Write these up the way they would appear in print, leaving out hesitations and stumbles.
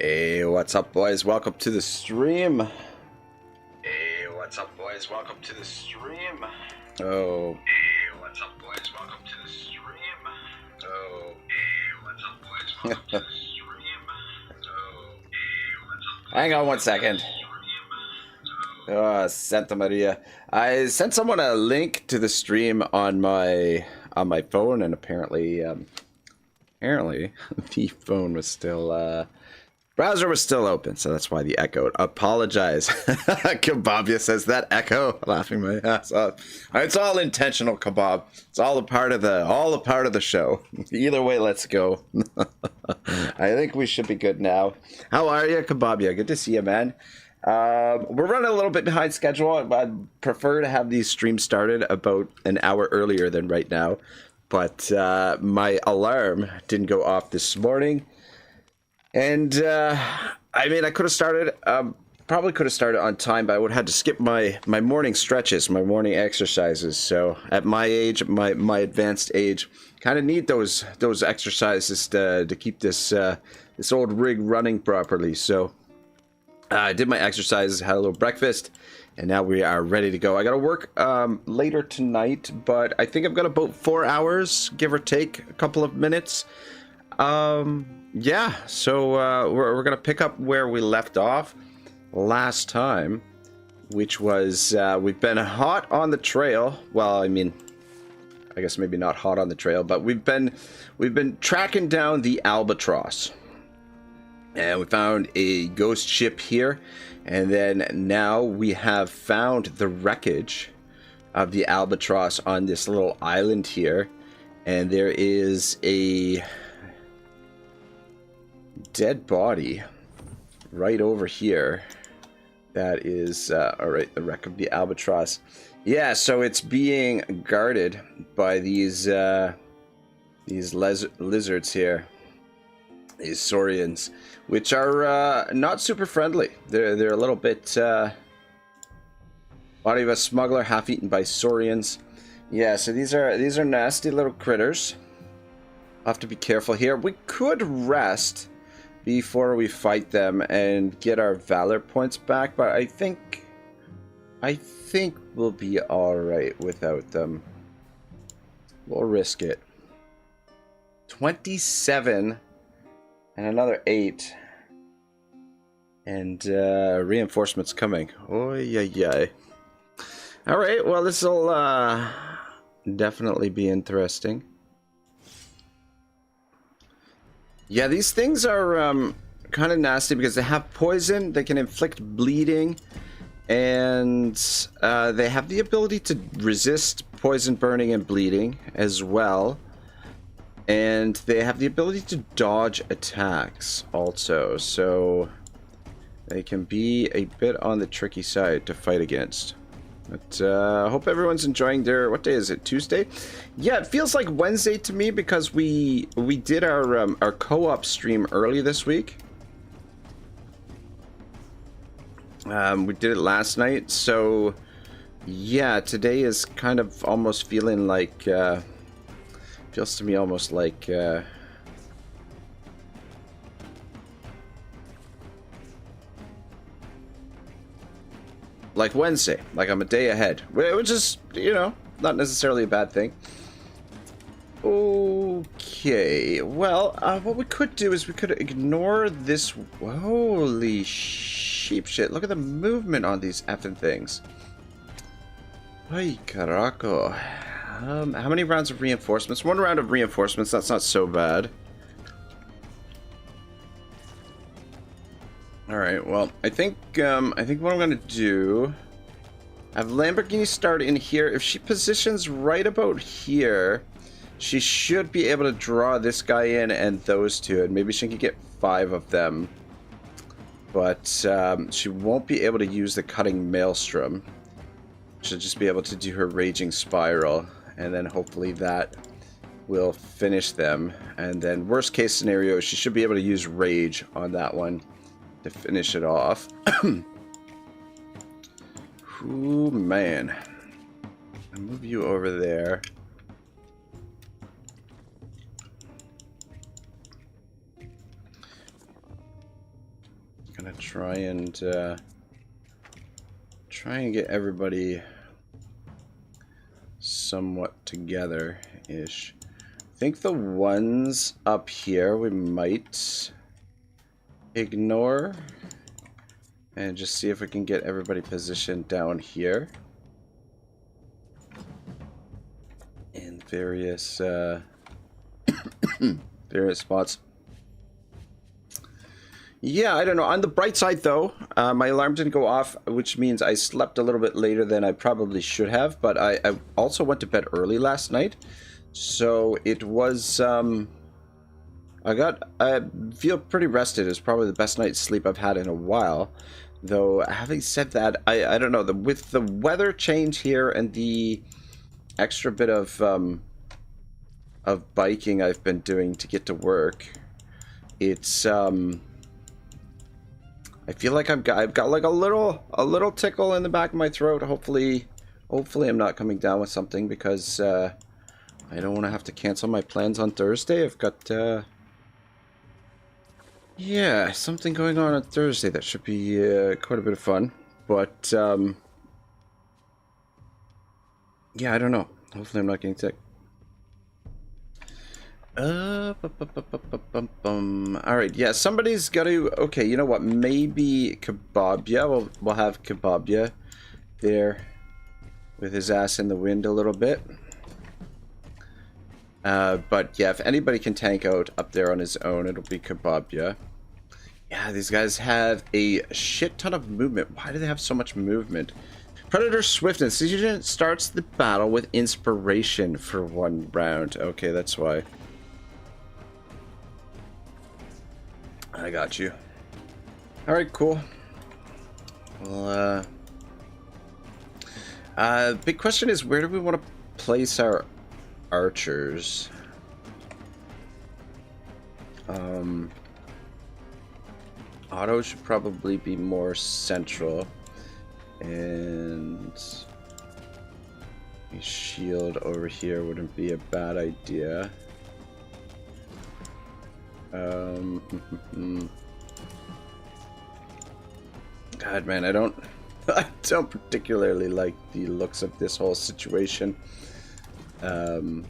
Hey, what's up, boys? Welcome to the stream. Hey, what's up, boys? Welcome to the stream. Oh. Hey, what's up, boys? Welcome to the stream. Oh. Hey, what's up, boys? Welcome to the stream. Oh. Hey, what's up, boys? Hang on one second. Santa Maria. I sent someone a link to the stream on my phone, and apparently the phone was still browser was still open, so that's why the echo. Apologize. Kebabia says that echo, laughing my ass off. It's all intentional, Kebab. It's all a part of the show. Either way, let's go. I think we should be good now. How are you, Kebabia? Good to see you, man. We're running a little bit behind schedule. I'd prefer to have these streams started about an hour earlier than right now, but my alarm didn't go off this morning. And, I mean, I could have started, probably could have started on time, but I would have had to skip my morning stretches, my morning exercises. So at my age, my advanced age, kind of need those exercises to keep this old rig running properly. So I did my exercises, had a little breakfast, and now we are ready to go. I got to work later tonight, but I think I've got about 4 hours, give or take a couple of minutes. Yeah, so we're gonna pick up where we left off last time, which was we've been hot on the trail. Well, I mean, I guess maybe not hot on the trail, but we've been tracking down the Albatross, and we found a ghost ship here, and then now we have found the wreckage of the Albatross on this little island here, and there is a dead body right over here. That is all right, the wreck of the Albatross. Yeah, so it's being guarded by these lizards here, these saurians, which are not super friendly. They're a little bit body of a smuggler, half eaten by saurians. Yeah, so these are nasty little critters. I'll have to be careful here. We could rest before we fight them and get our valor points back, but I think we'll be all right without them. We'll risk it. 27 and another 8, and reinforcements coming. Oh yeah. All right, well, this will definitely be interesting. Yeah, these things are kind of nasty because they have poison, they can inflict bleeding, and they have the ability to resist poison, burning, and bleeding as well. And they have the ability to dodge attacks also, so they can be a bit on the tricky side to fight against. But I hope everyone's enjoying their... What day is it? Tuesday? Yeah, it feels like Wednesday to me because we did our co-op stream early this week. We did it last night, so yeah, today is kind of almost feeling like... feels to me almost like... like Wednesday, like I'm a day ahead, which is, you know, not necessarily a bad thing. Okay, well, what we could do is we could ignore this. Holy sheep shit, look at the movement on these effing things. Ay caraco. How many rounds of reinforcements? 1 round of reinforcements, that's not so bad. Alright, well, I think what I'm gonna do, have Lamborghini start in here. If she positions right about here, she should be able to draw this guy in and those two, and maybe she can get 5 of them. But she won't be able to use the cutting maelstrom. She'll just be able to do her raging spiral, and then hopefully that will finish them. And then worst case scenario, she should be able to use rage on that one to finish it off. Ooh, man. I'll move you over there. gonna try and get everybody somewhat together-ish. I think the ones up here we might ignore and just see if we can get everybody positioned down here in various various spots. Yeah, I don't know. On the bright side, though, my alarm didn't go off, which means I slept a little bit later than I probably should have. But I also went to bed early last night, so it was. I feel pretty rested. It was probably the best night's sleep I've had in a while. Though, having said that, I don't know. With the weather change here and the extra bit of biking I've been doing to get to work, it's I feel like I've got like a little tickle in the back of my throat. Hopefully I'm not coming down with something, because I don't want to have to cancel my plans on Thursday. I've got yeah, something going on Thursday that should be quite a bit of fun. But yeah, I don't know. Hopefully I'm not getting sick. Alright, yeah, somebody's got to... Okay, you know what? Maybe Kebabia. We'll have Kebabia there with his ass in the wind a little bit. But yeah, if anybody can tank out up there on his own, it'll be Kebabia. Yeah, these guys have a shit ton of movement. Why do they have so much movement? Predator Swiftness. Student starts the battle with inspiration for 1 round. Okay, that's why. I got you. Alright, cool. Well, big question is, where do we want to place our archers? Otto should probably be more central. And a shield over here wouldn't be a bad idea. God, man, I don't particularly like the looks of this whole situation. But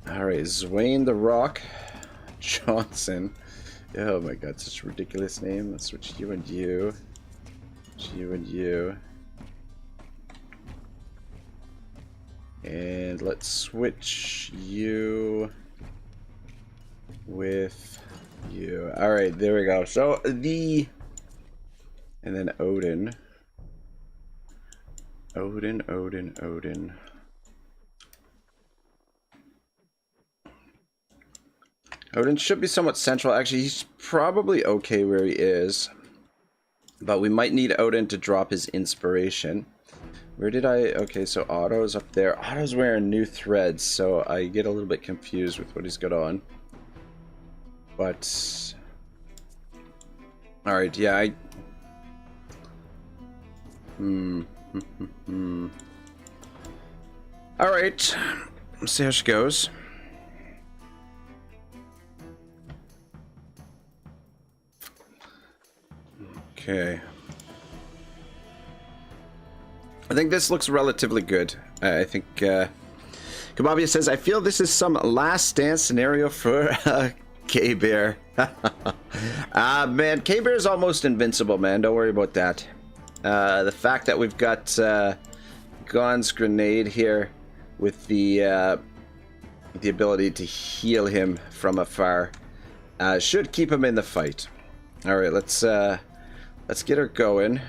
all right, Zwain the Rock Johnson. Oh my God, such a ridiculous name. Let's switch you and you. You and you. And let's switch you with you. Alright, there we go. So and then Odin. Odin. Odin should be somewhat central. Actually, he's probably okay where he is. But we might need Odin to drop his inspiration. Where did I... Okay, so Otto's up there. Otto's wearing new threads, so I get a little bit confused with what he's got on. But... Alright, yeah, Alright, let's see how she goes. Okay. I think this looks relatively good. I think Kebabia says, I feel this is some last stand scenario for K-Bear. Man, K-Bear is almost invincible, man. Don't worry about that. The fact that we've got Gon's grenade here with the ability to heal him from afar should keep him in the fight. All right, let's get her going.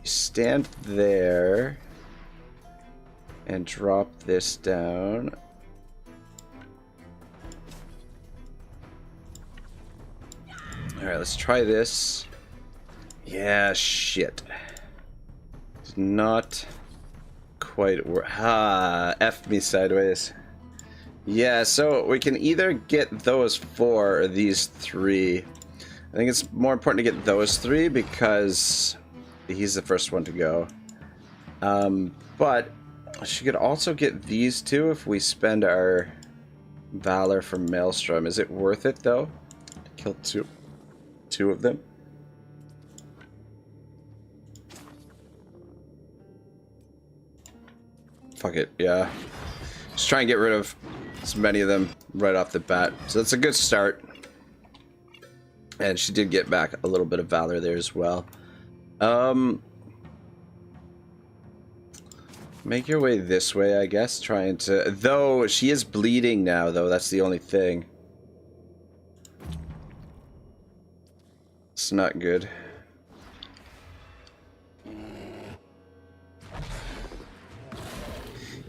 Stand there and drop this down. Alright, let's try this. Yeah, shit. It's not quite work. F me sideways. Yeah, so we can either get those 4 or these 3. I think it's more important to get those 3 because he's the first one to go. But she could also get these 2 if we spend our Valor for Maelstrom. Is it worth it though? Kill two of them? Fuck it, yeah. Just try and get rid of as many of them right off the bat. So that's a good start. And she did get back a little bit of valor there as well. Make your way this way, I guess. Trying to... Though, she is bleeding now, though. That's the only thing. It's not good.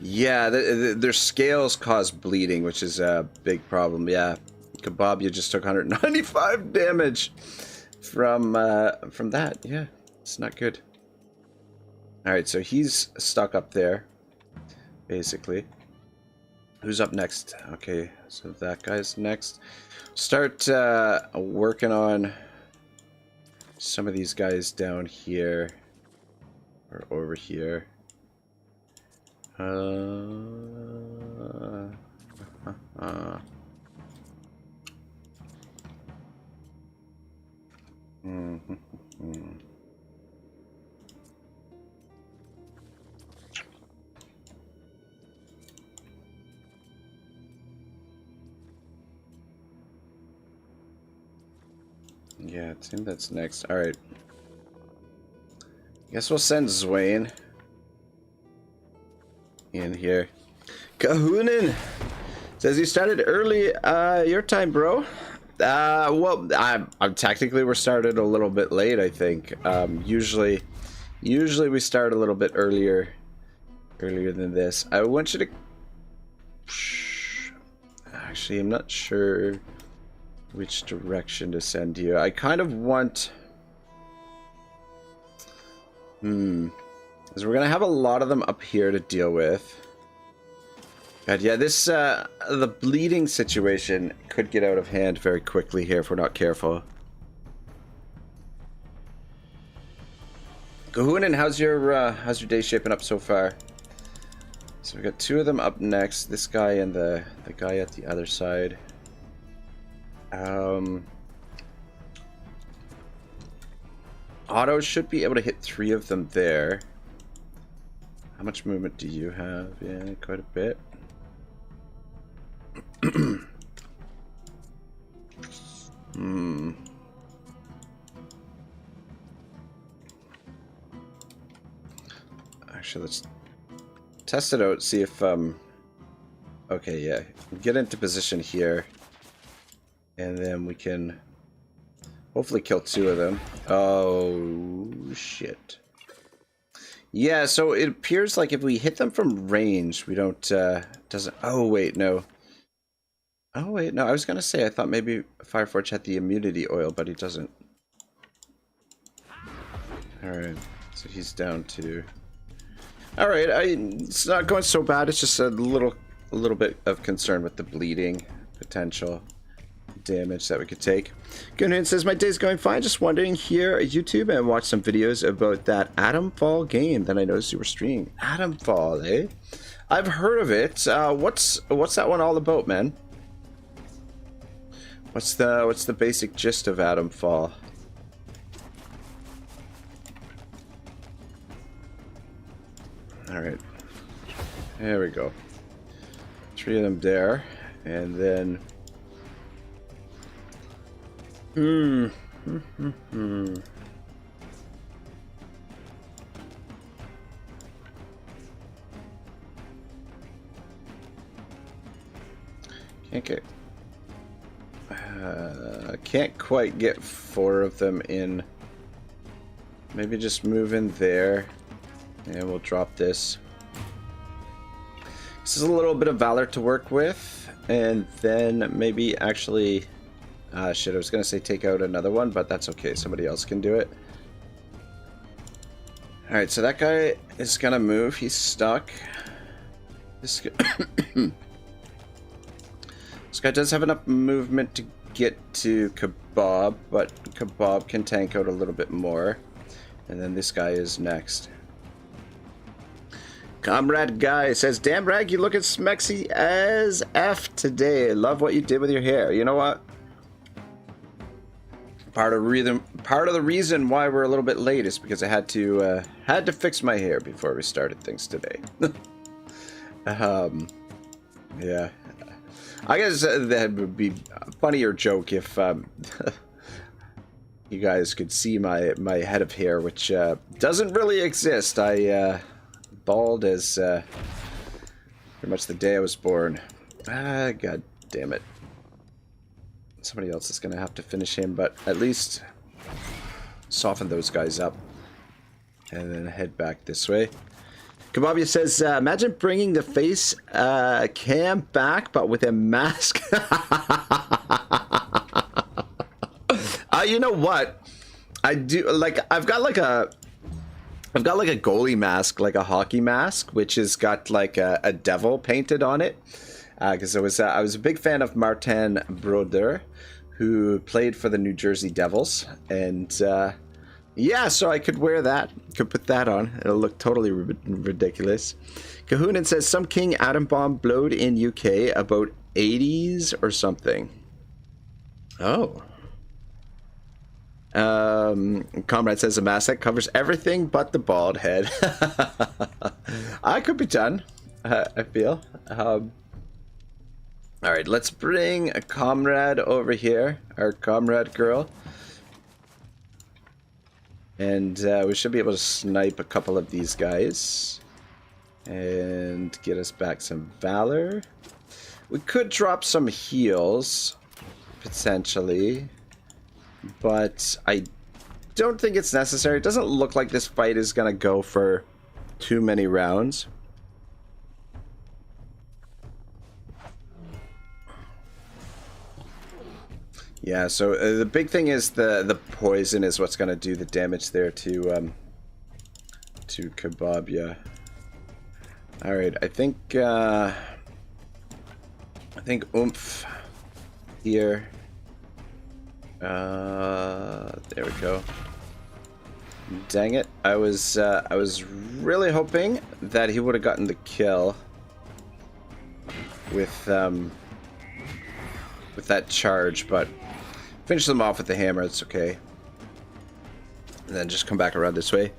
Yeah, their scales cause bleeding, which is a big problem. Yeah, Kebab, you just took 195 damage from that. Yeah, it's not good. All right, so he's stuck up there, basically. Who's up next? Okay, so that guy's next. Start working on some of these guys down here or over here. Yeah, I think that's next. Alright. Guess we'll send Zwain in here. Kahunin says you started early your time, bro. Well, I'm technically we're started a little bit late, I think. Usually we start a little bit earlier than this. I want you to... Actually, I'm not sure which direction to send you. I kind of want... Because we're gonna have a lot of them up here to deal with. God, yeah, this the bleeding situation could get out of hand very quickly here if we're not careful. Kahunin, how's your day shaping up so far? So we got two of them up next. This guy and the guy at the other side. Otto should be able to hit 3 of them there. How much movement do you have? Yeah, quite a bit. Actually, let's test it out, see if okay, yeah. Get into position here. And then we can hopefully kill 2 of them. Oh shit. Yeah, so it appears like if we hit them from range, we don't doesn't... Oh wait, no. Oh wait, no, I was gonna say I thought maybe Fireforge had the immunity oil, but he doesn't. Alright, so he's down to... Alright, it's not going so bad, it's just a little bit of concern with the bleeding potential damage that we could take. Gunhin says, my day's going fine, just wondering here at YouTube and watch some videos about that Atomfall game that I noticed you were streaming. Atomfall, eh? I've heard of it. What's that one all about, man? What's the basic gist of Atomfall? Alright. There we go. 3 of them there. And then... Can't quite get 4 of them in. Maybe just move in there. And we'll drop this. This is a little bit of valor to work with. And then maybe actually... shit, I was going to say take out another one, but that's okay. Somebody else can do it. Alright, so that guy is going to move. He's stuck. This guy does have enough movement to get to Kebab, but Kebab can tank out a little bit more. And then this guy is next. Comrade Guy says, "Damn rag, you looking smexy as F today. Love what you did with your hair." You know what? Part of the reason why we're a little bit late is because I had to fix my hair before we started things today. Yeah. I guess that would be a funnier joke if you guys could see my head of hair, which doesn't really exist. I bald as pretty much the day I was born. God damn it. Somebody else is going to have to finish him, but at least soften those guys up. And then head back this way. Kababia says, imagine bringing the face cam back, but with a mask. You know what? I do, like, I've got like a goalie mask, like a hockey mask, which has got like a devil painted on it. Because I was a big fan of Martin Brodeur, who played for the New Jersey Devils, and yeah, so I could wear that, could put that on. It'll look totally ridiculous. Kahunan says some king atom bomb blowed in UK about 80s or something. Oh. Comrade says a mask that covers everything but the bald head. I could be done. I feel. All right, let's bring a comrade over here, our comrade girl. And we should be able to snipe a couple of these guys. And get us back some valor. We could drop some heals, potentially. But I don't think it's necessary. It doesn't look like this fight is going to go for too many rounds. Yeah, so the big thing is the poison is what's going to do the damage there to Kababia. All right, I think oomph here. There we go. Dang it! I was really hoping that he would have gotten the kill with that charge, but finish them off with the hammer. It's okay. And then just come back around this way.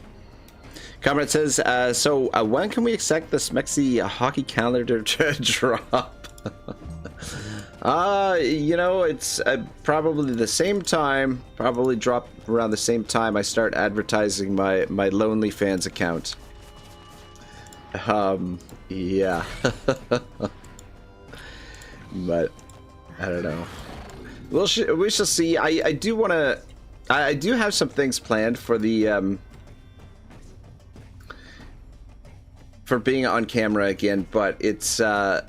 Comrade says, so when can we expect the Smexy hockey calendar to drop? You know, it's probably the same time, probably drop around the same time I start advertising my Lonely Fans account. Yeah. But I don't know. We shall see. I do want to. I do have some things planned for the for being on camera again, but it's gonna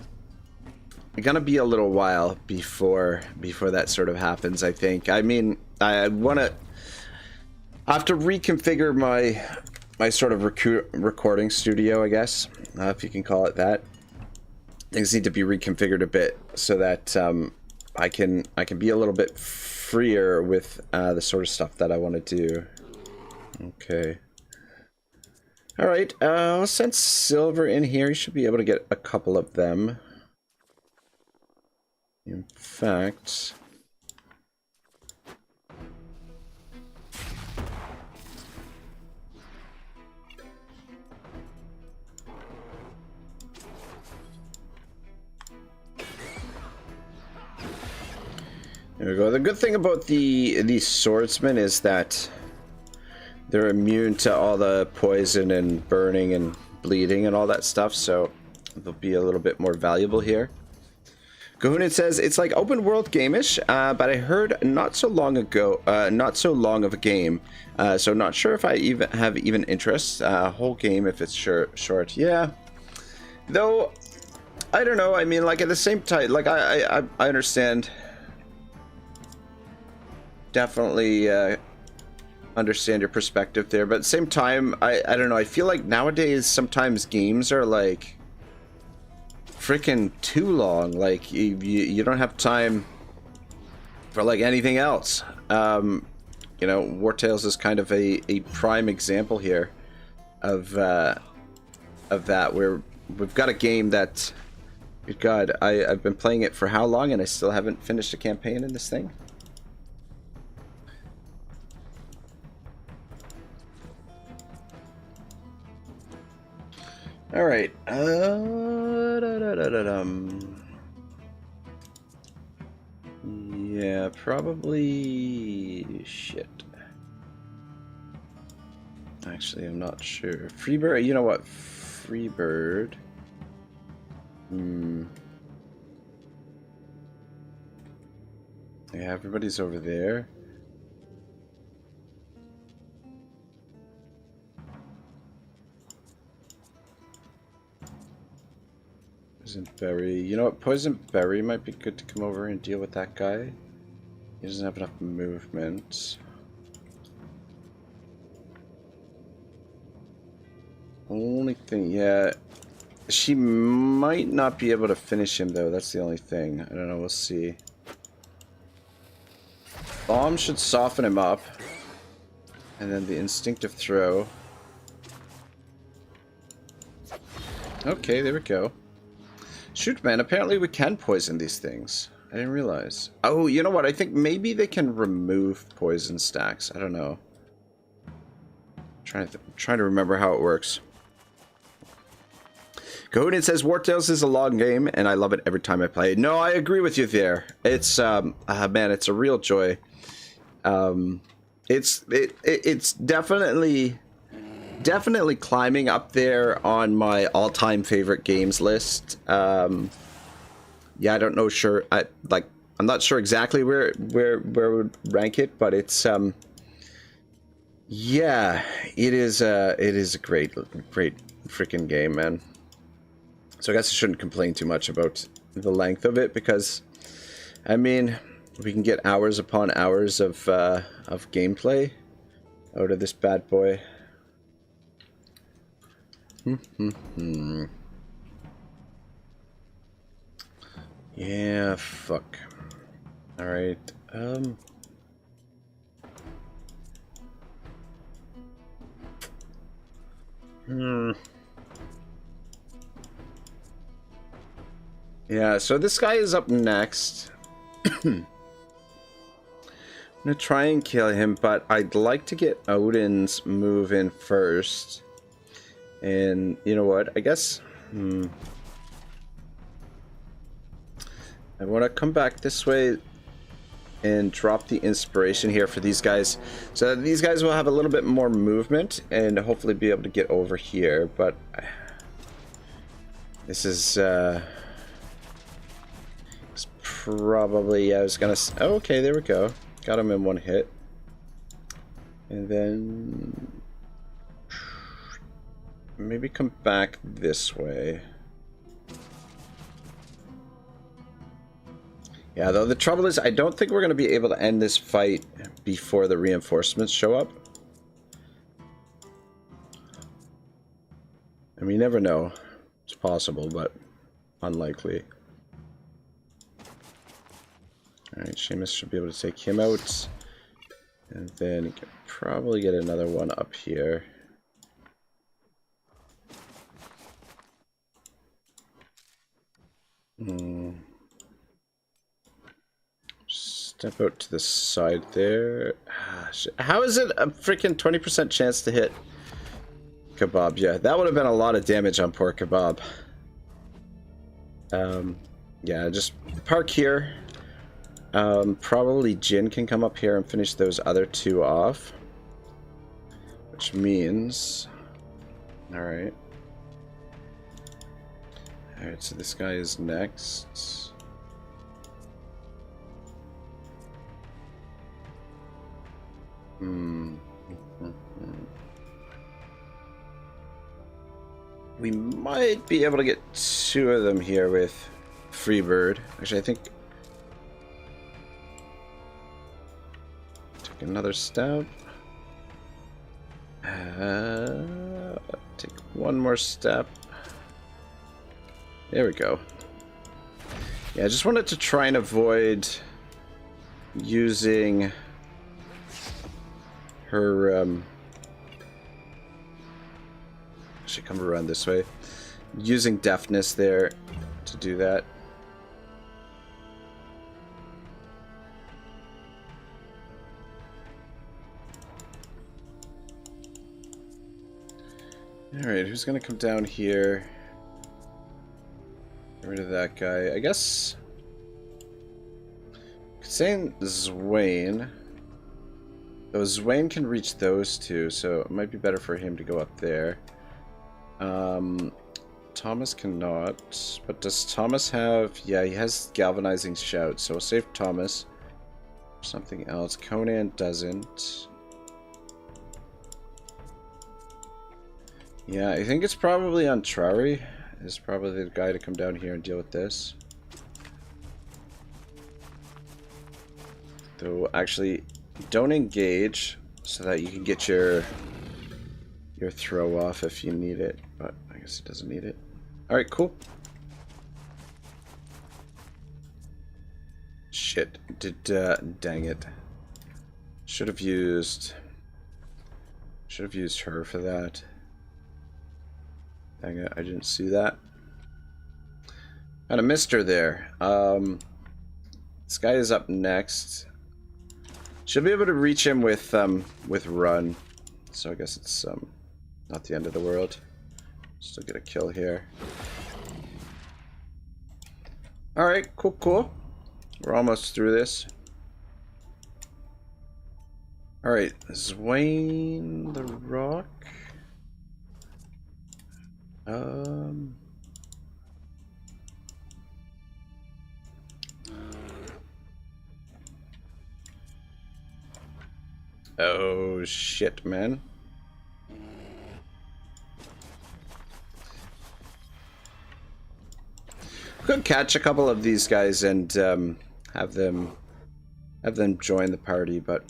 be a little while before that sort of happens. I think. I mean, I have to reconfigure my sort of recording studio, I guess, if you can call it that. Things need to be reconfigured a bit so that I can be a little bit freer with the sort of stuff that I want to do. Okay. All right. I'll send silver in here. You should be able to get a couple of them. In fact, there we go. The good thing about these swordsmen is that they're immune to all the poison and burning and bleeding and all that stuff, so they'll be a little bit more valuable here. Kahunan says it's like open world game-ish, but I heard not so long of a game, so not sure if I even have interest. Whole game if it's short. Yeah, though I don't know. I mean, like at the same time, like I understand. Definitely understand your perspective there, but at the same time, I don't know. I feel like nowadays sometimes games are like freaking too long. Like you don't have time for like anything else. You know, Wartales is kind of a prime example here of of that. We've got a game that, good God, I've been playing it for how long, and I still haven't finished a campaign in this thing. All right. Yeah, probably shit. Actually, I'm not sure. Freebird, you know what? Freebird. Yeah, everybody's over there. Poison Berry. You know what? Poison Berry might be good to come over and deal with that guy. He doesn't have enough movement. Only thing, yeah. She might not be able to finish him, though. That's the only thing. I don't know. We'll see. Bomb should soften him up. And then the instinctive throw. Okay, there we go. Shoot, man. Apparently we can poison these things. I didn't realize. Oh, you know what? I think maybe they can remove poison stacks. I don't know. Trying to remember how it works. Cahoon says Wartales is a long game, and I love it every time I play it. No, I agree with you there. It's man, it's a real joy. It's definitely climbing up there on my all-time favorite games list. Yeah, I don't know. I'm not sure exactly where would rank it, but it's yeah, it is a great freaking game, man. So I guess I shouldn't complain too much about the length of it, because I mean, we can get hours upon hours of gameplay out of this bad boy. Yeah, fuck. All right. Yeah, so this guy is up next. I'm gonna try and kill him, but I'd like to get Odin's move in first. And you know what? I guess I want to come back this way and drop the inspiration here for these guys. So these guys will have a little bit more movement and hopefully be able to get over here. But this is it's probably, I was gonna, oh, okay, there we go. Got him in one hit. And then maybe come back this way. Yeah, though the trouble is, I don't think we're going to be able to end this fight before the reinforcements show up. I mean, you never know. It's possible, but unlikely. Alright, Seamus should be able to take him out. And then you can probably get another one up here. Step out to the side there. How is it a freaking 20% chance to hit Kebab? Yeah, that would have been a lot of damage on poor Kebab. Yeah, just park here. Probably Jin can come up here and finish those other two off. Which means... Alright. Alright, so this guy is next. We might be able to get two of them here with Freebird. Actually, I think... Take another step. Take one more step. There we go. Yeah, I just wanted to try and avoid using her actually come around this way. Using deafness there to do that. Alright, who's gonna come down here? Get rid of that guy. I guess... saying Zwain. Though Zwain can reach those two, so it might be better for him to go up there. Thomas cannot. But does Thomas have... yeah, he has galvanizing shout, so we'll save Thomas. Something else. Conan doesn't. Yeah, I think it's probably Antrari is probably the guy to come down here and deal with this. Though, actually, don't engage so that you can get your throw off if you need it. But I guess he doesn't need it. Alright, cool. Shit. Dang it. Should have used her for that. Dang it, I didn't see that. Kind of missed her there. This guy is up next. Should be able to reach him with run. So I guess it's not the end of the world. Still get a kill here. Alright, cool, cool. We're almost through this. Alright, Zwain the Rock. Oh shit, man. Could catch a couple of these guys and have them join the party, but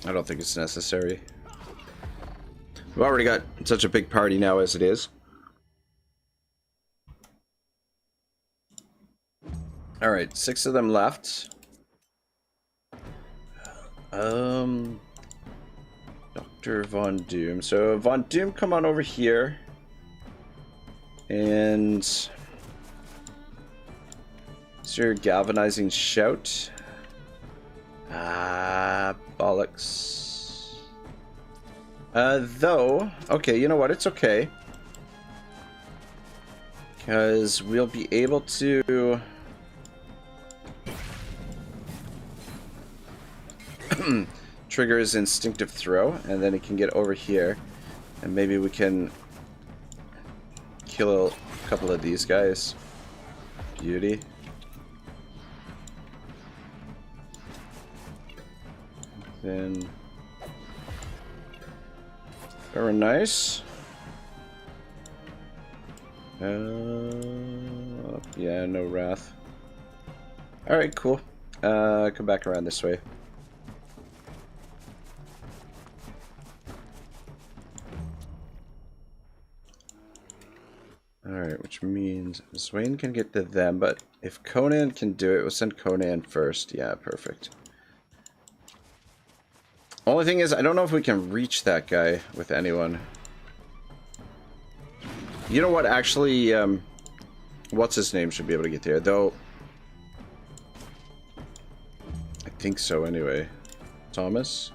I don't think it's necessary. We've already got such a big party now as it is. Alright, 6 of them left. Dr. Von Doom. So Von Doom, come on over here. And it's your galvanizing shout. Ah, bollocks. Though, okay, you know what? It's okay. Because we'll be able to... trigger his instinctive throw, and then he can get over here. And maybe we can kill a couple of these guys. Beauty. Then... very nice. Yeah, no wrath. Alright, cool. Come back around this way. Alright, which means Swain can get to them, but if Conan can do it, we'll send Conan first. Yeah, perfect. Only thing is, I don't know if we can reach that guy with anyone. You know what, actually, what's his name should be able to get there, though. I think so, anyway. Thomas?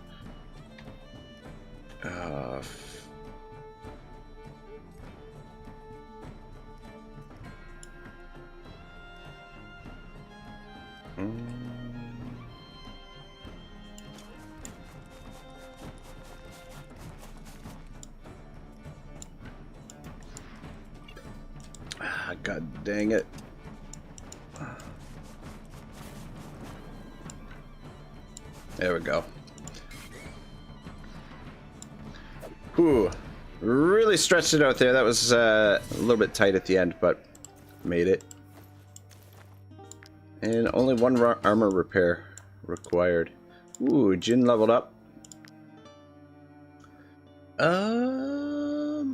God dang it. There we go. Whew. Really stretched it out there. That was a little bit tight at the end, but made it. And only one armor repair required. Ooh, Jin leveled up.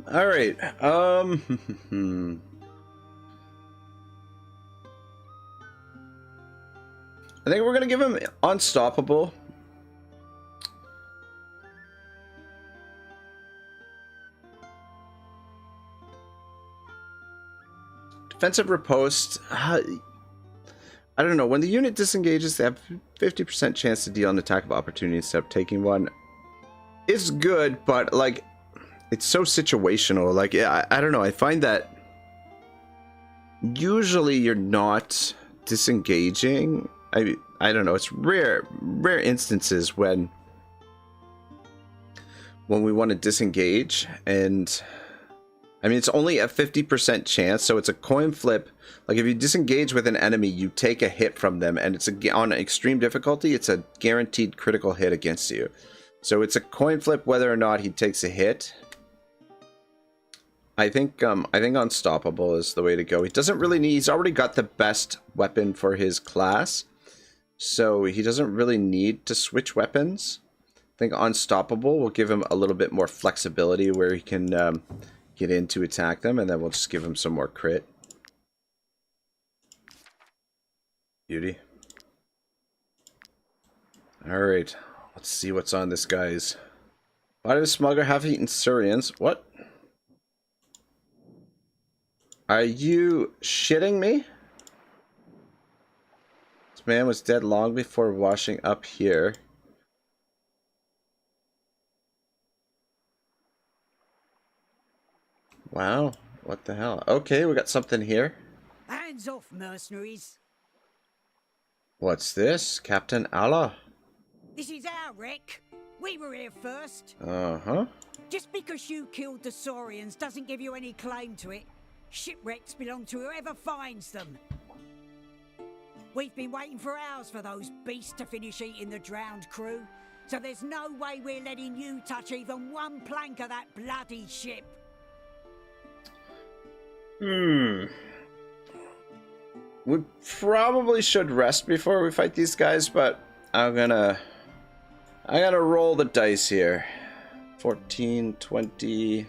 Alright. I think we're gonna give him Unstoppable. defensive riposte. I don't know. When the unit disengages, they have 50% chance to deal an attack of opportunity instead of taking one. It's good, but like, it's so situational. Like, yeah, I don't know. I find that usually you're not disengaging. I don't know. It's rare instances when we want to disengage, and I mean, it's only a 50% chance, so it's a coin flip. Like, if you disengage with an enemy, you take a hit from them, and it's on extreme difficulty, it's a guaranteed critical hit against you. So it's a coin flip whether or not he takes a hit. I think unstoppable is the way to go. He doesn't really need, he's already got the best weapon for his class, so he doesn't really need to switch weapons. I think unstoppable will give him a little bit more flexibility where he can get in to attack them, and then we'll just give him some more crit. Beauty. Alright, let's see what's on this guy's. Body of a smuggler, half-eaten saurians. What? Are you shitting me? This man was dead long before washing up here. Wow, what the hell? Okay, we got something here. Hands off, mercenaries. What's this? Captain Allah. This is our wreck. We were here first. Uh-huh. Just because you killed the saurians doesn't give you any claim to it. Shipwrecks belong to whoever finds them. We've been waiting for hours for those beasts to finish eating the drowned crew, so there's no way we're letting you touch even one plank of that bloody ship. We probably should rest before we fight these guys, but I'm gonna roll the dice here. 14, 20,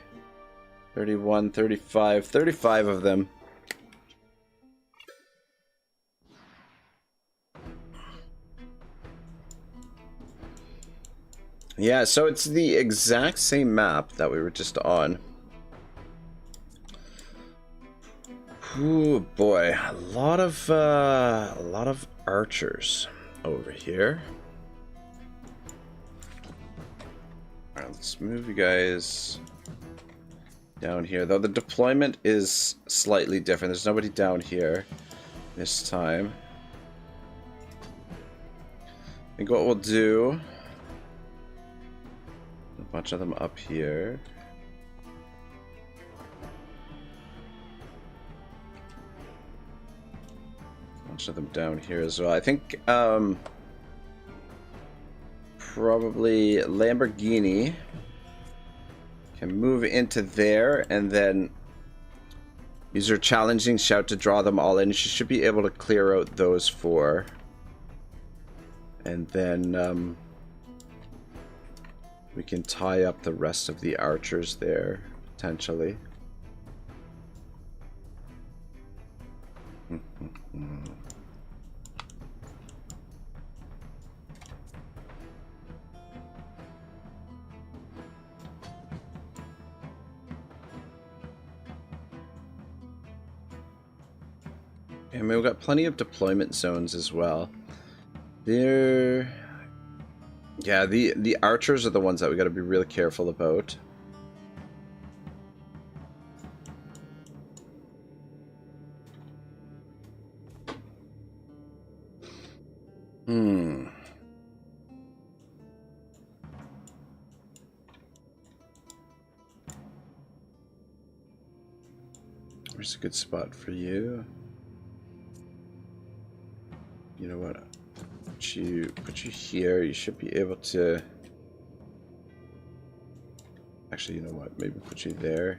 31, 35, 35 of them. Yeah, so it's the exact same map that we were just on. Ooh boy, a lot of archers over here. All right, let's move you guys down here. Though the deployment is slightly different. There's nobody down here this time. I think what we'll do, a bunch of them up here. Bunch of them down here as well. I think probably Lamborghini can move into there, and then use her challenging shout to draw them all in. She should be able to clear out those four, and then we can tie up the rest of the archers there potentially. I mean, we've got plenty of deployment zones as well. Yeah, the archers are the ones that we got to be really careful about. Where's a good spot for you? You know what? Put you here. You should be able to. Actually, you know what? Maybe put you there.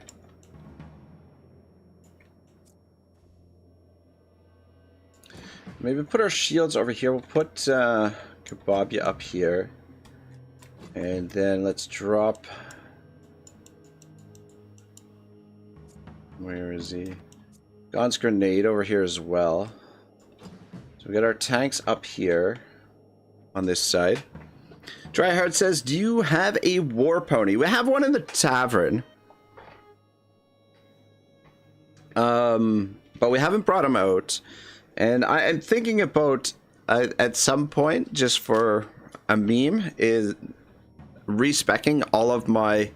Maybe put our shields over here. We'll put Kebabia up here, and then let's drop. Where is he? Gon's grenade over here as well. So we got our tanks up here on this side. Dryhard says, do you have a war pony? We have one in the tavern. but we haven't brought him out. And I am thinking about at some point, just for a meme, is respecking all of my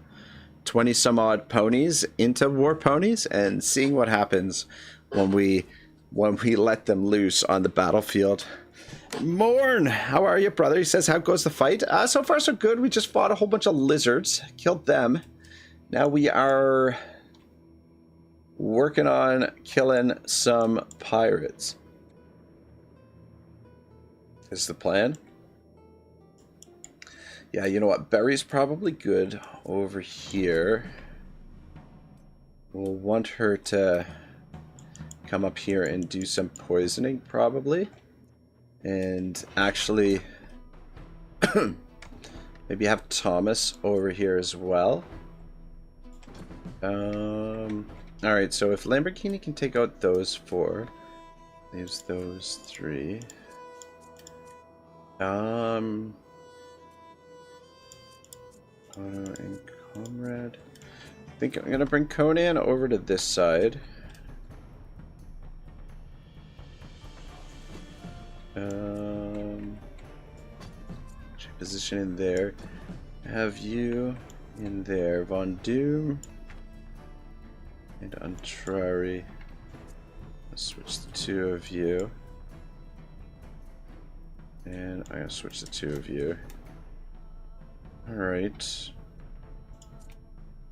20 some odd ponies into war ponies and seeing what happens when we let them loose on the battlefield. Morn, how are you, brother? He says, how goes the fight? So far so good. We just fought a whole bunch of lizards, killed them. Now we are working on killing some pirates. Is the plan? Yeah, you know what? Berry's probably good over here. We'll want her to come up here and do some poisoning, probably. And actually, maybe have Thomas over here as well. Alright, so if Lamborghini can take out those 4, leaves those 3. Otto and Comrade. I think I'm gonna bring Conan over to this side. Position in there. Have you in there, Von Doom and Untrari. Let's switch the 2 of you. And I'm gonna switch the 2 of you. Alright.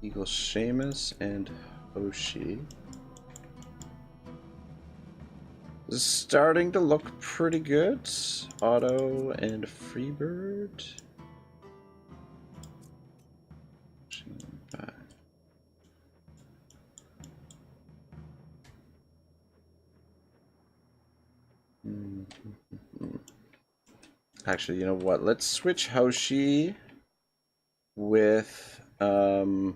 Eagle Seamus and Hoshi. This is starting to look pretty good. Otto and Freebird. Actually, you know what? Let's switch Hoshi with Freebird.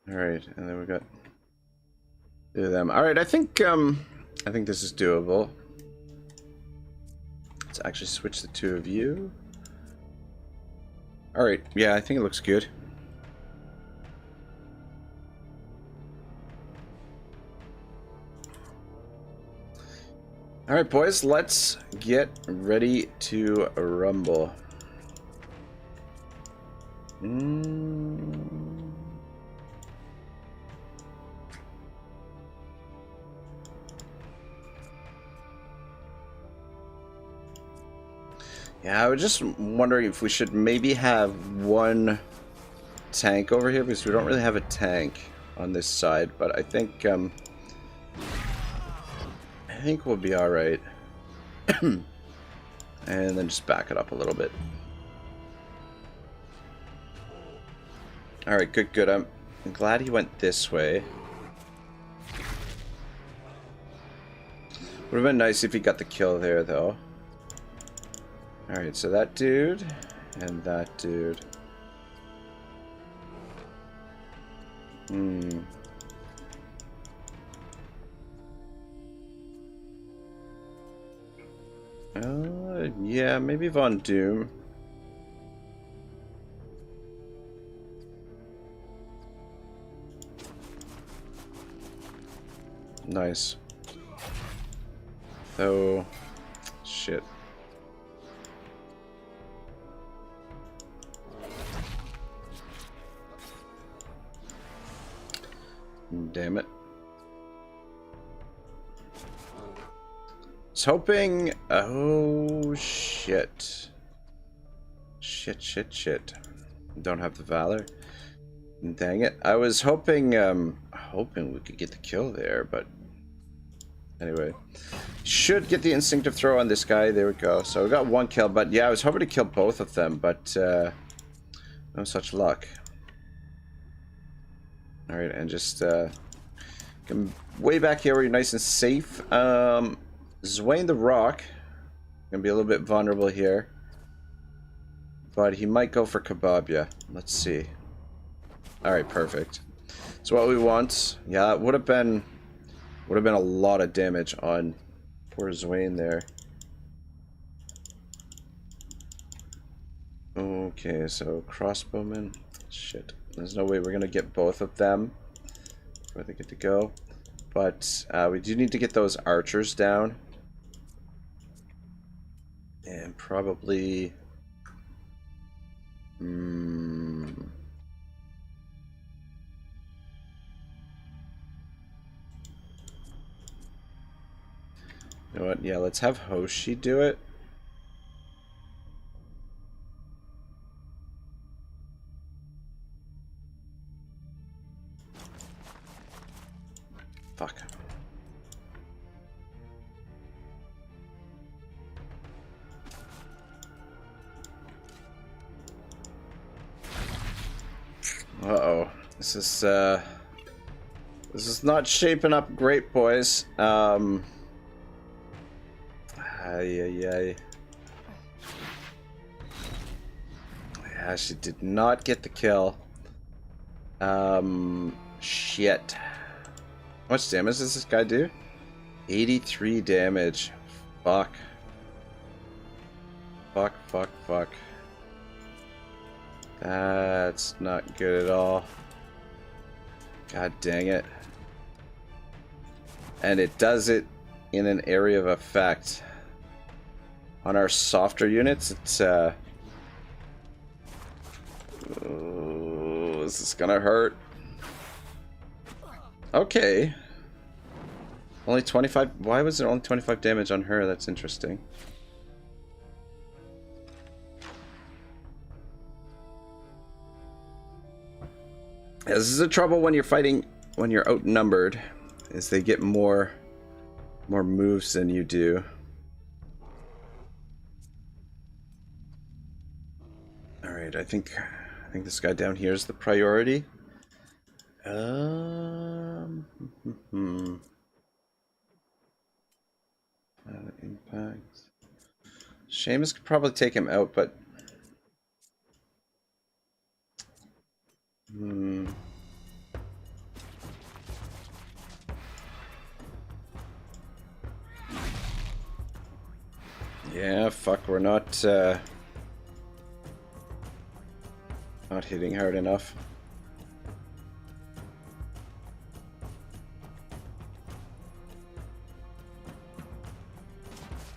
Alright, and then we got 2 of them. Alright, I think this is doable. Let's actually switch the 2 of you. Alright, yeah, I think it looks good. Alright, boys, let's get ready to rumble. Yeah, I was just wondering if we should maybe have 1 tank over here, because we don't really have a tank on this side, but I think we'll be alright. And then just back it up a little bit. Alright, good. I'm glad he went this way. Would have been nice if he got the kill there, though. Alright, so that dude and that dude. Yeah, maybe Von Doom. Nice. Oh, shit. Damn it. I was hoping... Oh, shit. Shit. Don't have the Valor. Dang it. I was hoping we could get the kill there, but... Anyway. Should get the instinctive throw on this guy. There we go. So we got 1 kill, but yeah, I was hoping to kill both of them, but no such luck. Alright, and just come way back here where you're nice and safe. Zwain the Rock. Gonna be a little bit vulnerable here. But he might go for Kebabia. Let's see. Alright, perfect. That's what we want. Yeah, it would have been a lot of damage on poor Zwain there. Okay, so crossbowmen. Shit. There's no way we're gonna get both of them before they get to go. But we do need to get those archers down. And probably... You know what? Yeah, let's have Hoshi do it. Fuck. Uh-oh. This is not shaping up great, boys. Ay, ay, ay. Yeah, she did not get the kill. Shit. How much damage does this guy do? 83 damage. Fuck. Fuck, fuck, fuck. That's not good at all. God dang it. And it does it in an area of effect. On our softer units, it's oh, this is gonna hurt. Okay. Only 25. Why was there only 25 damage on her? That's interesting. Yeah, this is the trouble when you're fighting, when you're outnumbered, is they get more moves than you do. All right, I think this guy down here is the priority. Impact. Seamus could probably take him out, but yeah, fuck, we're not hitting hard enough.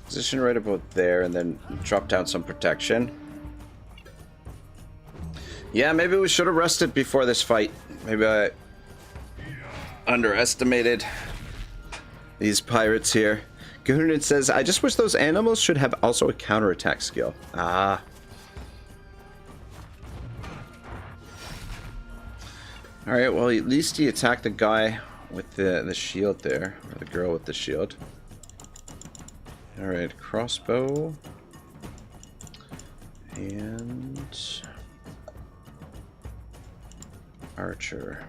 Position right about there, and then drop down some protection. Yeah, maybe we should have rested before this fight. Maybe I underestimated these pirates here. Goonan says, I just wish those animals should have also a counterattack skill. Ah. Alright, well, at least he attacked the guy with the shield there. Or the girl with the shield. Alright, crossbow. And... archer.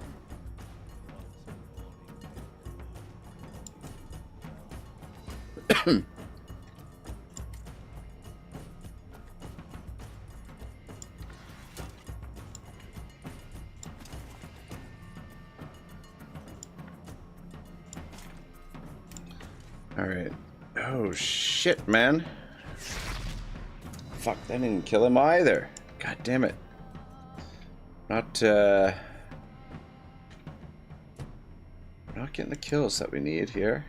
Alright. Oh shit, man. Fuck, that didn't kill him either. God damn it. Not getting the kills that we need here.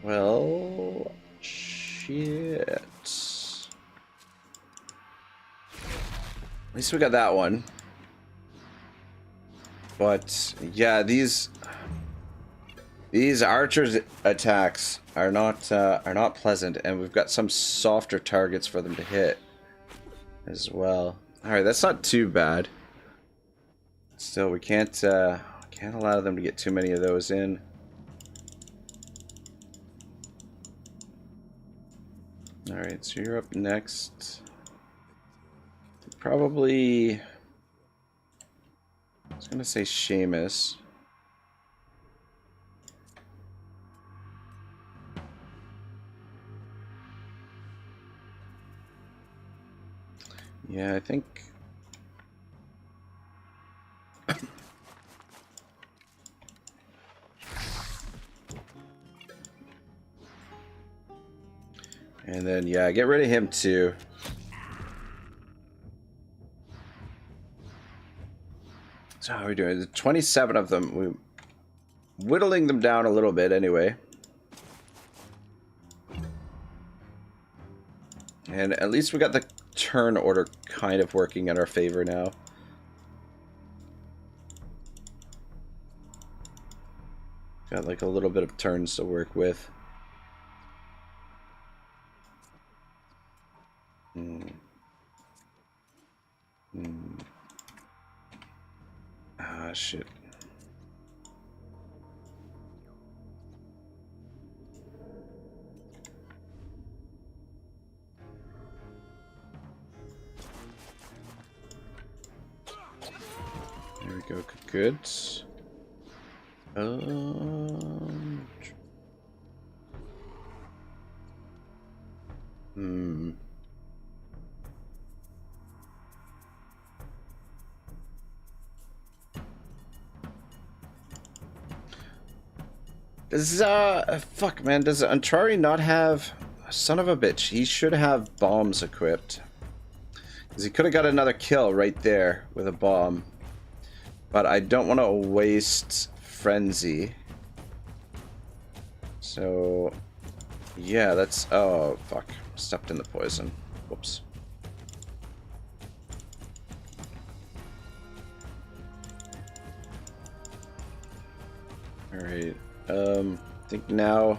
Well, shit. At least we got that one. But yeah, these archers' attacks are not pleasant, and we've got some softer targets for them to hit as well. All right, that's not too bad. Still, we can't allow them to get too many of those in. All right, so you're up next. Probably, I was gonna say Seamus. Yeah, I think. And then, yeah, get rid of him too. So how are we doing? There's 27 of them. We're whittling them down a little bit anyway. And at least we got the turn order kind of working in our favor now. Got like a little bit of turns to work with. Ah, shit. There we go. Good. Does fuck, man, does Antrari not have, son of a bitch, he should have bombs equipped. Because he could have got another kill right there with a bomb. But I don't want to waste frenzy. So yeah, that's, oh fuck, stepped in the poison. Whoops. Alright, I think now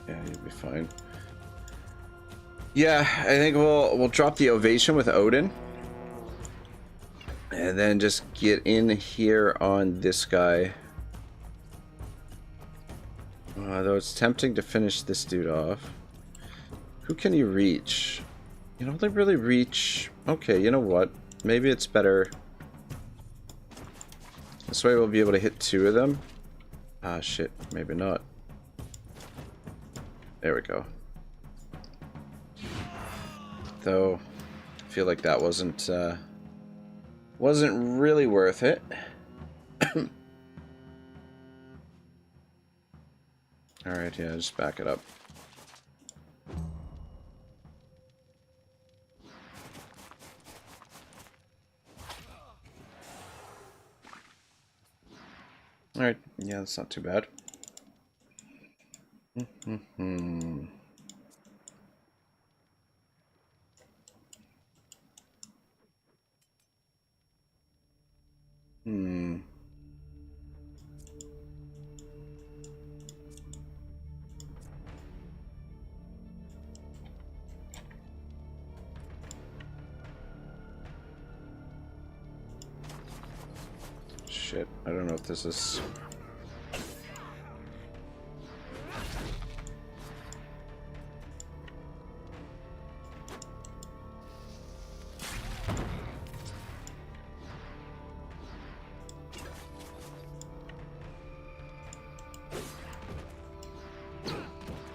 yeah, you'll be fine. Yeah, I think we'll drop the ovation with Odin. And then just get in here on this guy. Though it's tempting to finish this dude off. Who can you reach? You don't really reach... Okay, you know what? Maybe it's better... This way we'll be able to hit two of them. Ah, shit. Maybe not. There we go. Though, I feel like that wasn't really worth it. Alright, yeah, just back it up. Alright, yeah, that's not too bad. Shit, I don't know if this is...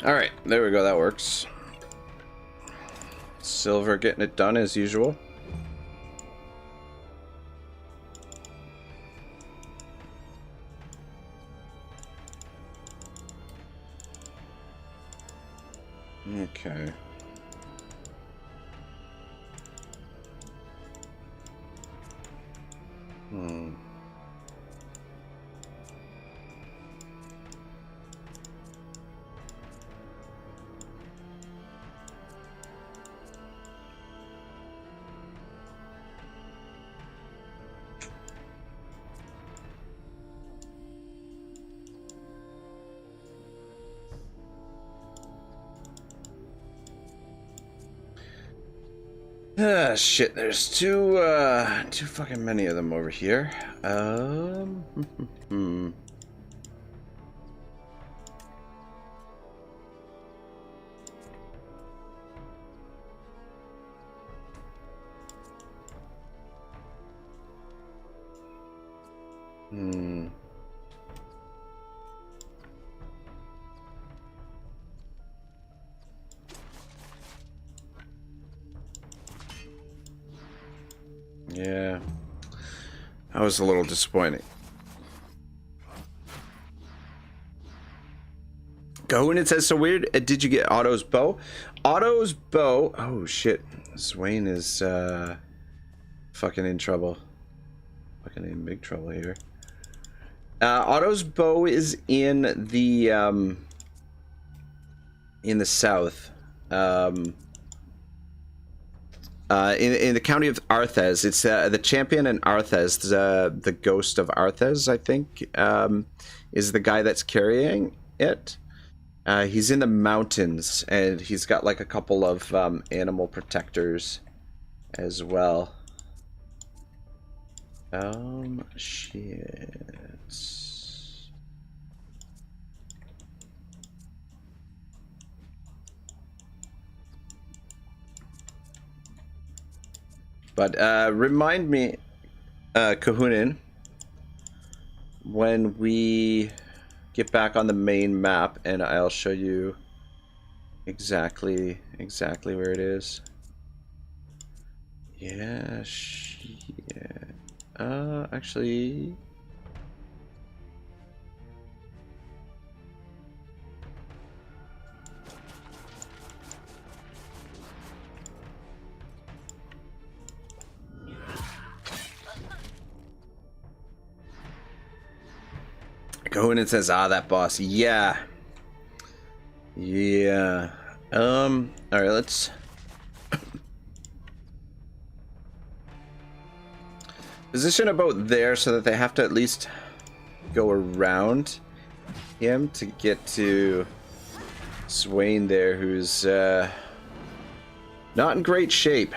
Alright, there we go, that works. Silver getting it done as usual. Okay. Ah, shit, there's too fucking many of them over here. Yeah, that was a little disappointing. Kahunin says, so weird. Did you get Otto's bow? Otto's bow. Oh shit. Swain is fucking in trouble. Fucking in big trouble here. Otto's bow is in the south. In the county of Arthes. It's the champion in Arthes, the ghost of Arthes, I think, is the guy that's carrying it. He's in the mountains, and he's got like a couple of animal protectors as well. Shit. But remind me, Kahunin, when we get back on the main map, and I'll show you exactly where it is. Yeah, shit. Actually. Go in and says, that boss. Yeah. Yeah. Alright, let's position about there so that they have to at least go around him to get to Swain there, who's not in great shape.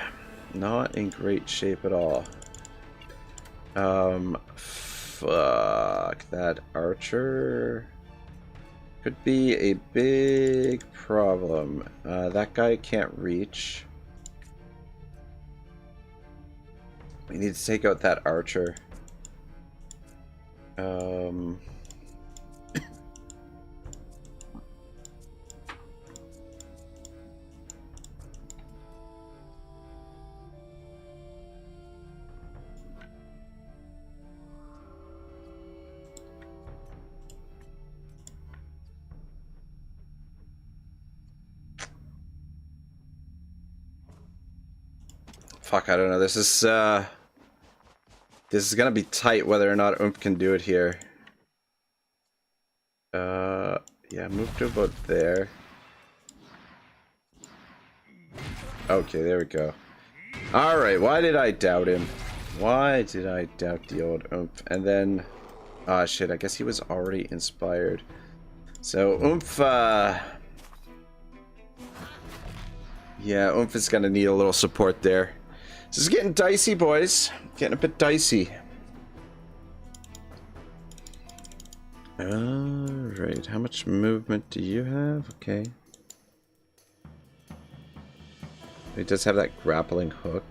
Not in great shape at all. Fuck, that archer could be a big problem. That guy can't reach. We need to take out that archer. Fuck, I don't know. This is gonna be tight whether or not Oomph can do it here. Yeah, move to about there. Okay, there we go. Alright, why did I doubt him? Why did I doubt the old Oomph? And then... ah, shit, I guess he was already inspired. So, Oomph, yeah, Oomph is gonna need a little support there. This is getting dicey, boys. Getting a bit dicey. Alright, how much movement do you have? Okay. He does have that grappling hook.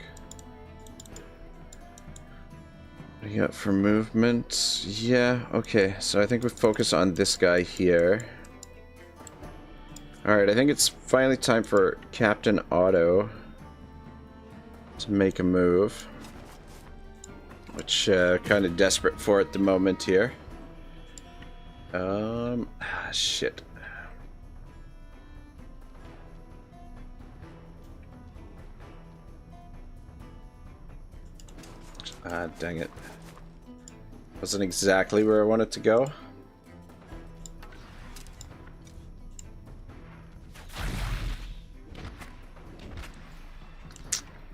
What do you got for movement? Yeah, okay. So I think we focus on this guy here. Alright, I think it's finally time for Captain Otto to make a move. Which, kind of desperate for at the moment here. Shit. Ah, dang it. Wasn't exactly where I wanted to go.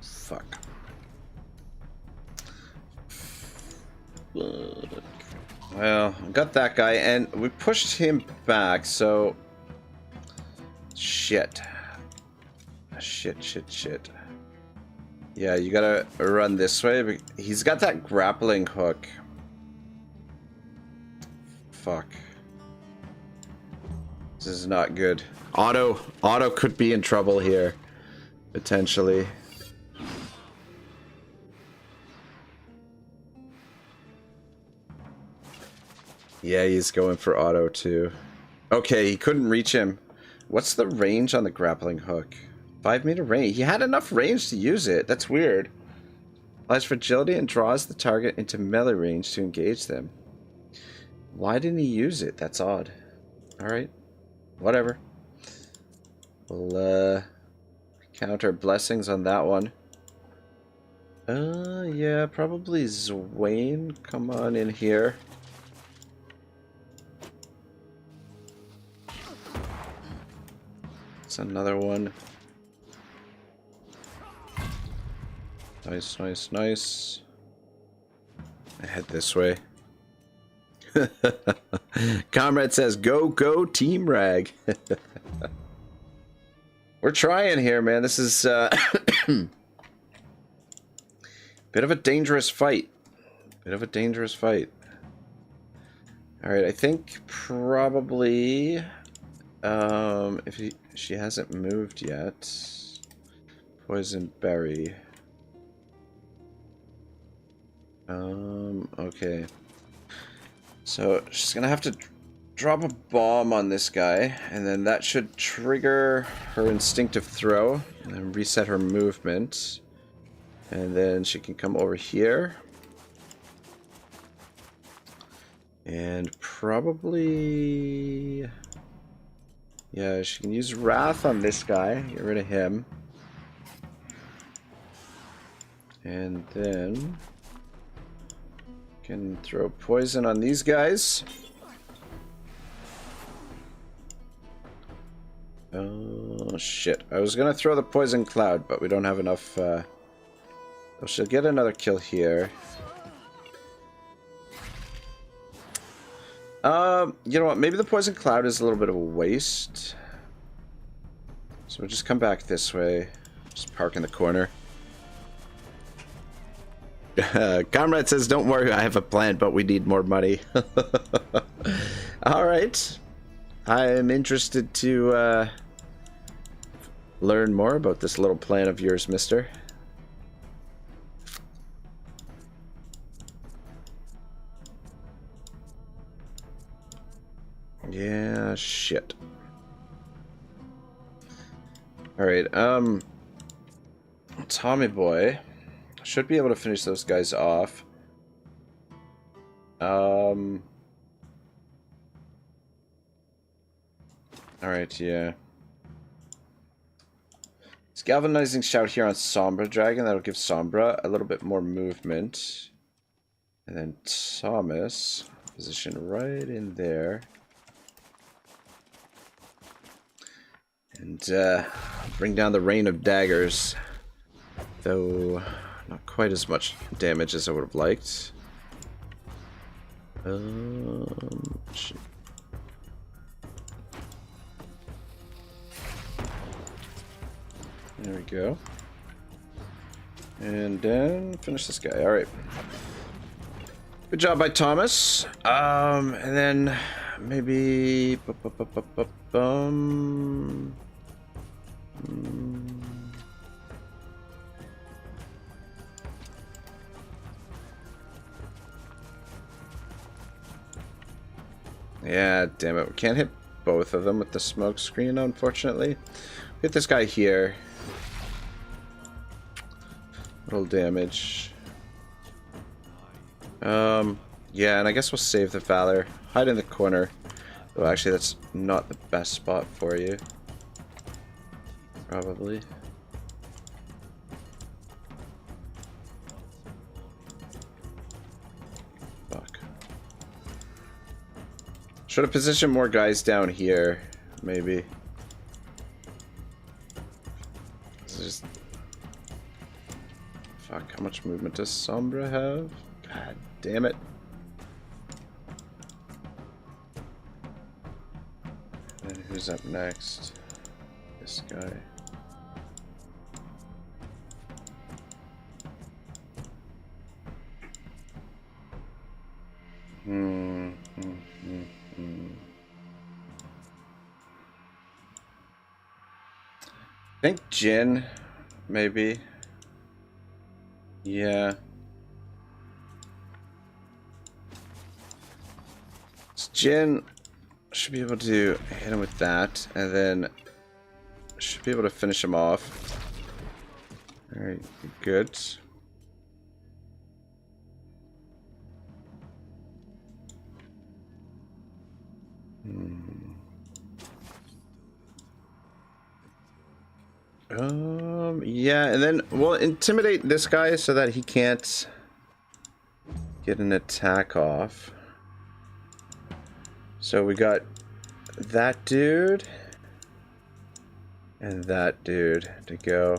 Fuck. Well, got that guy, and we pushed him back, so... Shit. Shit. Yeah, you gotta run this way. He's got that grappling hook. Fuck. This is not good. Otto could be in trouble here. Potentially. Yeah, he's going for Otto too. Okay, he couldn't reach him. What's the range on the grappling hook? 5 meter range. He had enough range to use it. That's weird. Applies fragility and draws the target into melee range to engage them. Why didn't he use it? That's odd. Alright. whatever. We'll count our blessings on that one. Yeah, probably Zwain. Come on in here. It's another one. Nice, nice, nice. I head this way. Comrade says, go, go, Team Rag. We're trying here, man. This is bit of a dangerous fight. Bit of a dangerous fight. Alright, I think probably if she hasn't moved yet. Poison berry. Okay. So she's gonna have to drop a bomb on this guy, and then that should trigger her instinctive throw and then reset her movement. And then she can come over here. And probably... yeah, she can use Wrath on this guy. Get rid of him. And then... can throw poison on these guys. Oh, shit. I was gonna throw the poison cloud, but we don't have enough... oh, she'll get another kill here. You know what? Maybe the poison cloud is a little bit of a waste. So we'll just come back this way. Just park in the corner. Comrade says, don't worry, I have a plan, but we need more money. Alright. I am interested to learn more about this little plan of yours, mister. Yeah, shit. Alright, Tommy boy should be able to finish those guys off. Alright, yeah. It's galvanizing shout here on Sombra Dragon. That'll give Sombra a little bit more movement. And then Thomas, position right in there. And bring down the rain of daggers. Though not quite as much damage as I would have liked. Shit. There we go. And then finish this guy. Alright. Good job by Thomas. And then maybe... yeah, damn it. We can't hit both of them with the smoke screen, unfortunately. Hit this guy here. Little damage. Yeah, and I guess we'll save the Valor. Hide in the corner. Oh, actually, that's not the best spot for you. Probably. Fuck. Should have positioned more guys down here, maybe. This is just... fuck, how much movement does Sombra have? God damn it. And who's up next? This guy. I think Jin, maybe. Yeah. Jin should be able to hit him with that, and then should be able to finish him off. Alright, good. Yeah, and then we'll intimidate this guy so that he can't get an attack off. So we got that dude and that dude to go.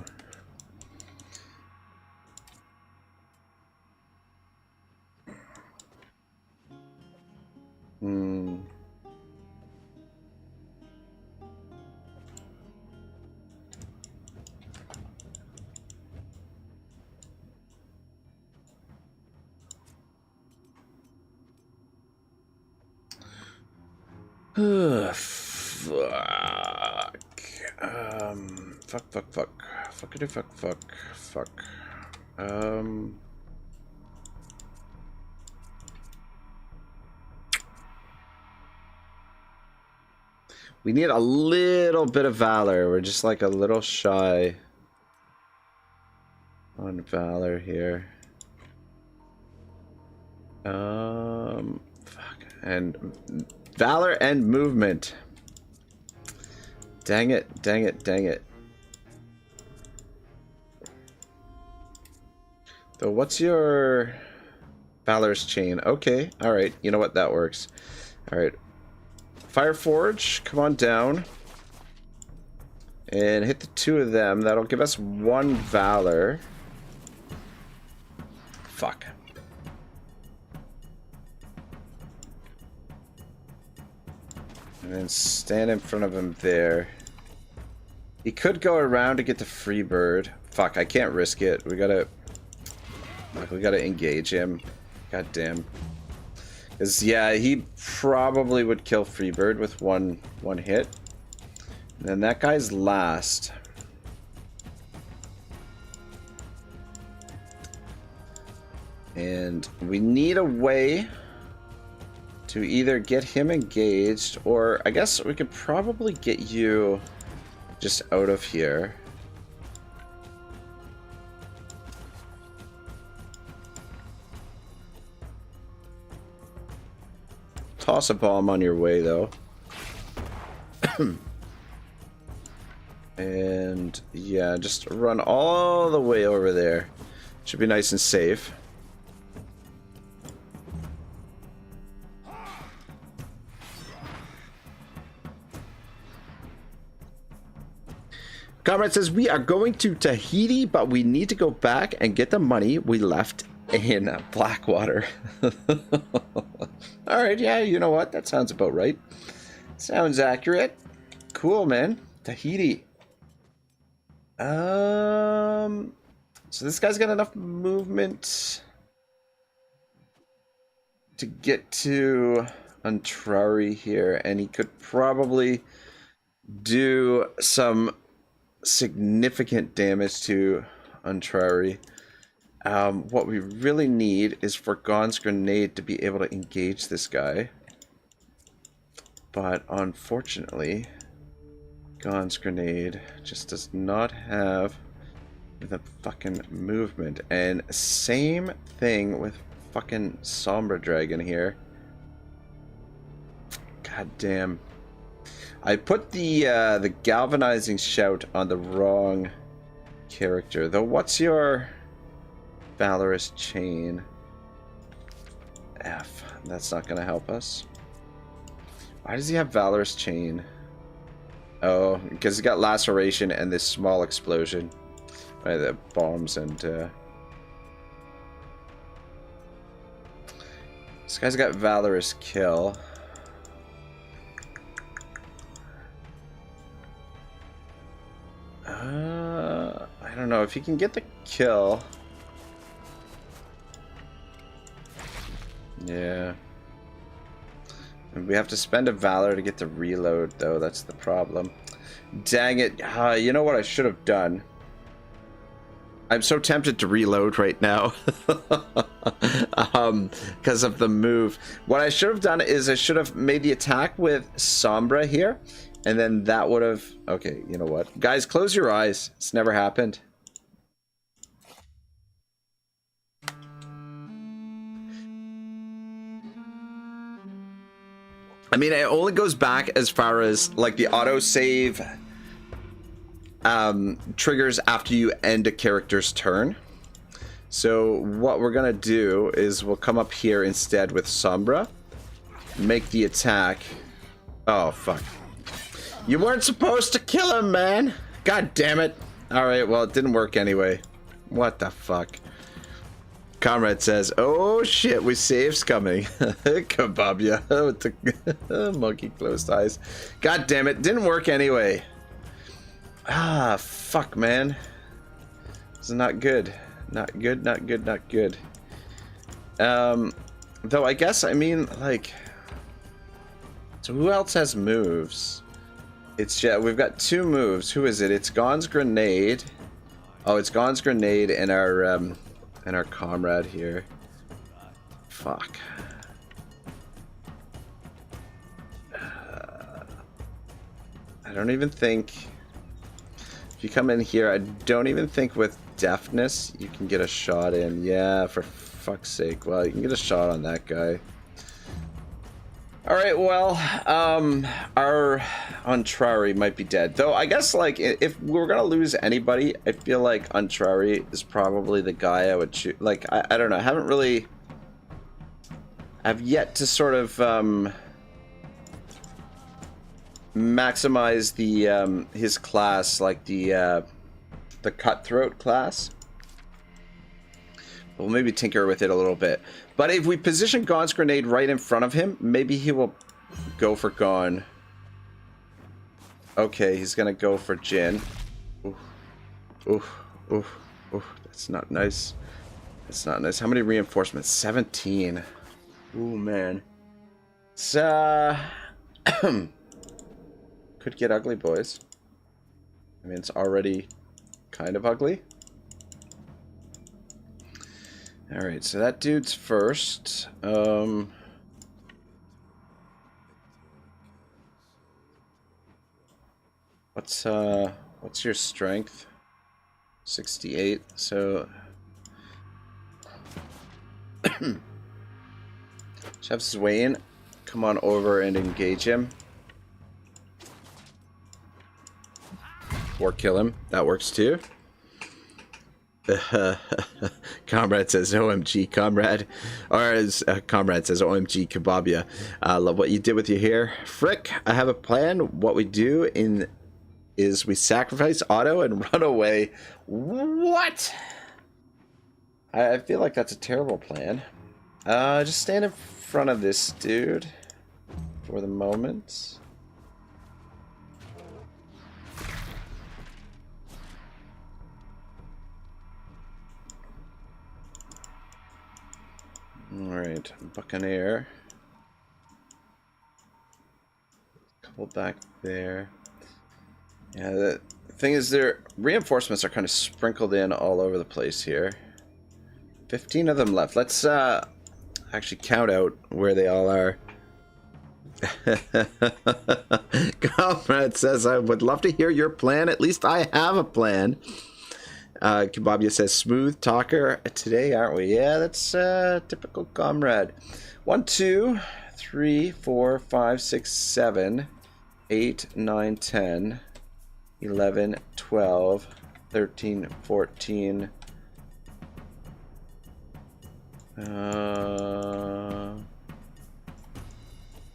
Fuck. Fuck. Fuckity fuck. We need a little bit of valor. We're just like a little shy on valor here. Fuck. And valor and movement. Dang it. So what's your valor's chain? Okay, alright. You know what? That works. Alright. Fireforge, come on down. And hit the two of them. That'll give us one valor. Fuck. And then stand in front of him there. He could go around to get the free bird. Fuck, I can't risk it. We gotta engage him. God damn. Because, yeah, he probably would kill Freebird with one hit. And then that guy's last. And we need a way to either get him engaged, or I guess we could probably get you just out of here. Toss a bomb on your way, though. And, yeah, just run all the way over there. Should be nice and safe. Comrade says, we are going to Tahiti, but we need to go back and get the money we left in Blackwater. Alright, yeah, you know what? That sounds about right. Sounds accurate. Cool, man. Tahiti. So this guy's got enough movement to get to Untrari here, and he could probably do some significant damage to Untrari. What we really need is for Gon's grenade to be able to engage this guy. But unfortunately, Gon's grenade just does not have the fucking movement. And same thing with fucking Sombra Dragon here. God damn. I put the galvanizing shout on the wrong character. Though, what's your valorous chain? F. That's not going to help us. Why does he have valorous chain? Oh, because he's got laceration and this small explosion. Right, the bombs and this guy's got valorous kill. I don't know if he can get the kill. Yeah. And we have to spend a valor to get the reload, though. That's the problem. Dang it. You know what I should have done? I'm so tempted to reload right now. Because of the move. What I should have done is I should have made the attack with Sombra here. And then that would have... Okay, you know what? Guys, close your eyes. It's never happened. I mean, it only goes back as far as, like, the autosave triggers after you end a character's turn. So what we're gonna do is we'll come up here instead with Sombra, make the attack. Oh fuck! You weren't supposed to kill him, man. God damn it! All right, well it didn't work anyway. What the fuck? Comrade says, "Oh shit, we save's coming." Kebabia with the monkey closed eyes. God damn it, didn't work anyway. Ah, fuck, man. This is not good. Not good, not good, not good. Though I guess, I mean, like... So who else has moves? It's, yeah, we've got 2 moves. Who is it? It's Gon's Grenade. Oh, it's Gon's Grenade and our comrade here. Fuck. I don't even think... If you come in here, I don't even think with deafness you can get a shot in. Yeah, for fuck's sake. Well, you can get a shot on that guy. Alright, well, our Untrari might be dead. Though, I guess, like, if we're gonna lose anybody, I feel like Untrari is probably the guy I would choose. Like, I don't know. I haven't really... I've yet to sort of, maximize the his class, like the cutthroat class. We'll maybe tinker with it a little bit. But if we position Gon's Grenade right in front of him, maybe he will go for Gon. Okay, he's gonna go for Jin. Ooh, ooh, ooh, ooh. That's not nice. That's not nice. How many reinforcements? 17. Ooh, man. It's could get ugly, boys. I mean, it's already kind of ugly. Alright, so that dude's first. What's your strength? 68, so... Chef Swain, come on over and engage him. Or kill him. That works too. Comrade says OMG comrade, or as comrade says OMG Kebabia. Love what you did with your hair, Frick. I have a plan. What we do is we sacrifice Otto and run away. What? I feel like that's a terrible plan. Just stand in front of this dude for the moment. Alright, Buccaneer. Couple back there. Yeah, the thing is, their reinforcements are kind of sprinkled in all over the place here. 15 of them left. Let's actually count out where they all are. Comrade says, I would love to hear your plan. At least I have a plan. Kebabia says, smooth talker today, aren't we? Yeah, that's typical comrade. 1, 2, 3, 4, 5, 6, 7, 8, 9, 10, 11, 12, 13, 14.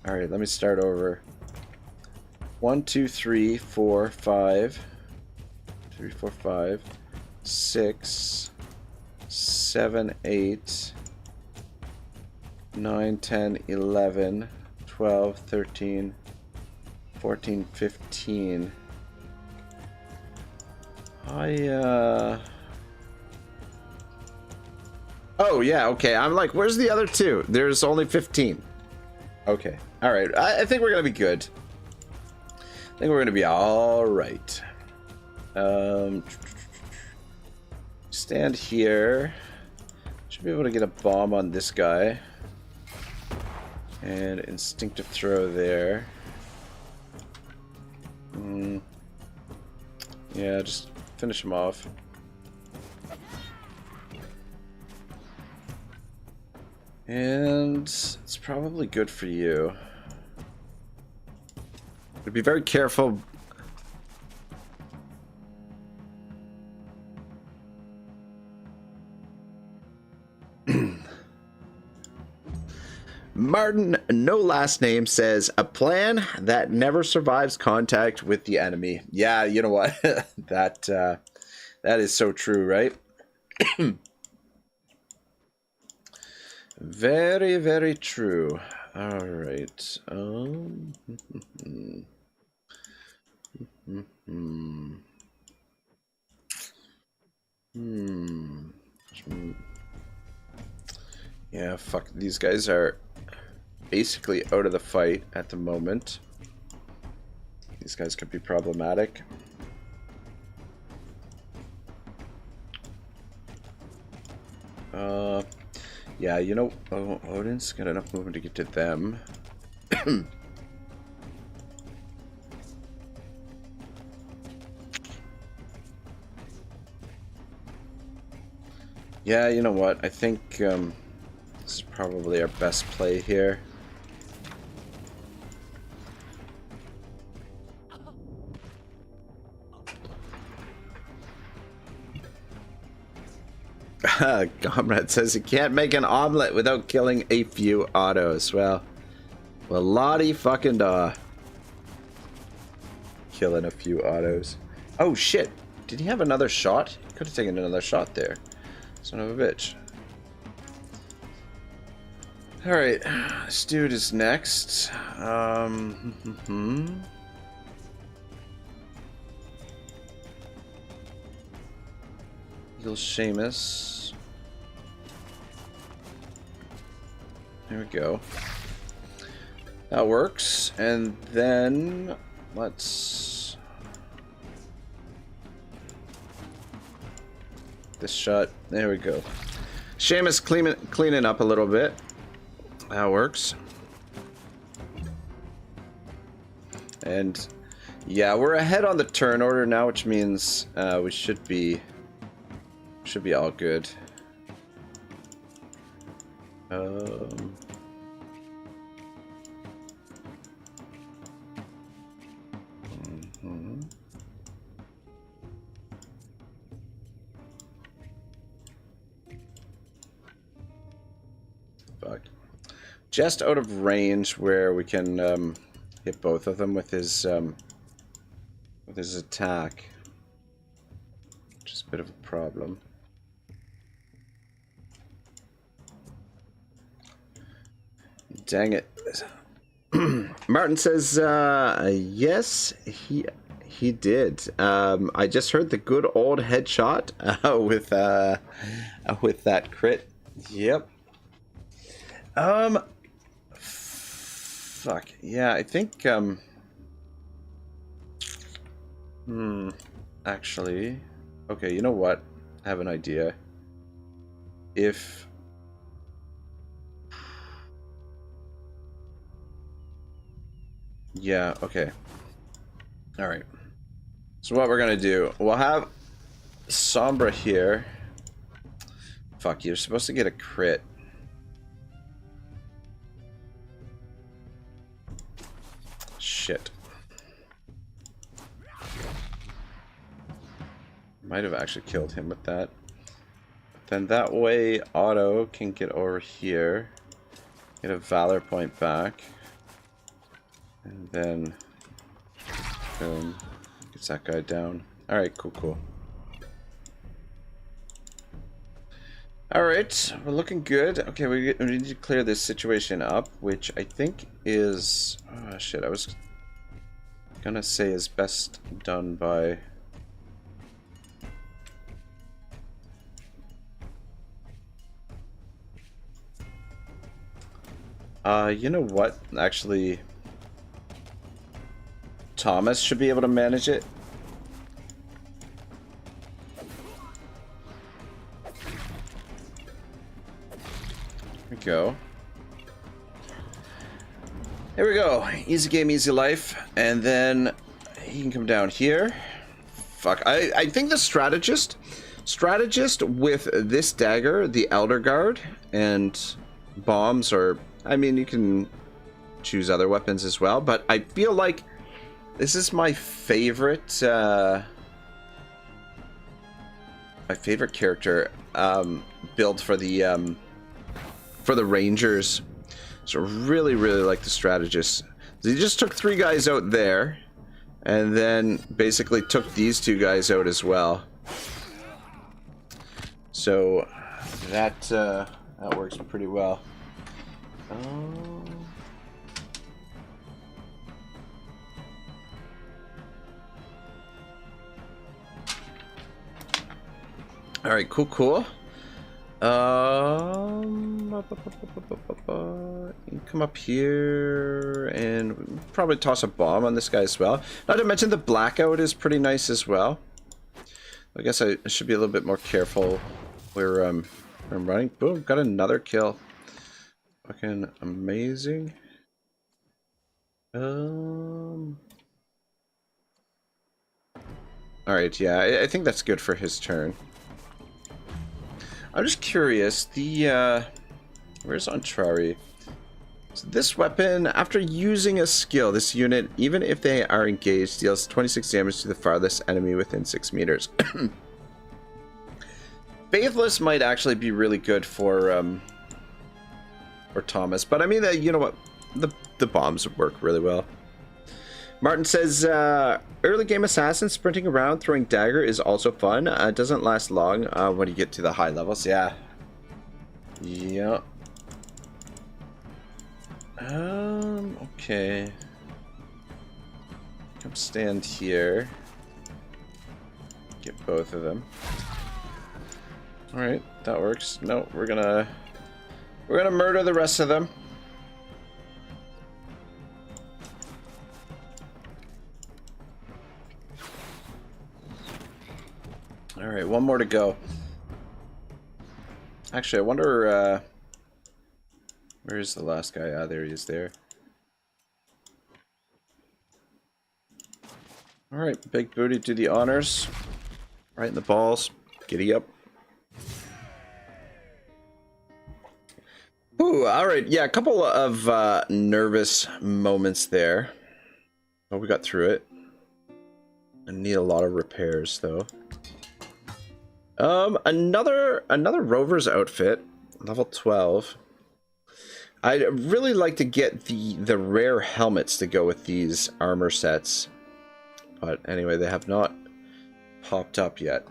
Alright, let me start over. 1, 2, 3, 4, 5. 3, 4, 5. 6, 7, 8, 9, 10, 11, 12, 13, 14, 15. Oh, yeah, okay. I'm like, where's the other 2? There's only 15. Okay. Alright. I think we're going to be good. I think we're going to be alright. Stand here. Should be able to get a bomb on this guy. And instinctive throw there. Yeah, just finish him off. And it's probably good for you. But be very careful. Martin, no last name, says a plan that never survives contact with the enemy. Yeah, you know what? that is so true, right? Very, very true. All right. Yeah, fuck. These guys are basically out of the fight at the moment. These guys could be problematic. Yeah, you know, Odin's got enough movement to get to them. Yeah, you know what? I think this is probably our best play here. Comrade says he can't make an omelet without killing a few Ottos. Well, lottie fucking da. Killing a few Ottos. Oh shit! Did he have another shot? He could have taken another shot there. Son of a bitch. Alright, this dude is next. Heal Seamus. There we go. That works. And then let's... this shot. There we go. Seamus cleaning up a little bit. That works. And yeah, we're ahead on the turn order now, which means we should be all good. Fuck. Just out of range where we can hit both of them with his attack, which is a bit of a problem. Dang it. Martin says, yes, he did. I just heard the good old headshot with that crit. Yep. Fuck. Yeah, I think, actually, okay, you know what? I have an idea. If... yeah, okay. Alright. So what we're gonna do, we'll have Sombra here. Fuck, you're supposed to get a crit. Shit. Might have actually killed him with that. Then that way Otto can get over here. Get a Valor point back. And then boom. Gets that guy down. Alright, cool. Alright, we're looking good. Okay, we need to clear this situation up, which I think is... oh shit, I was gonna say is best done by... you know what? Actually, Thomas should be able to manage it. There we go. There we go. Easy game, easy life. And then he can come down here. Fuck. I think the strategist with this dagger, the Elder Guard, and bombs, or I mean, you can choose other weapons as well, but I feel like this is my favorite character build for the Rangers. So really, really like the strategist. So he just took 3 guys out there, and then basically took these 2 guys out as well. So that works pretty well. All right, cool, cool. You can come up here and probably toss a bomb on this guy as well. Not to mention the blackout is pretty nice as well. I guess I should be a little bit more careful where I'm running. Boom, got another kill. Fucking amazing. All right, yeah, I think that's good for his turn. I'm just curious, where's Antrari? So this weapon, after using a skill, this unit, even if they are engaged, deals 26 damage to the farthest enemy within 6 meters. Faithless might actually be really good for Thomas, but I mean, you know what, the bombs would work really well. Martin says, early game assassin sprinting around throwing dagger is also fun. It doesn't last long when you get to the high levels. Yeah. Yeah. Okay. Come stand here. Get both of them. Alright, that works. No, we're gonna murder the rest of them. Alright, one more to go. Actually, I wonder, where's the last guy? Ah, there he is there. Alright, big booty, do the honors. Right in the balls. Giddy up. Ooh, alright, yeah, a couple of nervous moments there. Oh, we got through it. I need a lot of repairs, though. Another rover's outfit, level 12. I'd really like to get the rare helmets to go with these armor sets, but anyway, they have not popped up yet.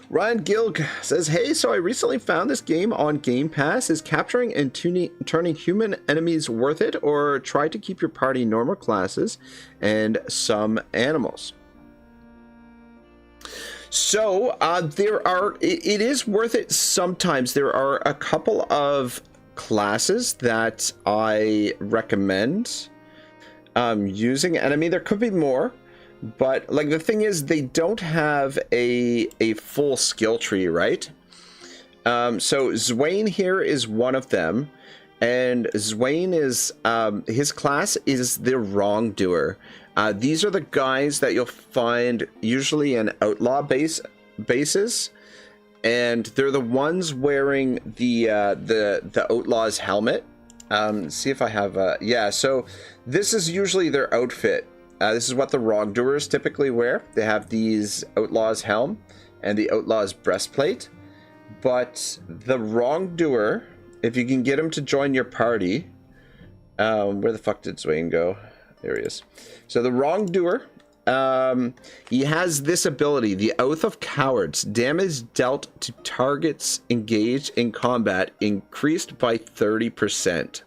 Ryan Gilg says, hey, so I recently found this game on Game Pass. Is capturing and turning human enemies worth it, or try to keep your party normal classes and some animals? So, it is worth it sometimes. There are a couple of classes that I recommend using, and I mean, there could be more, but like the thing is, they don't have a full skill tree, right? So Zwain here is one of them, and Zwain is, his class is the wrongdoer. These are the guys that you'll find usually in outlaw bases, and they're the ones wearing the outlaw's helmet. See if I have yeah. So this is usually their outfit. This is what the wrongdoers typically wear. They have these outlaw's helm and the outlaw's breastplate. But the wrongdoer, if you can get him to join your party, where the fuck did Zwain go? There he is. So the wrongdoer, he has this ability, the Oath of Cowards. Damage dealt to targets engaged in combat increased by 30%.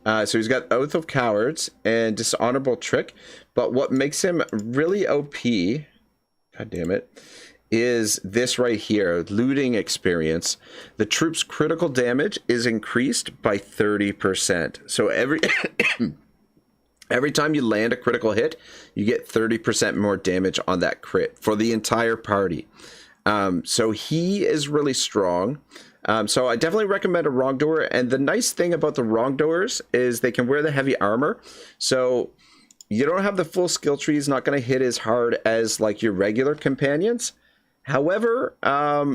So he's got Oath of Cowards and Dishonorable Trick. But what makes him really OP, god damn it, is this right here, Looting Experience. The troops' critical damage is increased by 30%. So every time you land a critical hit, you get 30% more damage on that crit for the entire party. So he is really strong. So I definitely recommend a wrongdoer. And the nice thing about the wrongdoers is they can wear the heavy armor. So you don't have the full skill tree. He's not going to hit as hard as like your regular companions. However,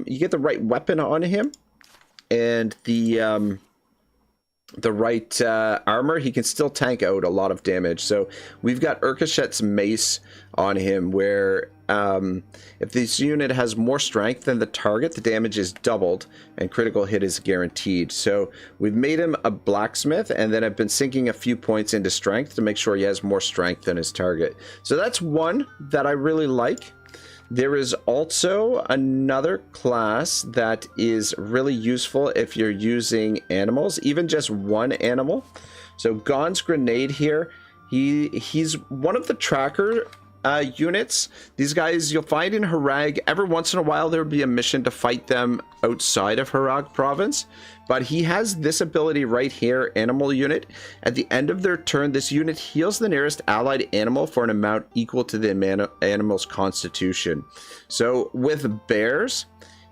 you get the right weapon on him. And the the right armor, he can still tank out a lot of damage. So we've got Urkashet's mace on him, where if this unit has more strength than the target, the damage is doubled and critical hit is guaranteed. So we've made him a blacksmith, and then I've been sinking a few points into strength to make sure he has more strength than his target. So that's one that I really like. There is also another class that is really useful if you're using animals, even just one animal. So Gon's Grenade here, he's one of the tracker units. These guys you'll find in Harag. Every once in a while there'll be a mission to fight them outside of Harag province, but he has this ability right here, animal unit. At the end of their turn, this unit heals the nearest allied animal for an amount equal to the animal's constitution. So with bears,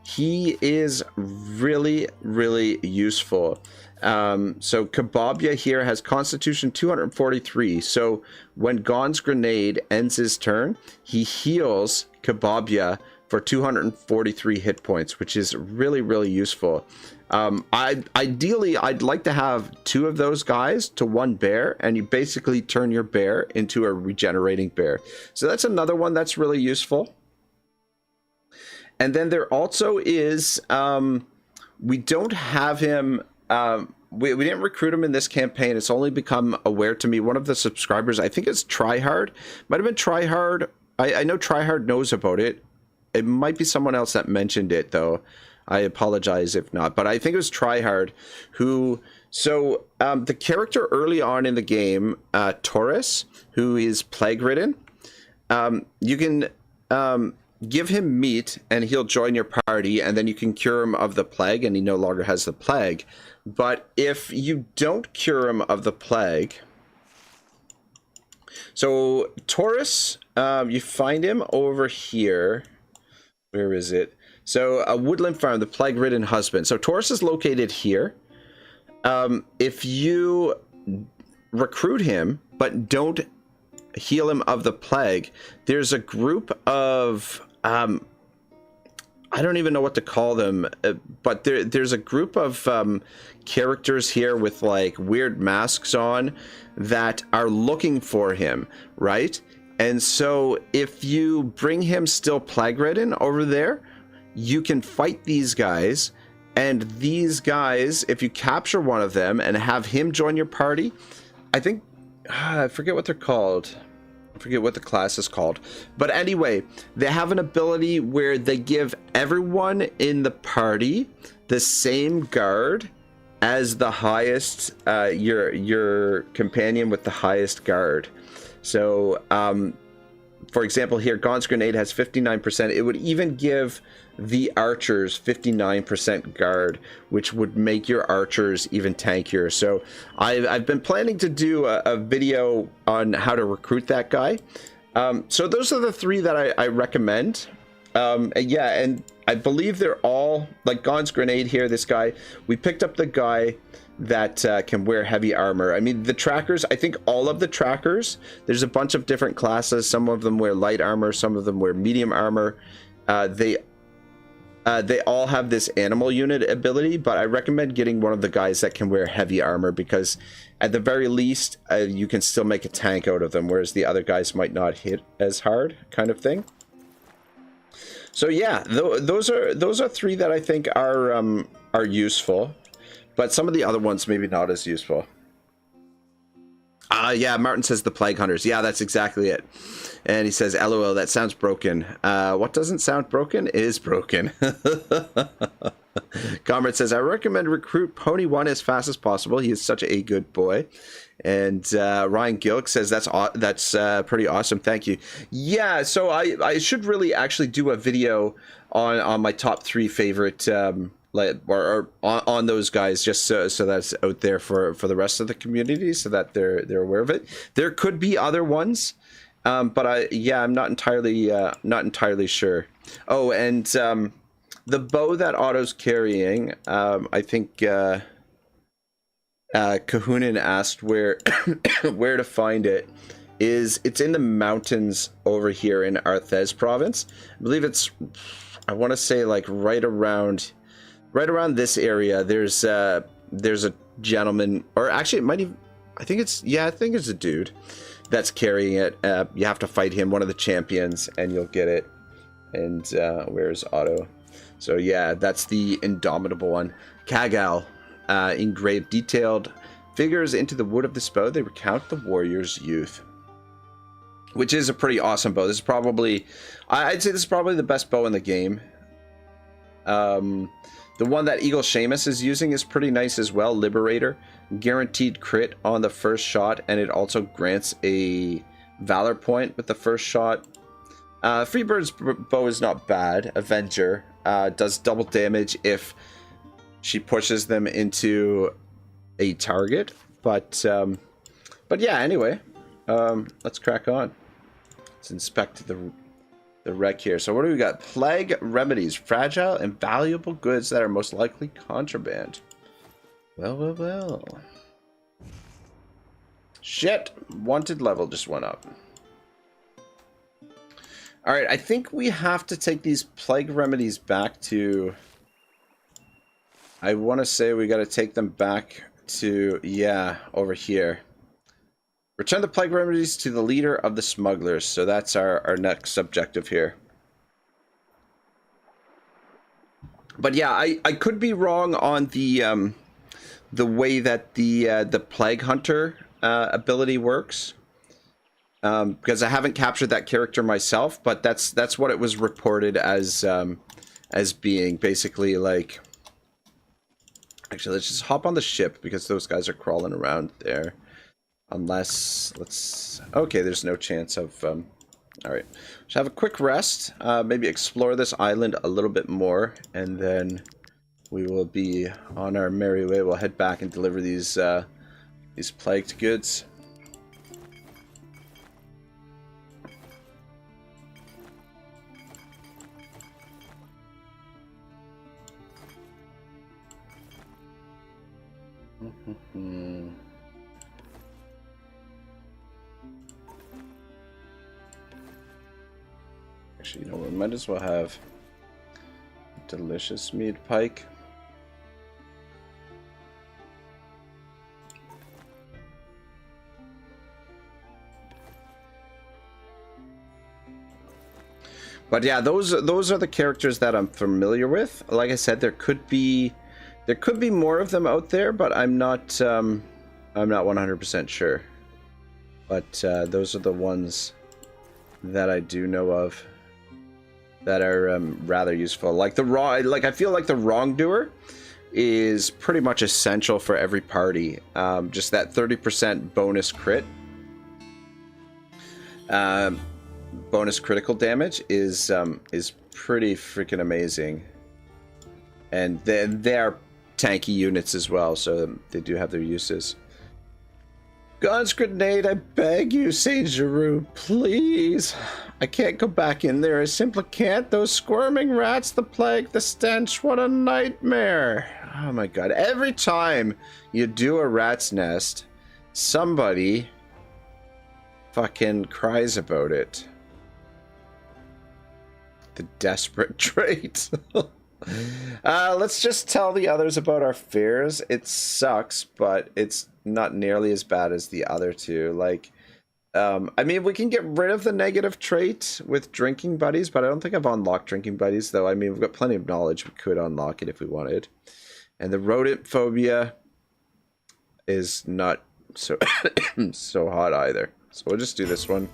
he is really, really useful. So Kababia here has Constitution 243. So when Gon's Grenade ends his turn, he heals Kababia for 243 hit points, which is really, really useful. Ideally, I'd like to have two of those guys to one bear, and you basically turn your bear into a regenerating bear. So that's another one that's really useful. And then there also is, we don't have him... we didn't recruit him in this campaign. It's only become aware to me. One of the subscribers, I think it's Tryhard. Might have been Tryhard. I know Tryhard knows about it. It might be someone else that mentioned it, though. I apologize if not. But I think it was Tryhard who... So the character early on in the game, Taurus, who is plague-ridden, you can... give him meat and he'll join your party, and then you can cure him of the plague and he no longer has the plague. But if you don't cure him of the plague, so Taurus, you find him over here. Where is it? So a woodland farm, the plague-ridden husband. So Taurus is located here. If you recruit him but don't heal him of the plague, there's a group of I don't even know what to call them, but there's a group of characters here with like weird masks on that are looking for him, right? And so if you bring him still plague-ridden over there, you can fight these guys, and these guys, if you capture one of them and have him join your party, I think I forget what they're called. I forget what the class is called. But anyway, they have an ability where they give everyone in the party the same guard as the highest, your companion with the highest guard. So, for example, here, Gon's Grenade has 59%. It would even give the archers 59% guard, which would make your archers even tankier. So I've been planning to do a video on how to recruit that guy. So those are the three that I recommend. Yeah, and I believe they're all, like Gon's Grenade here, this guy, we picked up the guy that can wear heavy armor. I mean, the trackers, I think all of the trackers, there's a bunch of different classes. Some of them wear light armor, some of them wear medium armor. They all have this animal unit ability, but I recommend getting one of the guys that can wear heavy armor, because at the very least, you can still make a tank out of them, whereas the other guys might not hit as hard, kind of thing. So yeah, those are three that I think are useful. But some of the other ones maybe not as useful. Yeah, Martin says the Plague Hunters. Yeah, that's exactly it. And he says, LOL, that sounds broken. What doesn't sound broken is broken. Comrade says, I recommend recruit Pony 1 as fast as possible. He is such a good boy. And Ryan Gilk says, that's pretty awesome. Thank you. Yeah, so I should really actually do a video on my top 3 favorite or on those guys, just so that's out there for the rest of the community, so that they're aware of it. There could be other ones, but I'm not entirely sure. Oh, and the bow that Otto's carrying, I think Kahunin asked where where to find it. It's in the mountains over here in Arthez province. I believe it's, I want to say, like right around this area. There's there's a gentleman, or actually it might even, I think it's a dude that's carrying it. You have to fight him, one of the champions, and you'll get it. And where's Otto? So yeah, that's the indomitable one. Kagal, engraved, detailed figures into the wood of this bow. They recount the warrior's youth. Which is a pretty awesome bow. This is probably, I'd say this is probably the best bow in the game. The one that Eagle Seamus is using is pretty nice as well. Liberator, guaranteed crit on the first shot, and it also grants a valor point with the first shot. Freebird's bow is not bad. Avenger does double damage if she pushes them into a target. But yeah, anyway, let's crack on. Let's inspect the wreck here. So what do we got? Plague remedies, fragile and valuable goods that are most likely contraband. Well. Shit, wanted level just went up. All right, I think we have to take these plague remedies back to, I want to say we got to take them back to, yeah, over here. Return the plague remedies to the leader of the smugglers. So that's our next objective here. But yeah, I could be wrong on the way that the plague hunter ability works, because I haven't captured that character myself. But that's what it was reported as being, basically. Like, actually, let's just hop on the ship because those guys are crawling around there. Unless, okay, there's no chance of, alright. Let's have a quick rest, maybe explore this island a little bit more, and then we will be on our merry way. We'll head back and deliver these plagued goods. Actually, you know, we might as well have delicious meat pike. But yeah, those are the characters that I'm familiar with. Like I said, there could be more of them out there, but I'm not 100% sure. But those are the ones that I do know of that are rather useful. Like I feel like the wrongdoer is pretty much essential for every party. Just that 30% bonus crit, bonus critical damage is pretty freaking amazing. And they are tanky units as well, so they do have their uses. Guns grenade, I beg you, Saint Giroux, please. I can't go back in there. I simply can't. Those squirming rats, the plague, the stench, what a nightmare. Oh my god. Every time you do a rat's nest, somebody fucking cries about it. The desperate trait. Let's just tell the others about our fears. It sucks, but it's not nearly as bad as the other two. Like, I mean, we can get rid of the negative trait with drinking buddies, but I don't think I've unlocked drinking buddies, though. I mean, we've got plenty of knowledge. We could unlock it if we wanted. And the rodent phobia is not so so hot either. So we'll just do this one.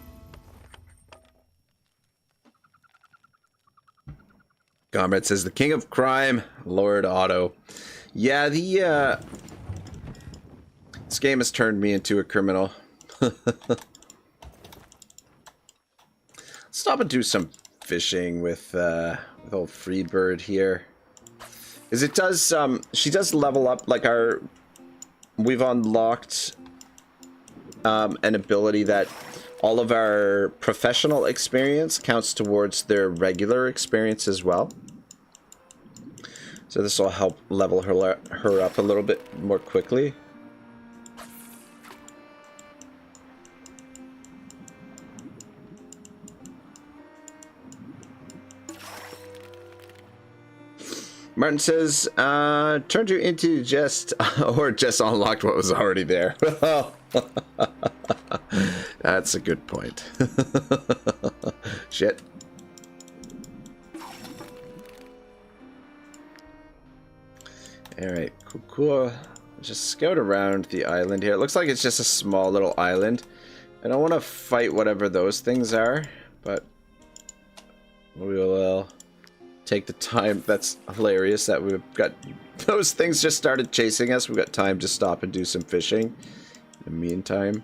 Comrade says, the king of crime, Lord Otto. Yeah, this game has turned me into a criminal. Stop and do some fishing with old Freebird here. Because it does, she does level up, like we've unlocked an ability that all of our professional experience counts towards their regular experience as well. So this will help level her up a little bit more quickly. Martin says, turned you into just, or just unlocked what was already there. Well, that's a good point. Shit. Alright, cool. Just scout around the island here. It looks like it's just a small little island. I don't want to fight whatever those things are, but we will take the time. That's hilarious that we've got those things just started chasing us. We've got time to stop and do some fishing in the meantime.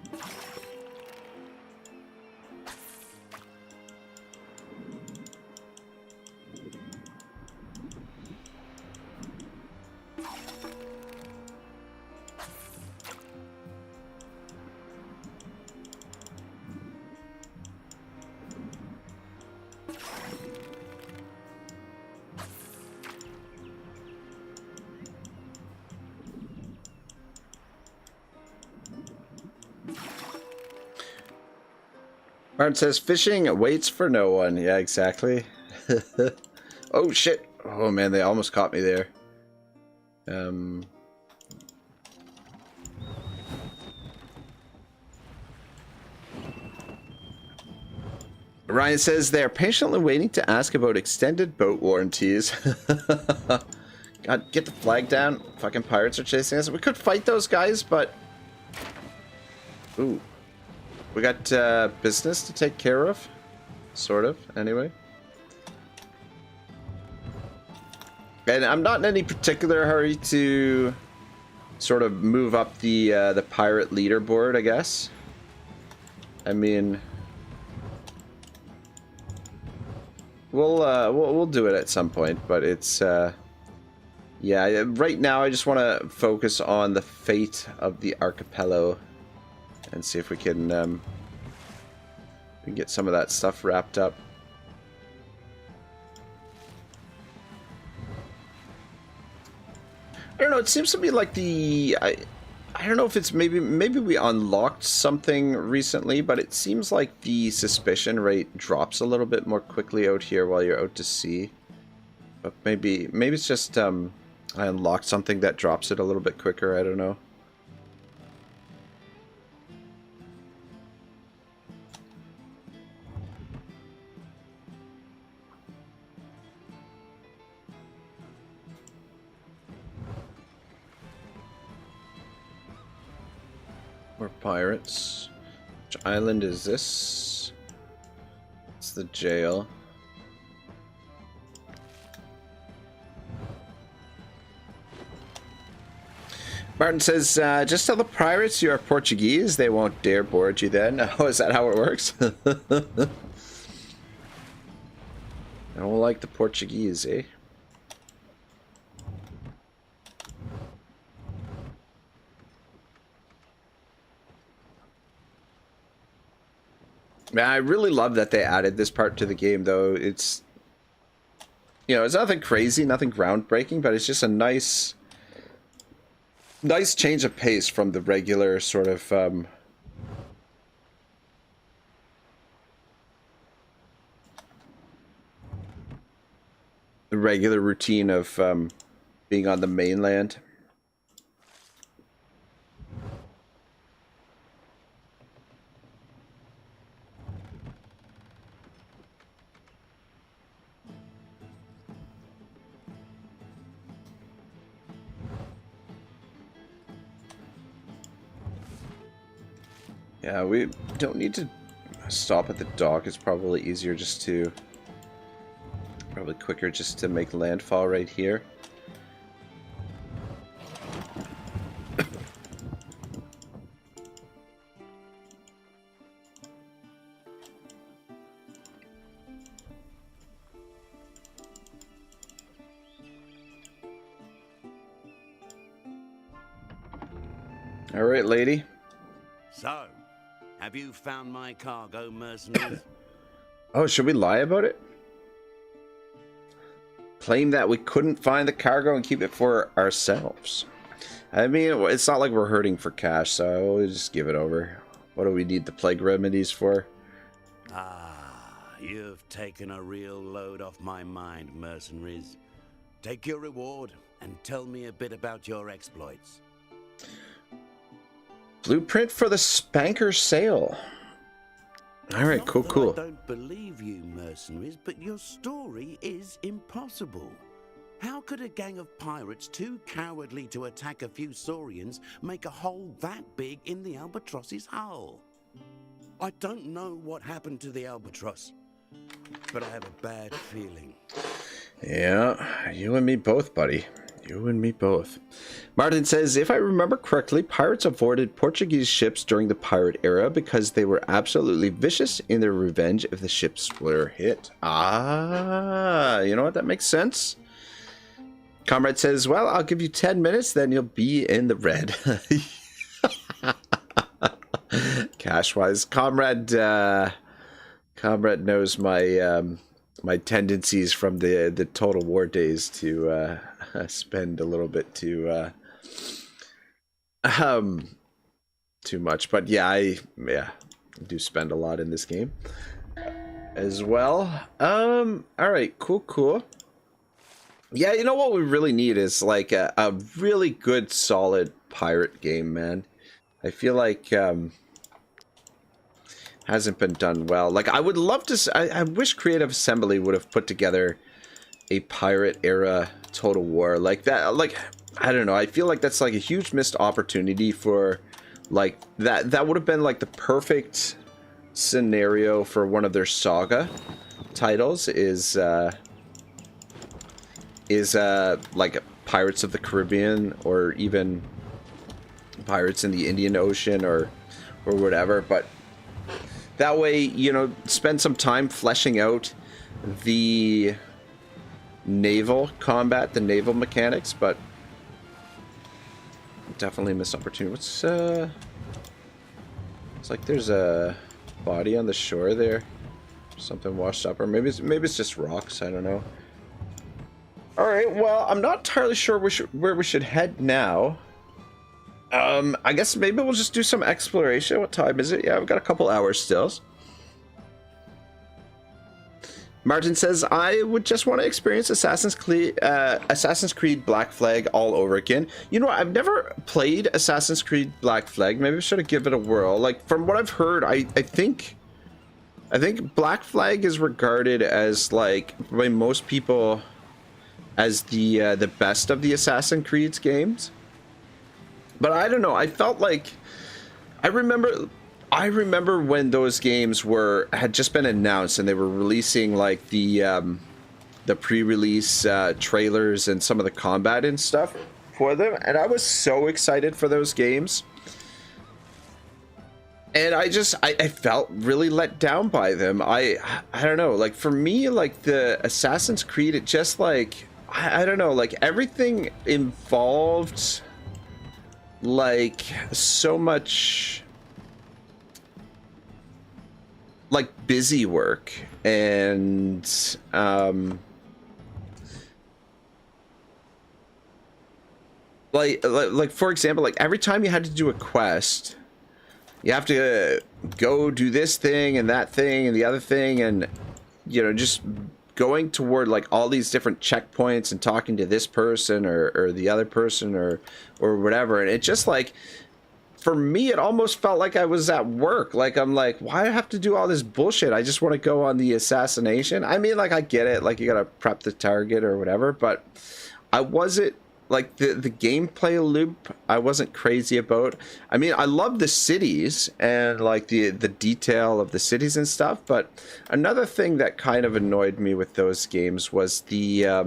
Martin says, fishing waits for no one. Yeah, exactly. Oh, shit. Oh, man, they almost caught me there. Ryan says, they're patiently waiting to ask about extended boat warranties. God, get the flag down. Fucking pirates are chasing us. We could fight those guys, but... Ooh. We got business to take care of, sort of, anyway. And I'm not in any particular hurry to sort of move up the pirate leaderboard, I guess. I mean, we'll do it at some point, but it's yeah. Right now, I just want to focus on the fate of the archipelago. And see if we can get some of that stuff wrapped up. I don't know. It seems to me like I don't know if it's maybe we unlocked something recently, but it seems like the suspicion rate drops a little bit more quickly out here while you're out to sea. But maybe it's just I unlocked something that drops it a little bit quicker. I don't know. We're pirates. Which island is this? It's the jail. Martin says, just tell the pirates you are Portuguese. They won't dare board you then. Oh, is that how it works? I don't like the Portuguese, eh? Man, I really love that they added this part to the game, though. It's, you know, it's nothing crazy, nothing groundbreaking, but it's just a nice change of pace from the regular sort of the regular routine of being on the mainland. Yeah, we don't need to stop at the dock. It's probably easier just to... Probably quicker just to make landfall right here. All right, lady. So, have you found my cargo, mercenaries? Oh, should we lie about it? Claim that we couldn't find the cargo and keep it for ourselves. I mean, it's not like we're hurting for cash, so we'll just give it over. What do we need the plague remedies for? Ah, you've taken a real load off my mind, mercenaries. Take your reward and tell me a bit about your exploits. Blueprint for the Spanker Sail. All right, Not cool, that cool. I don't believe you, mercenaries, but your story is impossible. How could a gang of pirates too cowardly to attack a few saurians make a hole that big in the albatross's hull? I don't know what happened to the albatross, but I have a bad feeling. Yeah, you and me both, buddy. You and me both. Martin says, if I remember correctly, pirates avoided Portuguese ships during the pirate era because they were absolutely vicious in their revenge if the ships were hit. Ah, you know what? That makes sense. Comrade says, well, I'll give you 10 minutes, then you'll be in the red. Cash-wise, Comrade knows my my tendencies from the Total War days to spend a little bit too much. But yeah, I do spend a lot in this game as well. All right, cool. Yeah, you know what we really need is like a really good, solid pirate game, man. I feel like hasn't been done well. Like, I would love to. I wish Creative Assembly would have put together a pirate era Total War like that. Like, I don't know. I feel like that's like a huge missed opportunity for like that. That would have been like the perfect scenario for one of their saga titles. Is like Pirates of the Caribbean or even Pirates in the Indian Ocean or whatever. But that way, you know, spend some time fleshing out the naval combat, the naval mechanics, but definitely a missed opportunity. What's it's like there's a body on the shore there, something washed up, or maybe it's just rocks. I don't know. All right, well, I'm not entirely sure where we should head now. I guess maybe we'll just do some exploration. What time is it? Yeah, we've got a couple hours still. Martin says, I would just want to experience Assassin's Creed Black Flag all over again. You know what? I've never played Assassin's Creed Black Flag. Maybe I should give it a whirl. Like, from what I've heard, I think Black Flag is regarded as, like, by most people as the best of the Assassin's Creed games. But I don't know. I felt like I remember when those games had just been announced and they were releasing like the pre-release trailers and some of the combat and stuff for them, and I was so excited for those games. And I felt really let down by them. I don't know. Like, for me, like the Assassin's Creed, it just like I don't know. Like, everything involved like so much like busy work and like for example, like every time you had to do a quest, you have to go do this thing and that thing and the other thing, and you know, just going toward like all these different checkpoints and talking to this person or the other person or whatever. And it just like, for me, it almost felt like I was at work. Like, I'm like, why do I have to do all this bullshit? I just want to go on the assassination. I mean, like, I get it. Like, you got to prep the target or whatever, but I wasn't like the gameplay loop. I wasn't crazy about. I mean, I love the cities and like the detail of the cities and stuff. But another thing that kind of annoyed me with those games was the I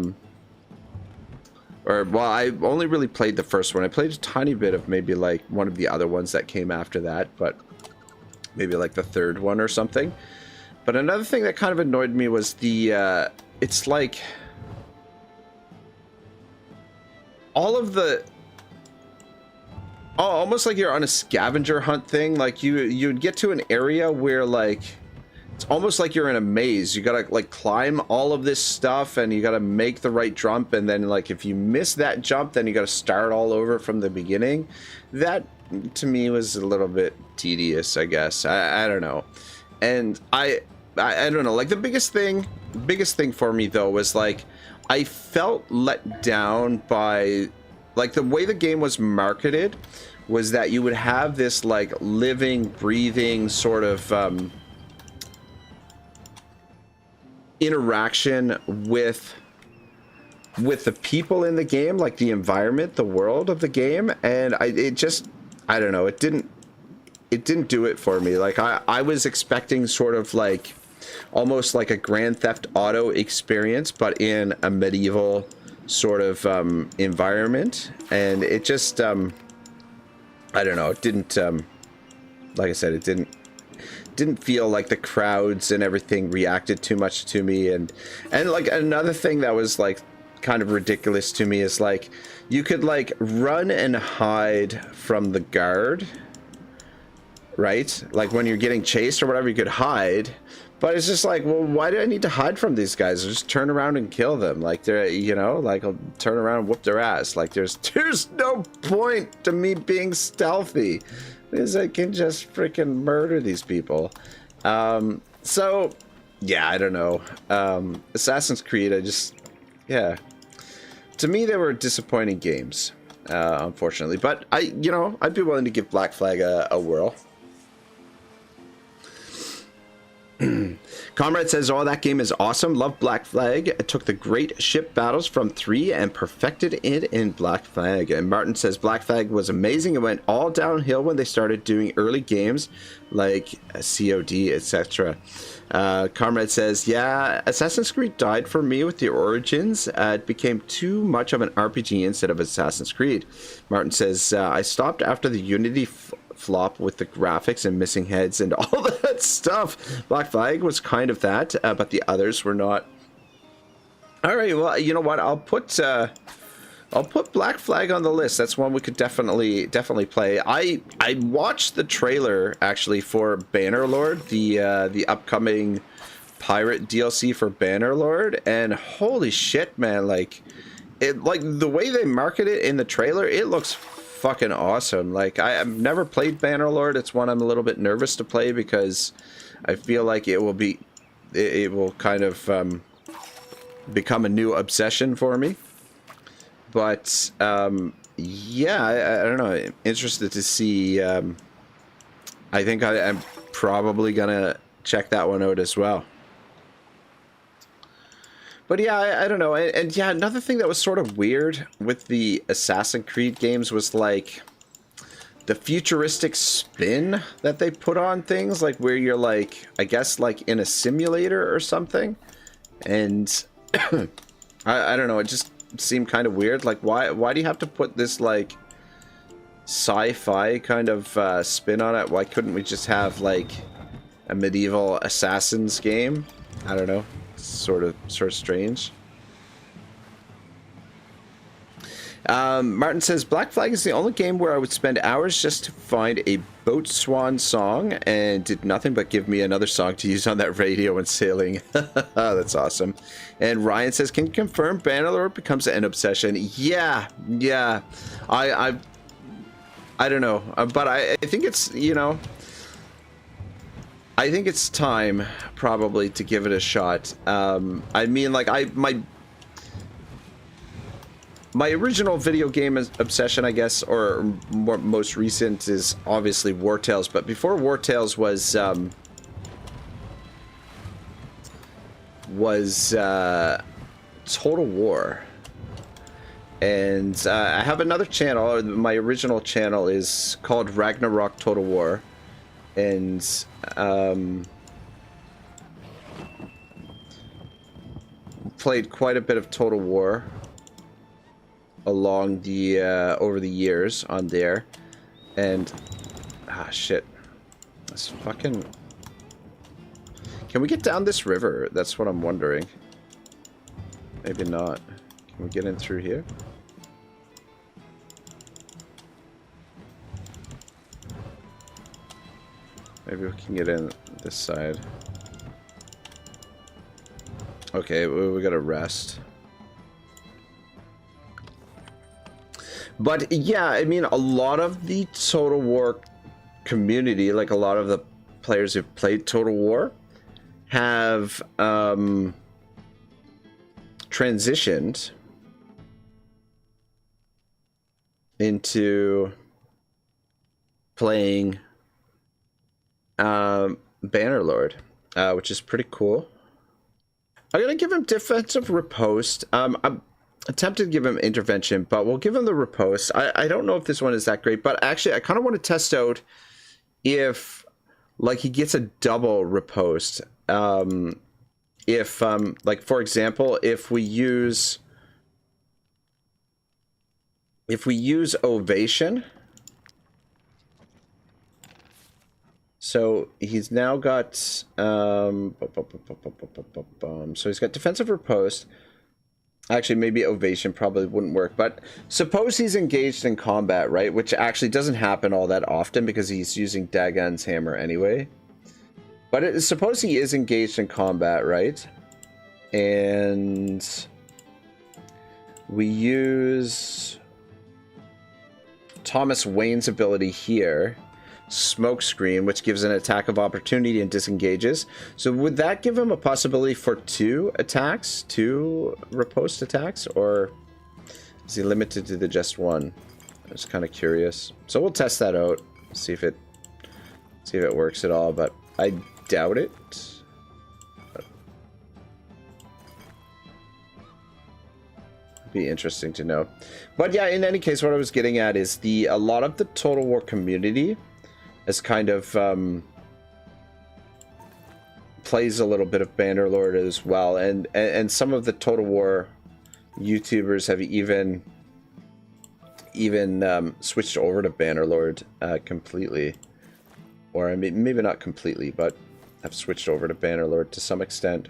only really played the first one. I played a tiny bit of maybe like one of the other ones that came after that, but maybe like the third one or something. But another thing that kind of annoyed me was the it's like all of the almost like you're on a scavenger hunt thing. Like you'd get to an area where like it's almost like you're in a maze. You gotta like climb all of this stuff and you gotta make the right jump, and then like if you miss that jump, then you gotta start all over from the beginning. That to me was a little bit tedious, I guess. I don't know. And I don't know, like the biggest thing for me though was like I felt let down by, like, the way the game was marketed was that you would have this, like, living, breathing sort of interaction with the people in the game, like the environment, the world of the game, and I don't know, it didn't do it for me. Like, I was expecting sort of like almost like a Grand Theft Auto experience, but in a medieval sort of environment, and it just I don't know, it didn't like I said, it didn't feel like the crowds and everything reacted too much to me. And like another thing that was like kind of ridiculous to me is like you could like run and hide from the guard, right? Like when you're getting chased or whatever, you could hide, but it's just like, well, why do I need to hide from these guys? I'll just turn around and kill them. Like, they're, you know, like I'll turn around and whoop their ass. Like there's no point to me being stealthy because I can just freaking murder these people. So yeah, I don't know. Assassin's Creed, yeah, to me they were disappointing games, unfortunately, but I'd be willing to give Black Flag a whirl. Comrade says, oh, that game is awesome. Love Black Flag. I took the great ship battles from 3 and perfected it in Black Flag. And Martin says Black Flag was amazing. It went all downhill when they started doing early games like COD, etc. Comrade says, yeah, Assassin's Creed died for me with the Origins. It became too much of an RPG instead of Assassin's Creed. Martin says, I stopped after the Unity flop with the graphics and missing heads and all that stuff. Black Flag was kind of that, but the others were not. All right, well, you know what? I'll put Black Flag on the list. That's one we could definitely play. I watched the trailer actually for Bannerlord, the upcoming pirate DLC for Bannerlord, and holy shit, man! Like the way they market it in the trailer, it looks fucking awesome. Like, I've never played Bannerlord. It's one I'm a little bit nervous to play because I feel like it will kind of become a new obsession for me. But yeah, I don't know. I'm interested to see. I think I'm probably gonna check that one out as well. But yeah, I don't know. And yeah, another thing that was sort of weird with the Assassin's Creed games was like the futuristic spin that they put on things, like where you're like, I guess like in a simulator or something. And I don't know, it just seemed kind of weird. Like, why do you have to put this like sci-fi kind of spin on it? Why couldn't we just have like a medieval assassins game? I don't know. Sort of strange. Martin says Black Flag is the only game where I would spend hours just to find a boat swan song and did nothing but give me another song to use on that radio when sailing. That's awesome. And Ryan says, can you confirm Bannerlord becomes an obsession? Yeah. I don't know, but I think it's, you know, I think it's time probably to give it a shot. I mean, like, my original video game obsession, I guess, or most recent, is obviously Wartales. But before Wartales was Total War. And I have another channel. My original channel is called Ragnarok Total War. And played quite a bit of Total War along the over the years on there. And shit, this fucking, can we get down this river? That's what I'm wondering. Maybe not. Can we get in through here? Maybe we can get in this side. Okay, we gotta rest. But yeah, I mean, a lot of the Total War community, like a lot of the players who've played Total War, have transitioned into playing Bannerlord, which is pretty cool. I'm gonna give him defensive riposte. I'm tempted to give him intervention, but we'll give him the riposte. I don't know if this one is that great, but actually I kind of want to test out if like he gets a double riposte. If like for example, if we use ovation. So he's now got so he's got defensive riposte. Actually, maybe ovation probably wouldn't work, but suppose he's engaged in combat, right? Which actually doesn't happen all that often because he's using Dagon's hammer anyway. But suppose he is engaged in combat, right? And we use Thomas Wayne's ability here. Smoke screen, which gives an attack of opportunity and disengages. So would that give him a possibility for 2 attacks, 2 riposte attacks, or is he limited to the just 1? I was kind of curious. So we'll test that out, see if it works at all, but I doubt it. It'd be interesting to know. But yeah, in any case, what I was getting at is a lot of the Total War community as kind of plays a little bit of Bannerlord as well, and some of the Total War YouTubers have even switched over to Bannerlord completely, or I mean maybe not completely, but have switched over to Bannerlord to some extent.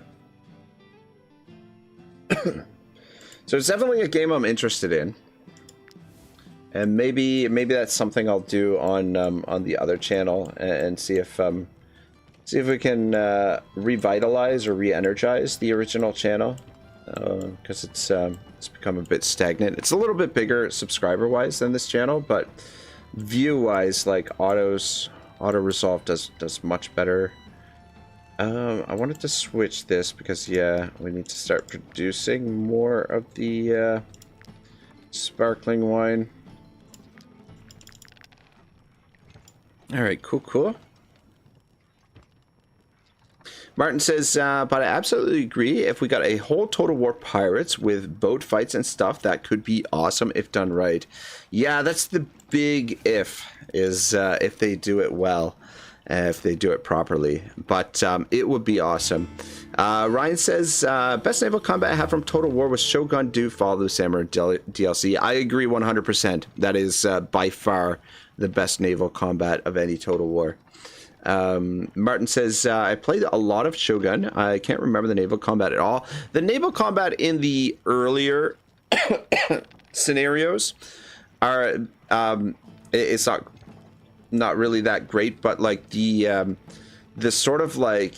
So it's definitely a game I'm interested in. And maybe that's something I'll do on the other channel and see if we can revitalize or re-energize the original channel, because it's become a bit stagnant. It's a little bit bigger subscriber wise than this channel, but view wise, like Auto Resolve does much better. I wanted to switch this because yeah, we need to start producing more of the sparkling wine. Alright, cool. Martin says, but I absolutely agree. If we got a whole Total War Pirates with boat fights and stuff, that could be awesome if done right. Yeah, that's the big if, is if they do it well, if they do it properly. But it would be awesome. Ryan says, best naval combat I have from Total War was Shogun Do Follow the Samurai DLC. I agree 100%. That is by far the best naval combat of any Total War. Martin says, I played a lot of Shogun. I can't remember the naval combat at all. The naval combat in the earlier scenarios are, it's not really that great, but like the sort of like,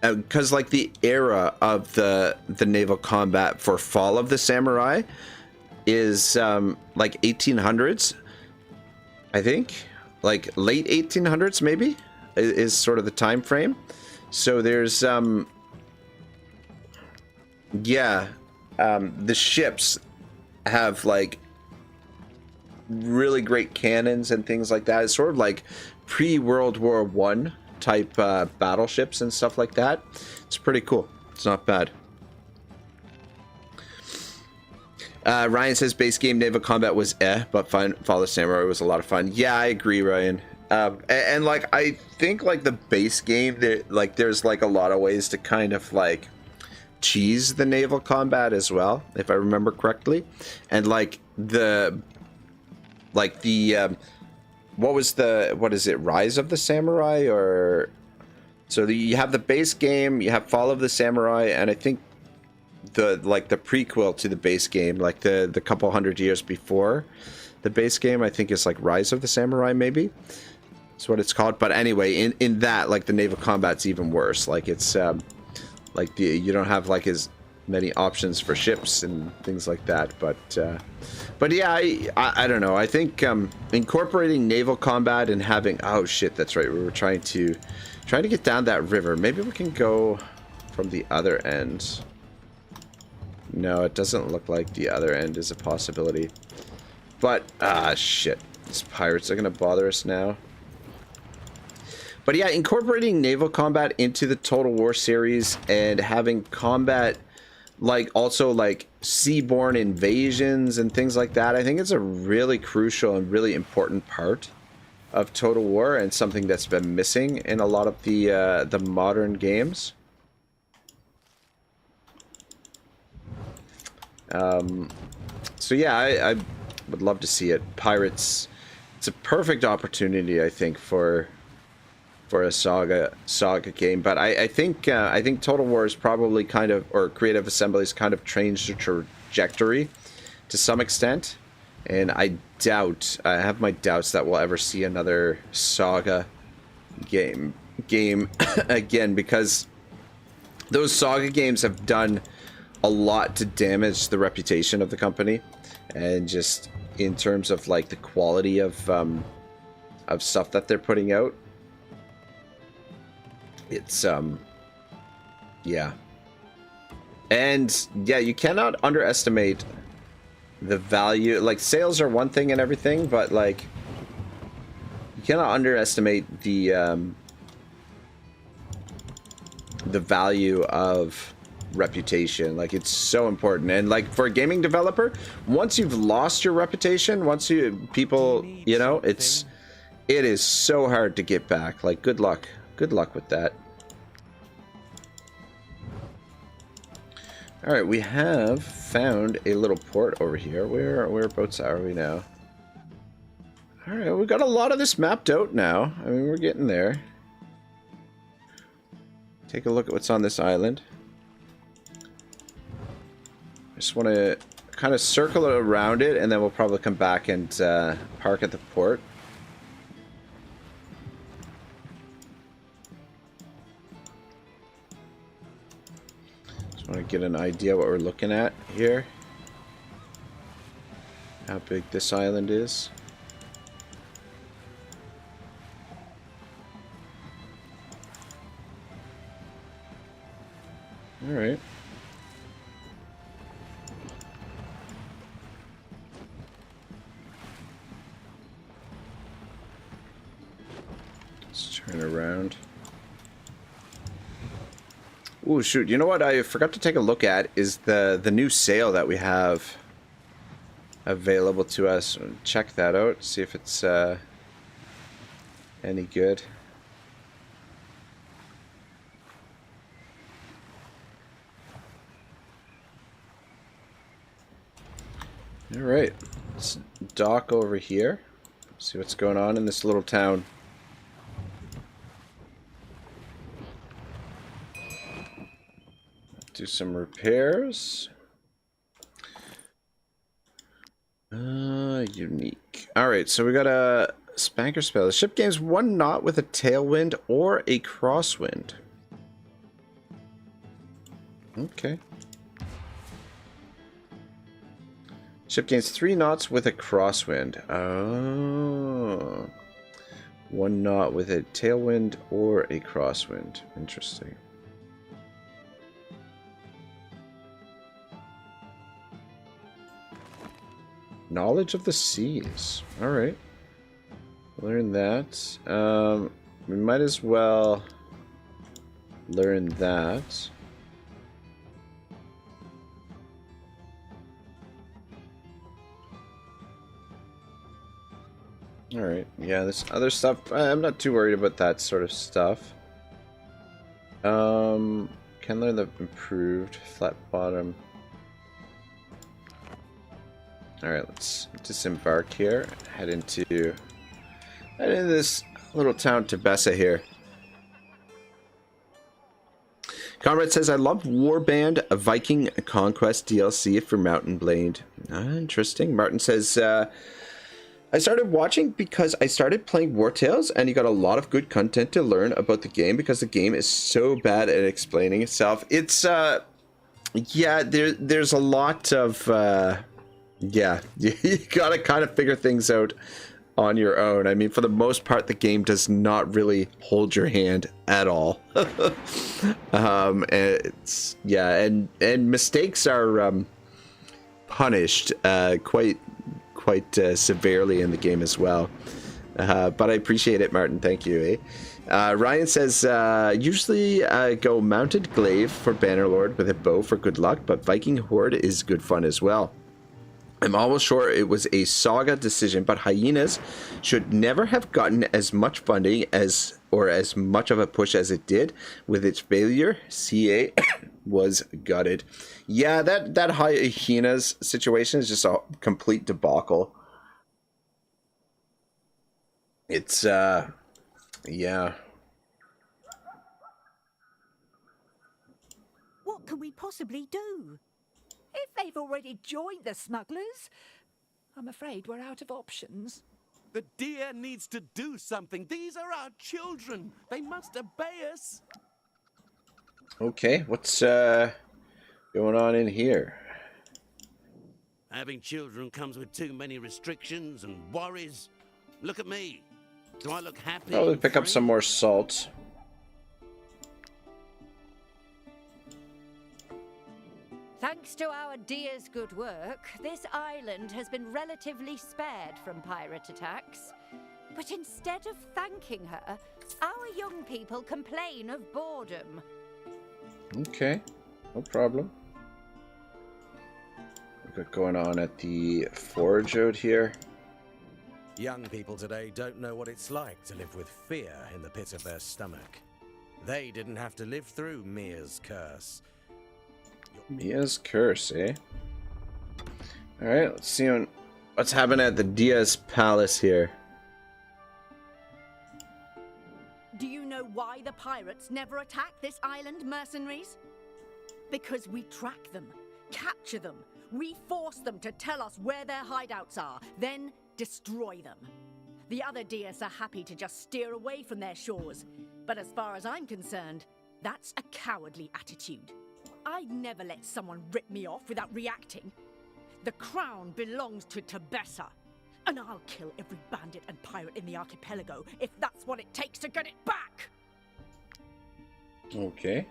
because like the era of the naval combat for Fall of the Samurai is like 1800s, I think, like late 1800s maybe is sort of the time frame. So there's the ships have like really great cannons and things like that. It's sort of like pre-World War I type battleships and stuff like that. It's pretty cool. It's not bad. Ryan says base game naval combat was but Fall of Samurai was a lot of fun. Yeah, I agree, Ryan. And like I think like the base game, there's like a lot of ways to kind of like cheese the naval combat as well, if I remember correctly. And like what is it, Rise of the Samurai, or so you have the base game, you have Fall of the Samurai, and I think the prequel to the base game, like the couple hundred years before the base game, I think is like Rise of the Samurai, maybe that's what it's called. But anyway, in that, like the naval combat's even worse. Like it's like you don't have like as many options for ships and things like that. But yeah, I don't know. I think incorporating naval combat and having, oh shit, that's right, we were trying to get down that river. Maybe we can go from the other end. No, it doesn't look like the other end is a possibility. But, shit. These pirates are going to bother us now. But yeah, incorporating naval combat into the Total War series and having combat, like, also, like, seaborne invasions and things like that, I think it's a really crucial and really important part of Total War, and something that's been missing in a lot of the modern games. So yeah, I would love to see it. Pirates, it's a perfect opportunity, I think, for a saga game. But I think Total War is probably kind of, or Creative Assembly's kind of changed the trajectory to some extent, and I have my doubts that we'll ever see another saga game again, because those saga games have done a lot to damage the reputation of the company, and just in terms of like the quality of stuff that they're putting out. It's yeah. And yeah, you cannot underestimate the value. Like, sales are one thing and everything, but like, you cannot underestimate the value of reputation. Like, it's so important. And like, for a gaming developer, once you've lost your reputation, you know, it is so hard to get back. Like, good luck with that. All right, we have found a little port over here. Whereabouts are we now? All right, we got a lot of this mapped out now. I mean, we're getting there. Take a look at what's on this island. I just want to kind of circle it around it, and then we'll probably come back and park at the port. Just want to get an idea what we're looking at here. How big this island is. All right. Let's turn around. Oh shoot! You know what I forgot to take a look at is the new sail that we have available to us. Check that out. See if it's any good. All right, let's dock over here. See what's going on in this little town. Do some repairs. Unique. All right, so we got a spanker spell. The ship gains 1 knot with a tailwind or a crosswind. Okay. Ship gains 3 knots with a crosswind. Oh. 1 knot with a tailwind or a crosswind. Interesting. Knowledge of the seas. Alright. Learn that. We might as well learn that. Alright, yeah, this other stuff, I'm not too worried about that sort of stuff. Can learn the improved flat bottom. Alright, let's disembark here. Head into this little town Tebessa here. Comrade says, I love Warband, a Viking Conquest DLC for Mountain Blade. Interesting. Martin says, I started watching because I started playing Wartales, and you got a lot of good content to learn about the game because the game is so bad at explaining itself. It's, yeah, there's a lot of, yeah, you gotta kind of figure things out on your own. I mean, for the most part, the game does not really hold your hand at all. It's yeah, and mistakes are punished quite severely in the game as well. But I appreciate it, Martin. Thank you. Ryan says, usually go mounted glaive for Bannerlord with a bow for good luck, but Viking Horde is good fun as well. I'm almost sure it was a Saga decision, but Hyenas should never have gotten as much funding or as much of a push as it did. With its failure, CA was gutted. Yeah, that Hyenas situation is just a complete debacle. It's yeah. What can we possibly do? If they've already joined the smugglers, I'm afraid we're out of options. The deer needs to do something. These are our children. They must obey us. Okay, what's going on in here? Having children comes with too many restrictions and worries. Look at me. Do I look happy? Probably pick up some more salt. Thanks to our deer's good work, this island has been relatively spared from pirate attacks. But instead of thanking her, our young people complain of boredom. Okay, no problem. We've got going on at the forge out here. Young people today don't know what it's like to live with fear in the pit of their stomach. They didn't have to live through Mia's curse. Mia's curse, eh? Alright, let's see what's happening at the Diaz Palace here. Do you know why the pirates never attack this island, mercenaries? Because we track them, capture them, we force them to tell us where their hideouts are, then destroy them. The other Diaz are happy to just steer away from their shores, but as far as I'm concerned, that's a cowardly attitude. I'd never let someone rip me off without reacting. The crown belongs to Tebessa, and I'll kill every bandit and pirate in the archipelago if that's what it takes to get it back! Okay.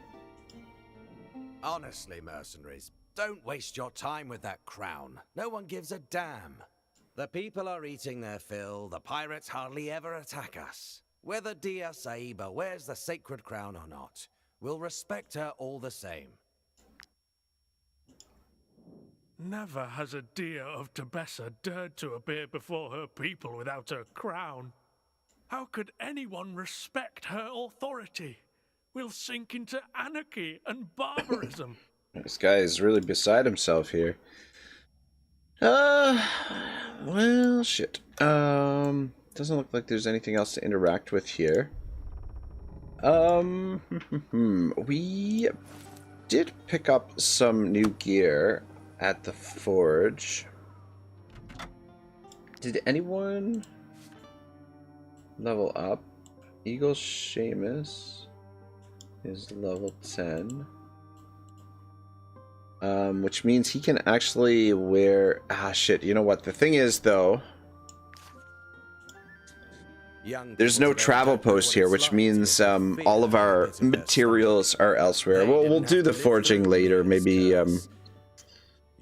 Honestly, mercenaries, don't waste your time with that crown. No one gives a damn. The people are eating their fill, the pirates hardly ever attack us. Whether Dia Saiba wears the sacred crown or not, we'll respect her all the same. Never has a deer of Tebessa dared to appear before her people without her crown. How could anyone respect her authority? We'll sink into anarchy and barbarism. This guy is really beside himself here. Well, shit. Doesn't look like there's anything else to interact with here. We did pick up some new gear at the forge. Did anyone level up? Eagle Seamus is level 10. Which means he can actually wear... Ah, shit. You know what? The thing is, though... There's no travel post here, which means all of our materials are elsewhere. We'll do the forging later, maybe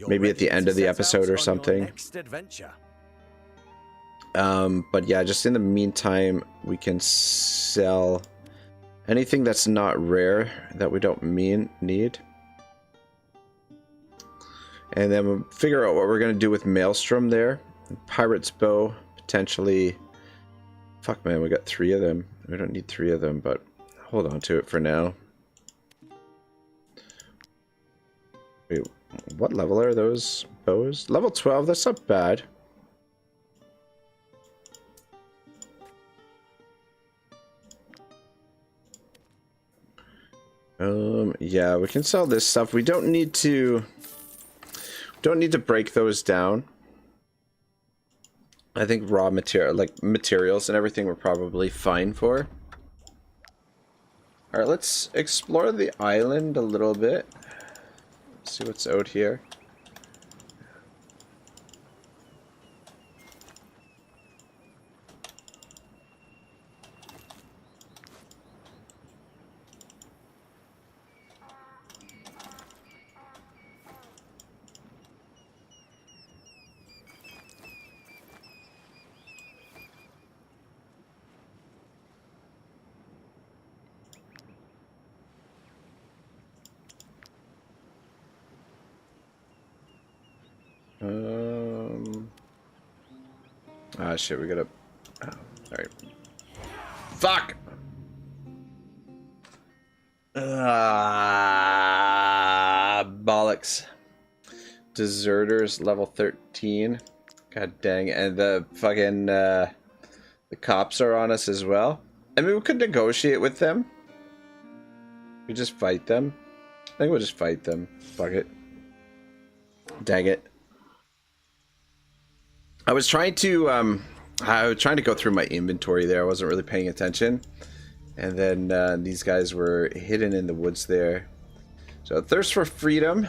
maybe at the end of the episode or something. But yeah, just in the meantime, we can sell anything that's not rare that we don't need. And then we'll figure out what we're going to do with Maelstrom there. Pirate's Bow, potentially... Fuck, man, we got 3 of them. We don't need 3 of them, but hold on to it for now. Wait, what level are those bows? Level 12, that's not bad. Yeah, we can sell this stuff. We don't need to break those down. I think raw material, like materials and everything, we're probably fine for. All right, let's explore the island a little bit. See what's out here. Ah, shit, we gotta... Oh, alright. Fuck! Bollocks. Deserters, level 13. God dang, and the fucking, the cops are on us as well. I mean, we could negotiate with them. We just fight them. I think we'll just fight them. Fuck it. Dang it. I was trying to go through my inventory there. I wasn't really paying attention. And then these guys were hidden in the woods there. So thirst for freedom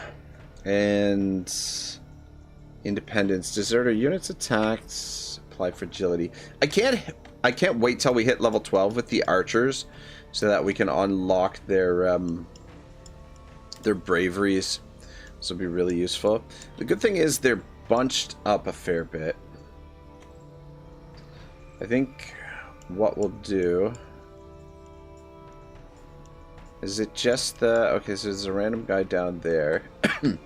and independence. Deserter units attacked. Apply fragility. I can't wait till we hit level 12 with the archers, so that we can unlock their braveries. This will be really useful. The good thing is they're bunched up a fair bit. I think what we'll do is it just the... Okay, so there's a random guy down there. A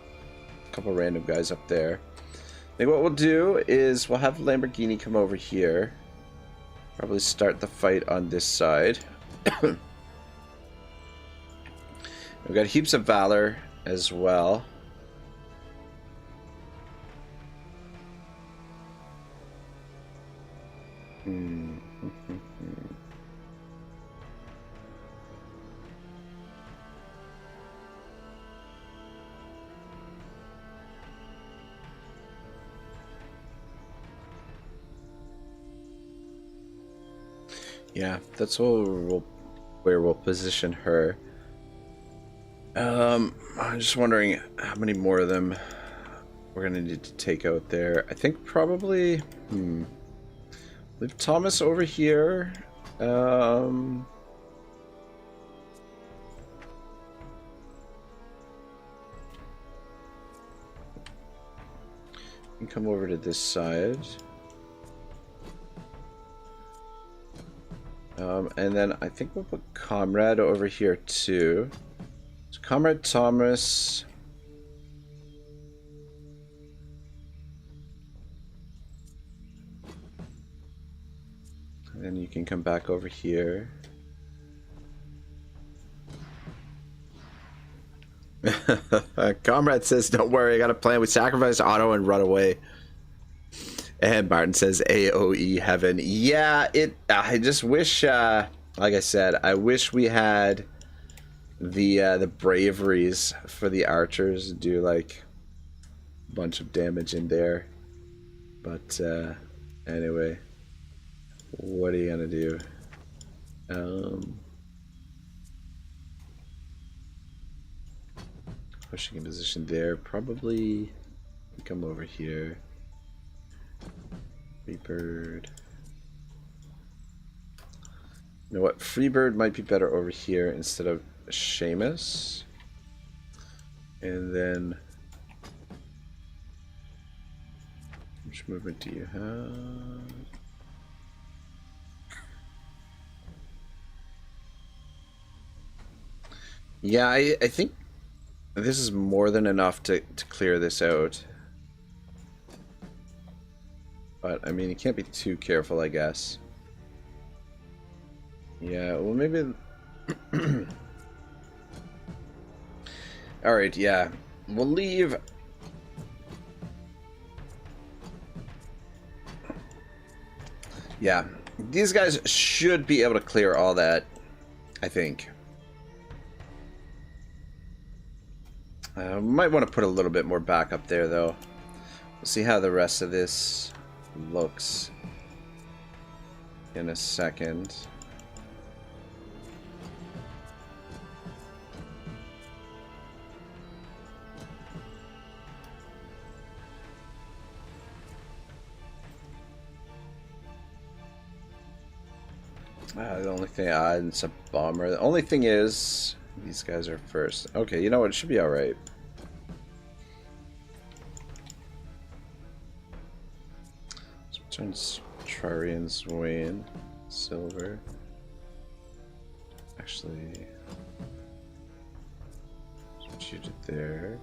couple random guys up there. I think what we'll do is we'll have Lamborghini come over here. Probably start the fight on this side. We've got heaps of valor as well. Yeah, that's where we'll position her. I'm just wondering how many more of them we're gonna need to take out there. I think probably leave Thomas over here. You can come over to this side. And then I think we'll put Comrade over here too. So Comrade Thomas. And then you can come back over here. Comrade says, don't worry, I got a plan. We sacrifice Otto and run away. And Martin says AOE heaven. Yeah, I just wish, like I said, I wish we had the braveries for the archers to do like a bunch of damage in there. But anyway, what are you gonna do? Pushing in position there. Probably come over here. Freebird. You know what? Freebird might be better over here instead of Seamus. And then... how much movement do you have? Yeah, I think this is more than enough to clear this out. But, I mean, you can't be too careful, I guess. Yeah, well, maybe... Alright, yeah. We'll leave... Yeah. These guys should be able to clear all that, I think. Might want to put a little bit more back up there, though. We'll see how the rest of this looks in a second. The only thing, it's a bomber. The only thing is, these guys are first. Okay, you know what? It should be alright. Turns Trarian's Wayne silver. Actually, that's what you did there.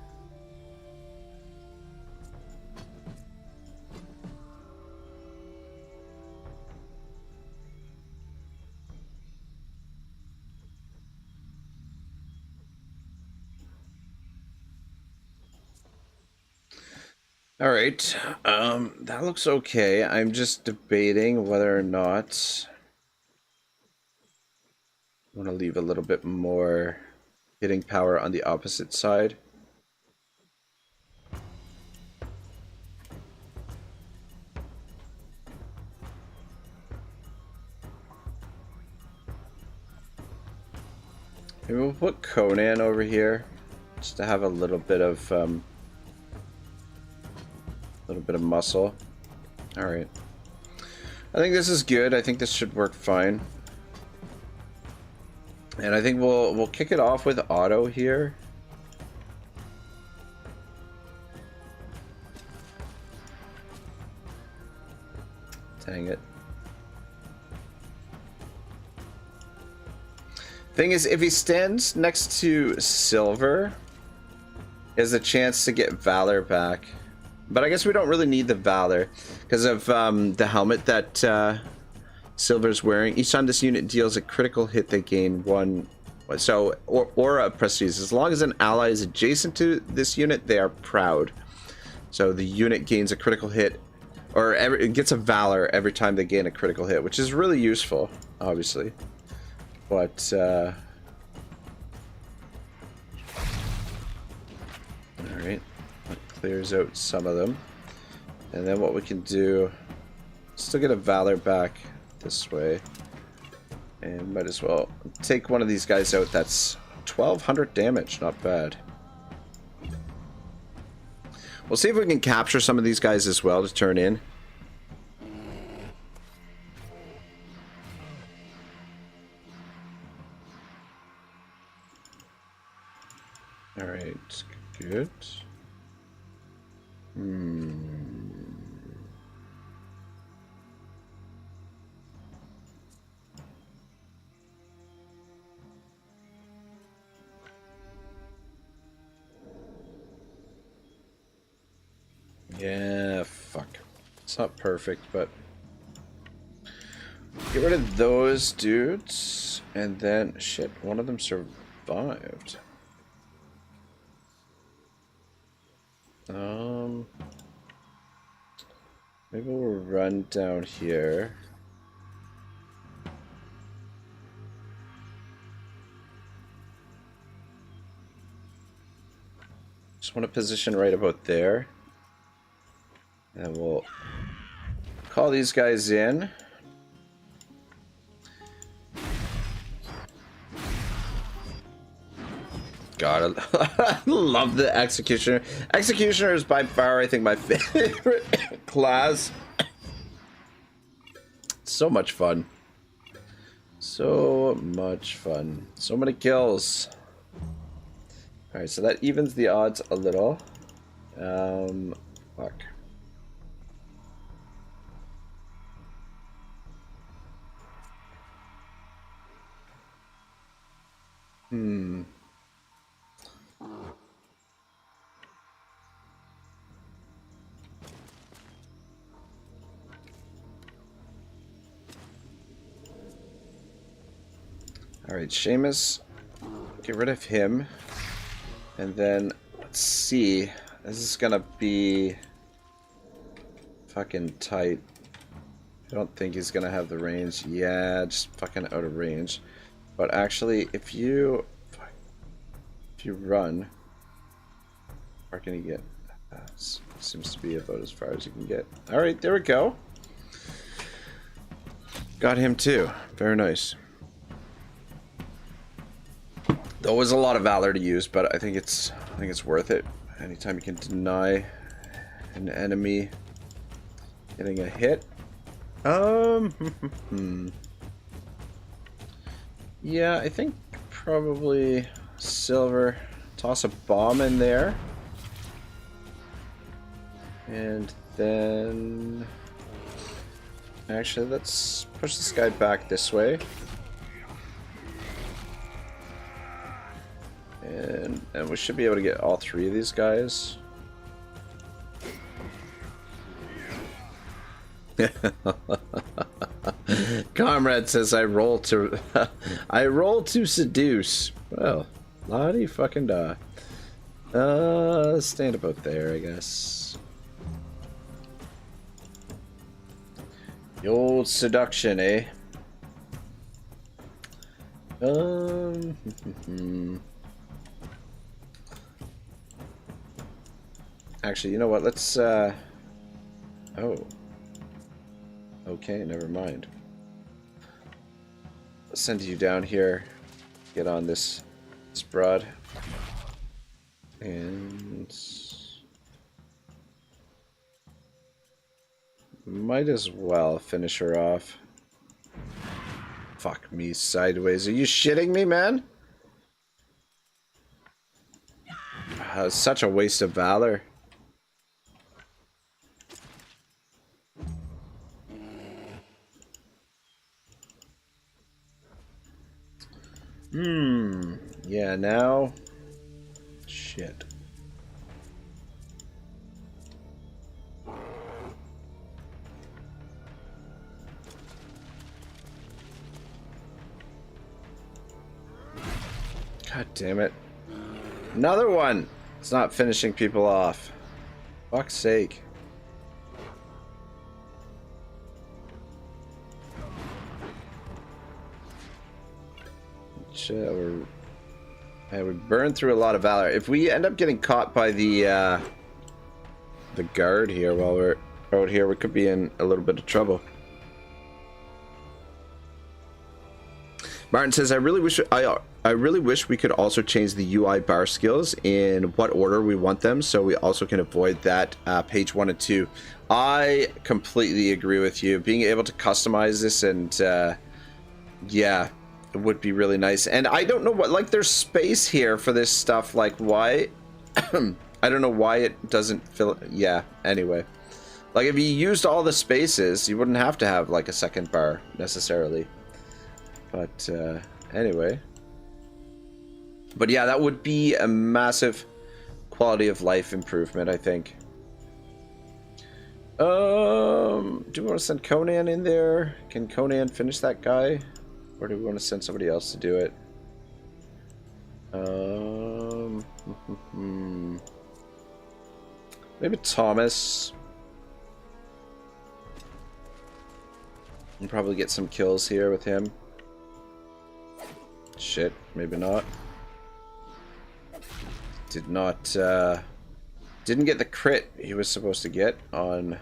All right, that looks okay. I'm just debating whether or not I want to leave a little bit more hitting power on the opposite side. Maybe we'll put Conan over here just to have a little bit of muscle. All right, I think this is good. I think this should work fine. And I think we'll kick it off with Otto here. Dang it. Thing is, if he stands next to Silver, he has a chance to get Valor back. But I guess we don't really need the Valor because of the helmet that Silver's wearing. Each time this unit deals a critical hit, they gain one. So, aura prestige. As long as an ally is adjacent to this unit, they are proud. So the unit gains a critical hit, or it gets a Valor every time they gain a critical hit, which is really useful, obviously. But all right, that clears out some of them, and then what we can do, still get a Valor back this way, and might as well take one of these guys out. That's 1200 damage, not bad. We'll see if we can capture some of these guys as well to turn in. All right, good. Yeah, fuck. It's not perfect, but get rid of those dudes, and then shit, one of them survived. Maybe we'll run down here. Just want to position right about there. And we'll call these guys in. God, I love the Executioner. Executioner is by far, I think, my favorite class. So much fun. So much fun. So many kills. Alright, so that evens the odds a little. Fuck. Alright, Seamus, get rid of him, and then let's see, this is gonna be fucking tight. I don't think he's gonna have the range. Yeah, just fucking out of range. But actually, if you run, where can you get? Seems to be about as far as you can get. Alright, there we go. Got him too. Very nice. There was a lot of Valor to use, but I think it's worth it. Anytime you can deny an enemy getting a hit. Yeah, I think probably Silver. Toss a bomb in there. And then actually let's push this guy back this way. And we should be able to get all three of these guys. Comrade says I roll to I roll to seduce. Well, lottie fucking da. Stand about there, I guess. The old seduction, eh? Actually, you know what? Let's, oh. Okay, never mind. I'll send you down here. Get on this broad. And... might as well finish her off. Fuck me sideways. Are you shitting me, man? Such a waste of valor. Yeah, now... shit. God damn it. Another one! It's not finishing people off. Fuck's sake. We burned through a lot of valor. If we end up getting caught by the guard here while we're out here, we could be in a little bit of trouble. Martin says, I really wish we could also change the UI bar skills in what order we want them, so we also can avoid that page 1 and 2. I completely agree with you. Being able to customize this and yeah, it would be really nice. And I don't know what, like, there's space here for this stuff. Like, why? I don't know why it doesn't fill. Yeah. Anyway, like, if you used all the spaces, you wouldn't have to have like a second bar necessarily. But anyway. But yeah, that would be a massive quality of life improvement, I think. Do we want to send Conan in there? Can Conan finish that guy? Or do we want to send somebody else to do it? Maybe Thomas. We'll probably get some kills here with him. Shit, maybe not. Didn't get the crit he was supposed to get on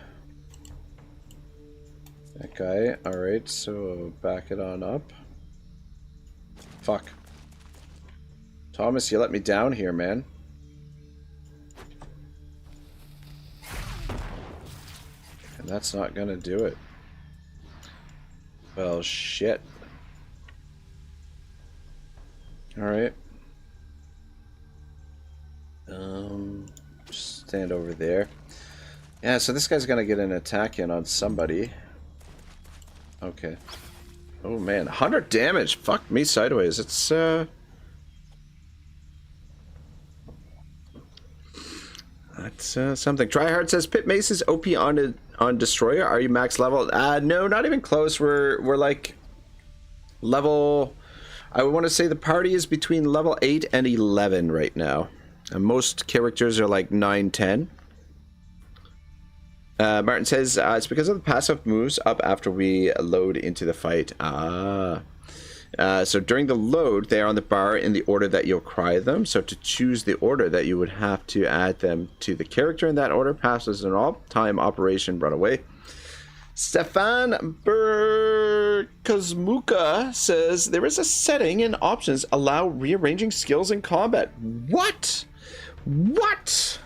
that guy. Alright, so back it on up. Fuck. Thomas, you let me down here, man. And that's not gonna do it. Well, shit. Alright. Just stand over there. Yeah, so this guy's gonna get an attack in on somebody. Okay. Oh man, 100 damage! Fuck me sideways. It's that's something. Tryhard says Pit Mace is OP on Destroyer. Are you max level? No, not even close. We're like level. I want to say the party is between level 8 and 11 right now. And most characters are like 9, 10. Martin says it's because of the passive moves up after we load into the fight. So during the load, they are on the bar in the order that you'll cry them. So to choose the order that you would have to add them to the character in that order passes an all-time operation run away. Stefan Berkazmuka says there is a setting in options allow rearranging skills in combat. What? What?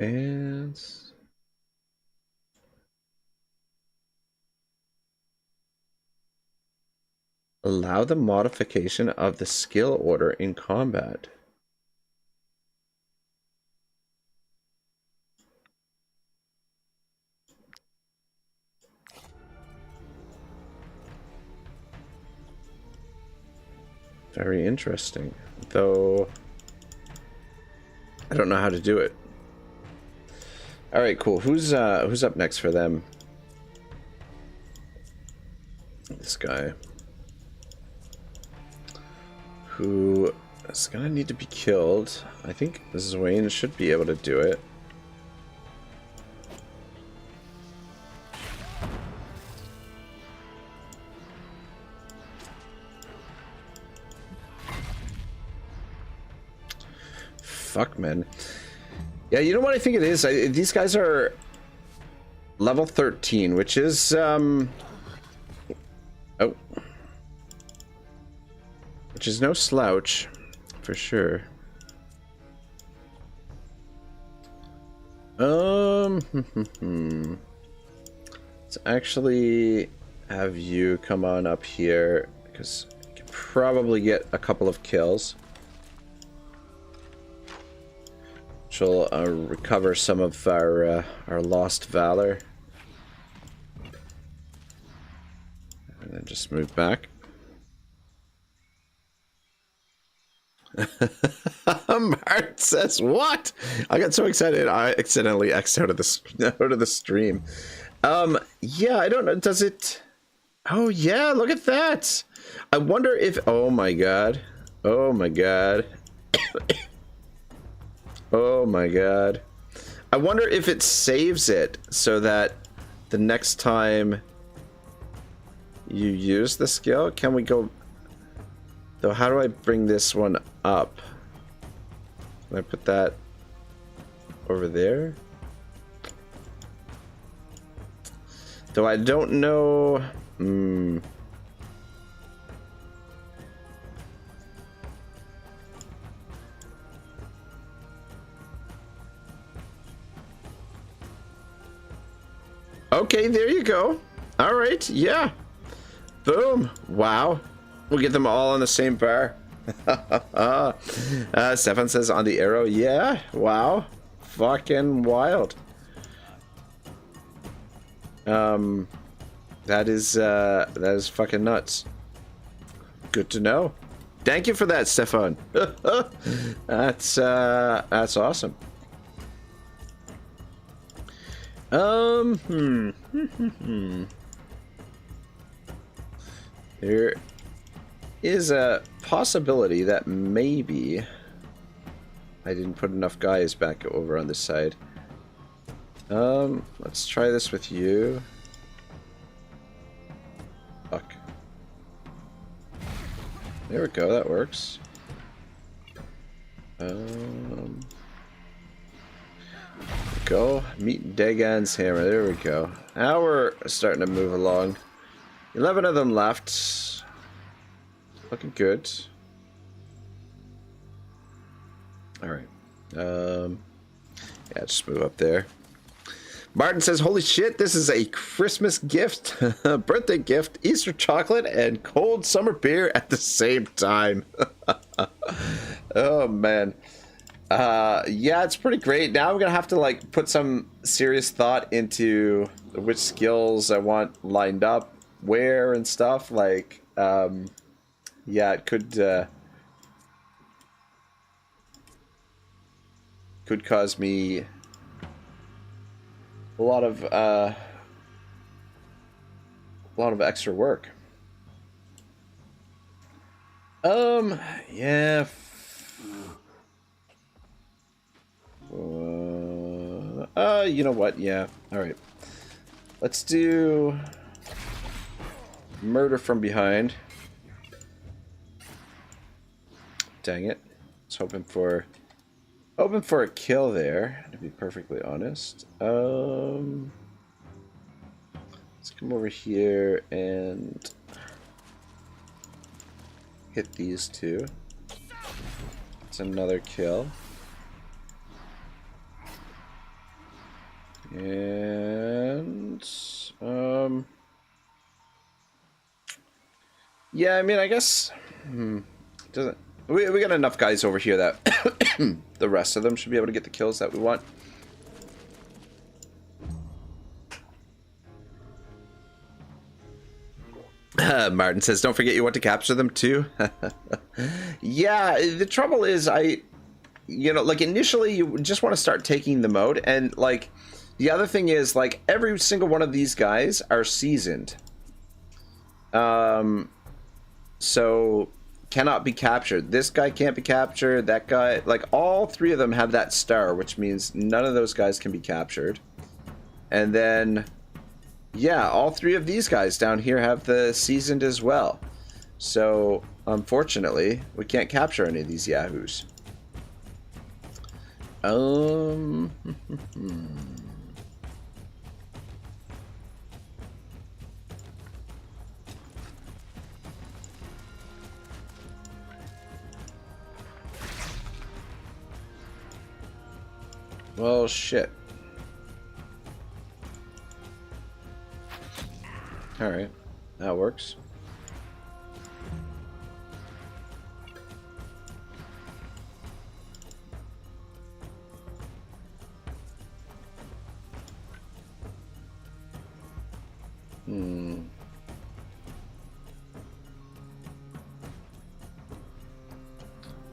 Advance. Allow the modification of the skill order in combat. Very interesting. Though I don't know how to do it. All right, cool. Who's up next for them? This guy. who is gonna need to be killed. I think Zwayne should be able to do it. Fuck, man. Yeah, you know what I think it is? These guys are level 13, which is, oh. Which is no slouch, for sure. Let's actually have you come on up here, because you can probably get a couple of kills. Which will recover some of our lost valor. And then just move back. Mart says, what? I got so excited I accidentally X'd out of the stream. Yeah, I don't know. Does it? Oh yeah, look at that. I wonder if, oh my god. Oh my god. Oh my god. I wonder if it saves it so that the next time you use the skill, can we go? Though, how do I bring this one up? Can I put that over there? Though I don't know. Okay, there you go. All right, yeah. Boom. Wow. We'll get them all on the same bar. Stefan says on the arrow. Yeah. Wow. Fucking wild. That is fucking nuts. Good to know. Thank you for that, Stefan. That's awesome. There is a possibility that maybe I didn't put enough guys back over on this side. Let's try this with you. Fuck. There we go, that works. Go meet Dagon's hammer. There we go. Now we're starting to move along. 11 of them left. Looking good. All right. Yeah, just move up there. Martin says, "Holy shit! This is a Christmas gift, birthday gift, Easter chocolate, and cold summer beer at the same time." Oh man. Yeah, it's pretty great. Now I'm gonna have to like put some serious thought into which skills I want lined up where and stuff. Like, yeah, it could cause me a lot of extra work. Yeah. You know what? Yeah. All right. Let's do murder from behind. Dang it. I was hoping for a kill there, to be perfectly honest. Let's come over here and hit these two. It's another kill. And yeah, I mean, I guess doesn't we got enough guys over here that the rest of them should be able to get the kills that we want. Martin says, "Don't forget you want to capture them too." Yeah, the trouble is, you know, like initially you just want to start taking them out, and like the other thing is, like, every single one of these guys are seasoned. So cannot be captured. This guy can't be captured. That guy, like all three of them have that star, which means none of those guys can be captured. And then, yeah, all three of these guys down here have the seasoned as well. So, unfortunately, we can't capture any of these yahoos. Well, shit. Alright, that works.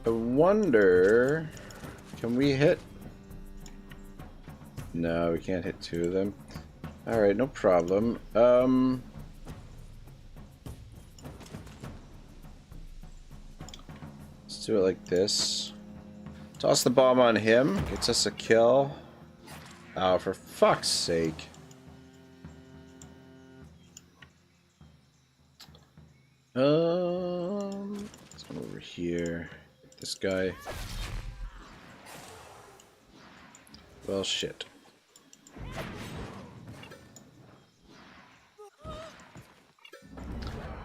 I wonder, can we hit? No, we can't hit two of them. Alright, no problem. Let's do it like this. Toss the bomb on him. Gets us a kill. Oh, for fuck's sake. Let's come over here. This guy. Well, shit.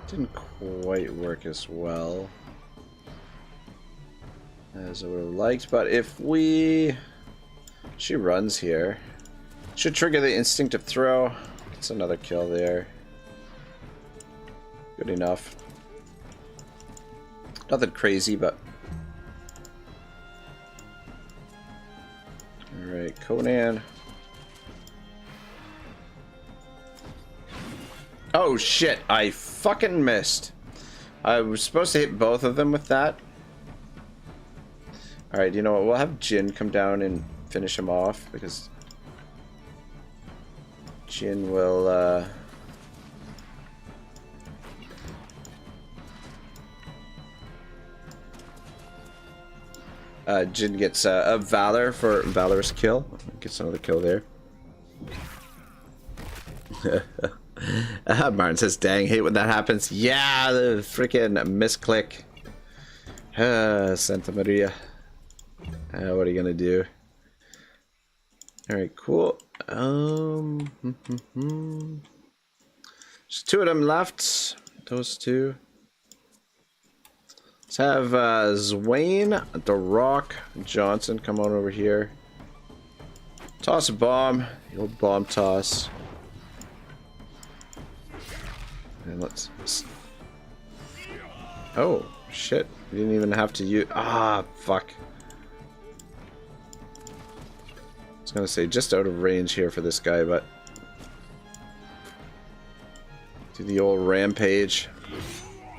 Didn't quite work as well as I would have liked, but if we... She runs here. Should trigger the instinctive throw. It's another kill there. Good enough. Nothing crazy, but... Alright, Conan. Oh shit, I fucking missed. I was supposed to hit both of them with that. Alright, you know what? We'll have Jin come down and finish him off because Jin will Jin gets a Valor for Valorous kill. Gets another kill there. Martin says, dang, hate when that happens. Yeah, the freaking misclick. Santa Maria. What are you gonna do? Alright, cool. There's two of them left. Those two. Let's have Zwain, The Rock, Johnson come on over here. Toss a bomb. The old bomb toss. And let's... Oh, shit. We didn't even have to use... Ah, fuck. I was gonna say, just out of range here for this guy, but... Do the old rampage.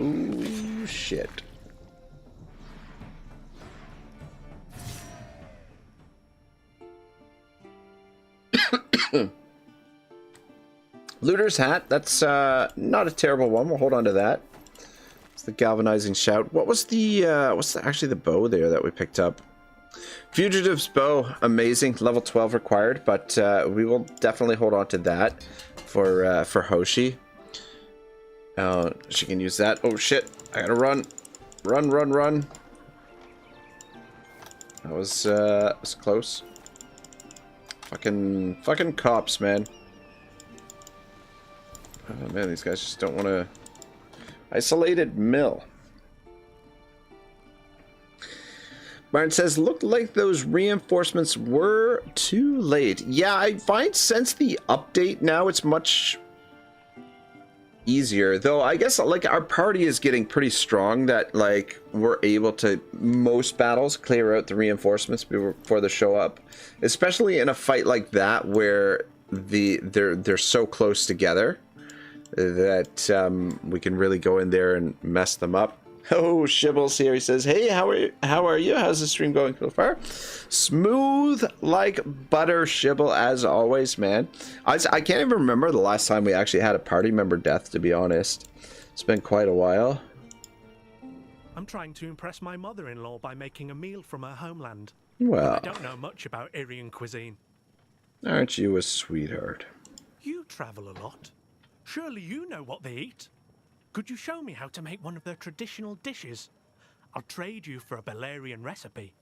Ooh, shit. Looter's hat, that's not a terrible one. We'll hold on to that. It's the galvanizing shout. What was the actually the bow there that we picked up? Fugitive's bow, amazing, level 12 required, but we will definitely hold on to that for Hoshi. She can use that. Oh shit, I gotta run. Run. That was close. Fucking cops, man. Oh man, these guys just don't want to... Isolated mill. Martin says, looked like those reinforcements were too late. Yeah, I find since the update now it's much easier. Though I guess like our party is getting pretty strong that like we're able to most battles clear out the reinforcements before they show up. Especially in a fight like that where they're so close together that we can really go in there and mess them up. Oh, Shibbles here. He says, hey, how are you? How's the stream going so far? Smooth like butter, Shibble, as always, man. I can't even remember the last time we actually had a party member death, to be honest. It's been quite a while. I'm trying to impress my mother-in-law by making a meal from her homeland. Well, I don't know much about Irian cuisine. aren't you a sweetheart? You travel a lot. Surely you know what they eat. Could you show me how to make one of their traditional dishes? I'll trade you for a Belerian recipe.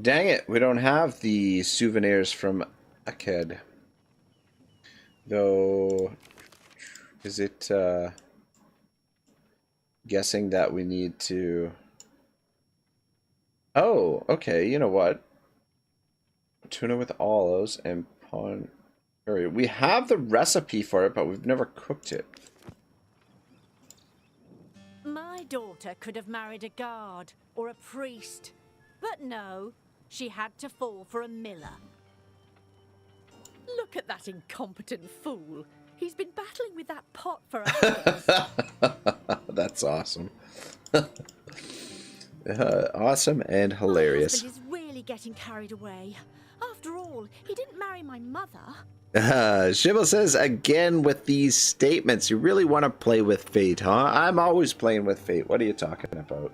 Dang it, we don't have the souvenirs from Aked. Though, is it guessing that we need to... Oh, okay, you know what? Tuna with olives and pawn... We have the recipe for it, but we've never cooked it. My daughter could have married a guard or a priest, but no, she had to fall for a miller. Look at that incompetent fool. He's been battling with that pot for hours. That's awesome. Awesome and hilarious. My husband is really getting carried away. After all, he didn't marry my mother. Shibble says again with these statements, you really want to play with fate, huh? I'm always playing with fate. What are you talking about?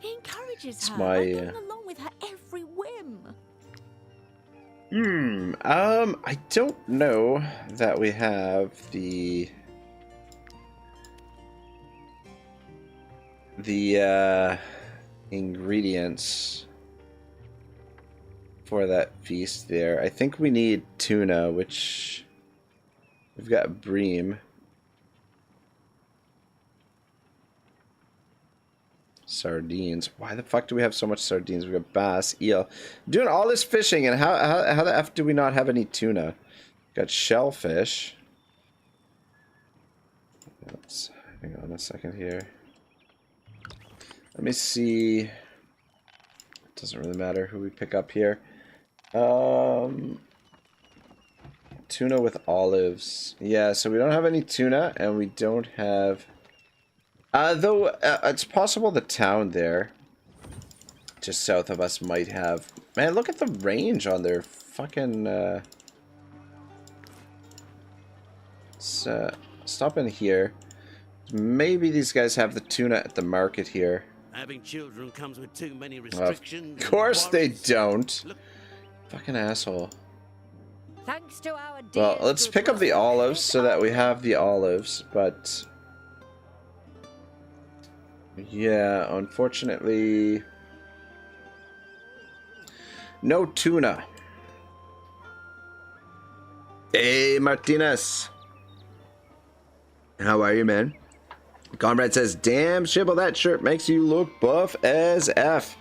He encourages It's her my, by going along with her every whim. I don't know that we have the ingredients for that feast there. I think we need tuna, which we've got bream. Sardines. Why the fuck do we have so much sardines? We got bass, eel. Doing all this fishing, and how the F do we not have any tuna? Got shellfish. Let's hang on a second here. Let me see. It doesn't really matter who we pick up here. Tuna with olives. Yeah, so we don't have any tuna, and we don't have... though, it's possible the town there, just south of us, might have... Man, look at the range on their fucking... stop in here. Maybe these guys have the tuna at the market here. Having children comes with too many restrictions. Of course they don't. Look. Fucking asshole. Thanks to our Well, dear let's good pick up the work, olives this so that we island- have the olives, but... Yeah, unfortunately... No tuna. Hey, Martinez. How are you, man? Comrade says, damn, Shibble, that shirt makes you look buff as F.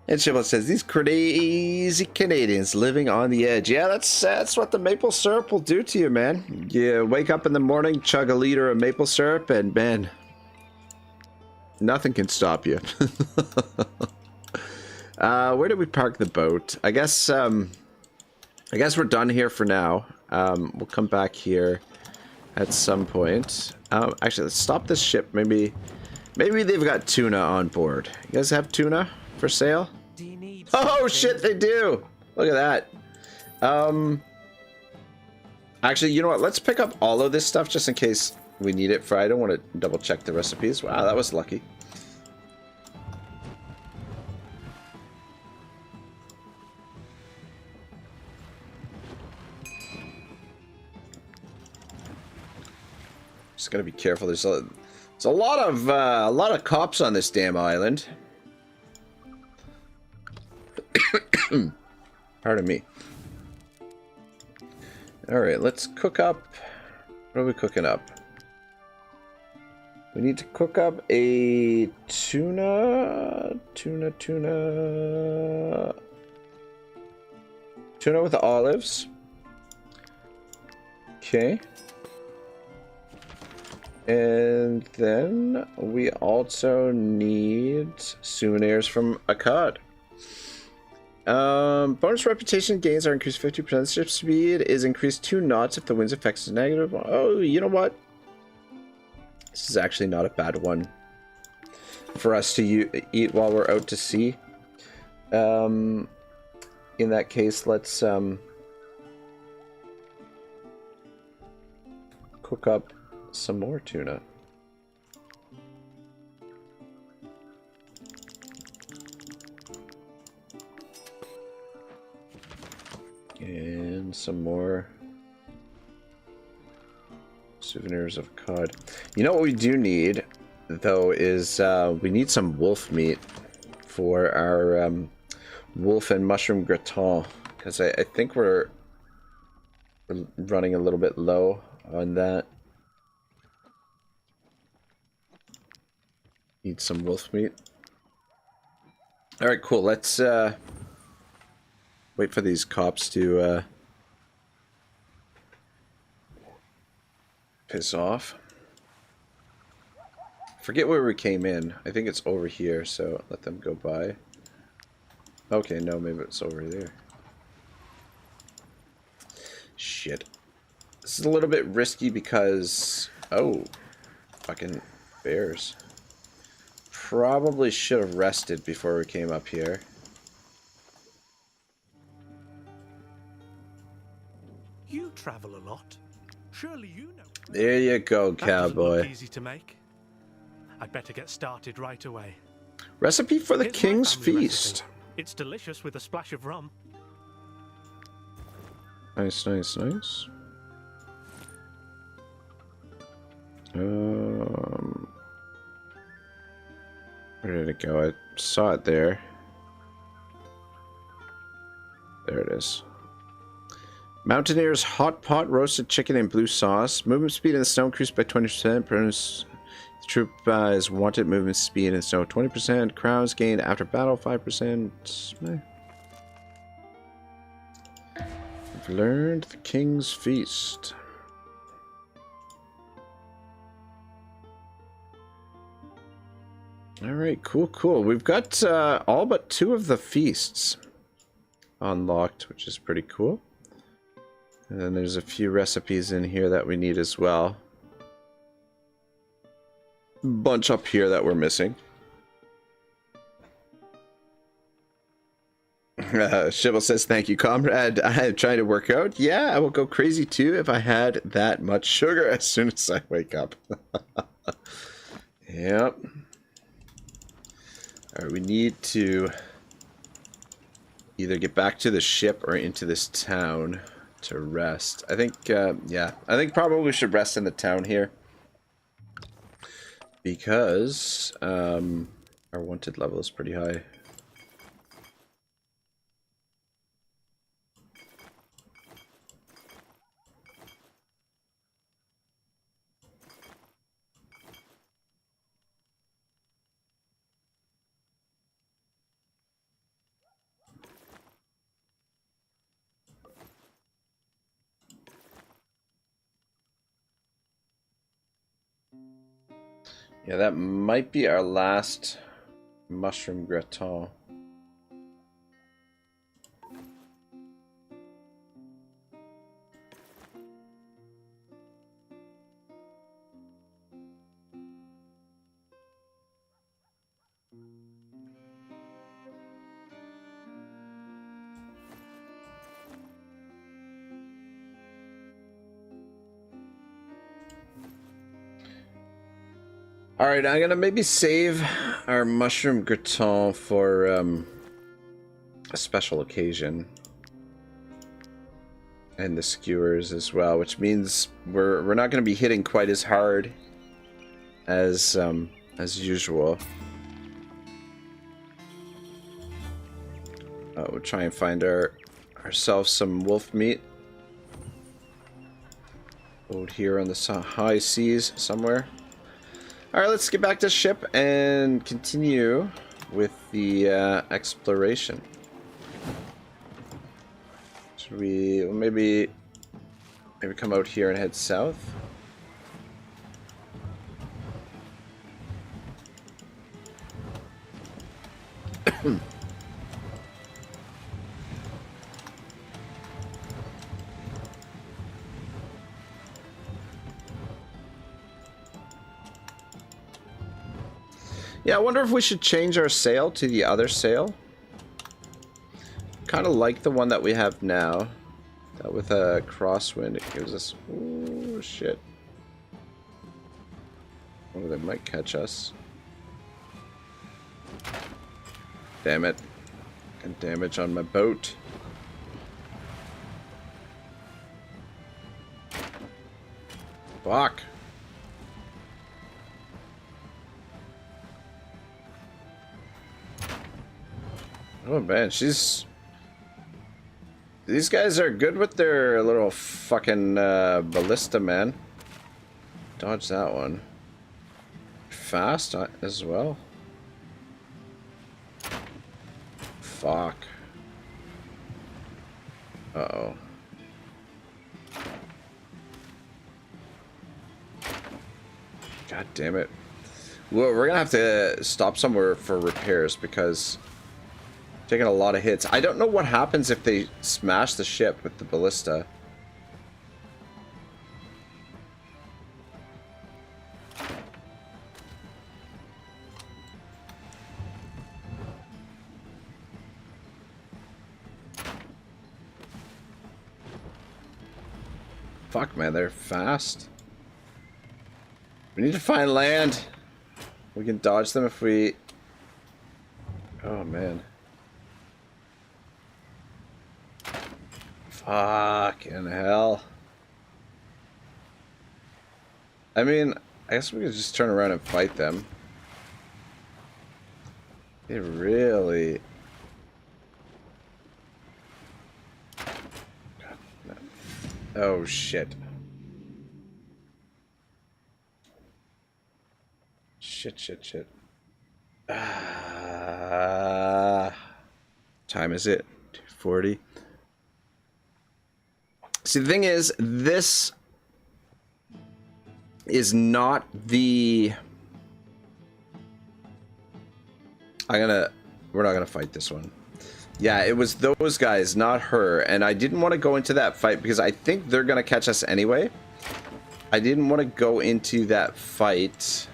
And Shibble says, these crazy Canadians living on the edge. Yeah, that's what the maple syrup will do to you, man. You wake up in the morning, chug a liter of maple syrup, and man, nothing can stop you. Where did we park the boat? I guess we're done here for now. We'll come back here at some point. Actually, let's stop this ship. Maybe they've got tuna on board. You guys have tuna for sale? Do you need Oh shit, they do! Look at that. Actually, you know what? Let's pick up all of this stuff just in case we need it for... I don't want to double check the recipes. Wow, that was lucky. Just gotta be careful. There's a lot of cops on this damn island. Pardon me. All right, let's cook up. What are we cooking up? We need to cook up a tuna with olives. Okay. And then we also need souvenirs from Akkad. Bonus reputation gains are increased 50%. Ship speed is increased 2 knots if the wind's effect is negative. Oh, you know what? This is actually not a bad one for us to eat while we're out to sea. In that case, let's cook up some more tuna. And some more souvenirs of cod. You know what we do need, though, is we need some wolf meat for our wolf and mushroom gratin, because I think we're running a little bit low on that. Need some wolf meat. Alright, cool. Let's wait for these cops to piss off. Forget where we came in. I think it's over here, so let them go by. Okay, no, maybe it's over there. Shit. This is a little bit risky because... Oh. Fucking bears. Probably should have rested before we came up here. You travel a lot. Surely you know. There you go, That doesn't look cowboy. easy to make. I'd better get started right away. Recipe for the Here's my King's family Feast. recipe. It's delicious with a splash of rum. Nice, nice, nice. Where did it go? I saw it there. There it is. Mountaineers hot pot roasted chicken and blue sauce. Movement speed in the snow increased by 20%. The troop is wanted movement speed in snow 20%. Crowns gained after battle 5%. I've learned the King's Feast. Alright, cool, cool. We've got all but 2 of the feasts unlocked, which is pretty cool. And then there's a few recipes in here that we need as well. Bunch up here that we're missing. Shibble says, thank you, comrade. I'm trying to work out. Yeah, I will go crazy too if I had that much sugar as soon as I wake up. Yep. Alright, we need to either get back to the ship or into this town to rest. I think, yeah, I think probably we should rest in the town here. Because our wanted level is pretty high. Yeah, that might be our last mushroom gratin. Alright, I'm gonna maybe save our mushroom gratin for a special occasion. And the skewers as well, which means we're not gonna be hitting quite as hard as usual. We'll try and find ourselves some wolf meat. Out here on the high seas somewhere. Alright, let's get back to ship and continue with the exploration. Should we maybe come out here and head south? Yeah, I wonder if we should change our sail to the other sail. Kind of like the one that we have now. That with a crosswind, it gives us... Oh, shit. Oh, they might catch us. Damn it. And damage on my boat. Fuck. Oh man, these guys are good with their little fucking ballista, man. Dodge that one. Fast as well. Fuck. Uh-oh. God damn it. Well, we're gonna have to stop somewhere for repairs because taking a lot of hits. I don't know what happens if they smash the ship with the ballista. Fuck, man, they're fast. We need to find land. We can dodge them if we... Oh, man. Fucking hell. I mean, I guess we could just turn around and fight them. They really... God, no. Oh, shit. Shit. Time is it? 2:40. See, the thing is, this is not the... We're not gonna fight this one. Yeah, it was those guys, not her. And I didn't want to go into that fight because I think they're gonna catch us anyway. I didn't want to go into that fight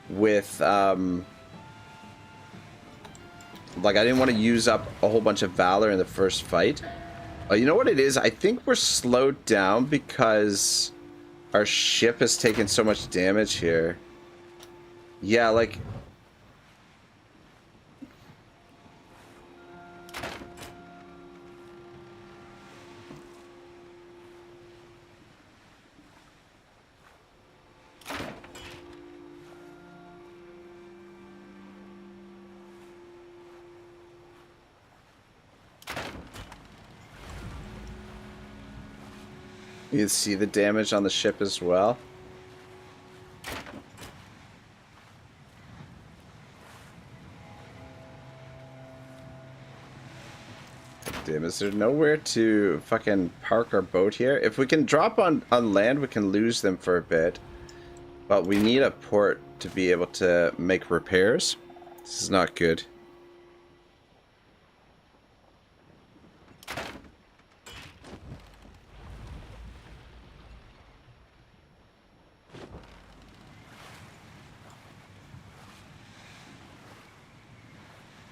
with like, I didn't want to use up a whole bunch of valor in the first fight. You know what it is? I think we're slowed down because our ship has taken so much damage here. Yeah, like... You can see the damage on the ship as well. Damn, is there nowhere to fucking park our boat here? If we can drop on land, we can lose them for a bit. But we need a port to be able to make repairs. This is not good.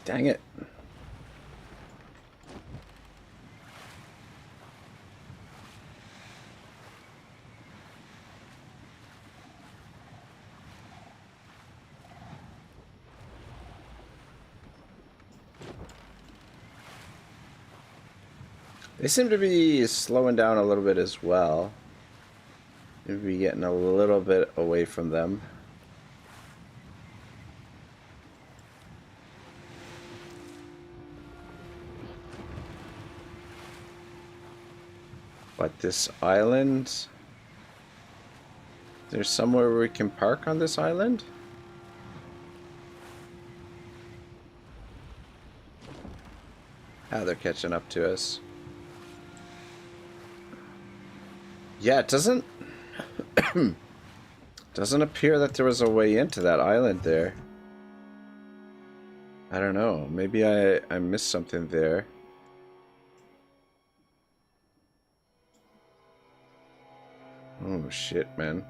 Dang it. They seem to be slowing down a little bit as well. Maybe getting a little bit away from them. But this island... Is there somewhere where we can park on this island? Ah, they're catching up to us. Yeah, it doesn't... doesn't appear that there was a way into that island there. I don't know. Maybe I missed something there. Oh, shit, man.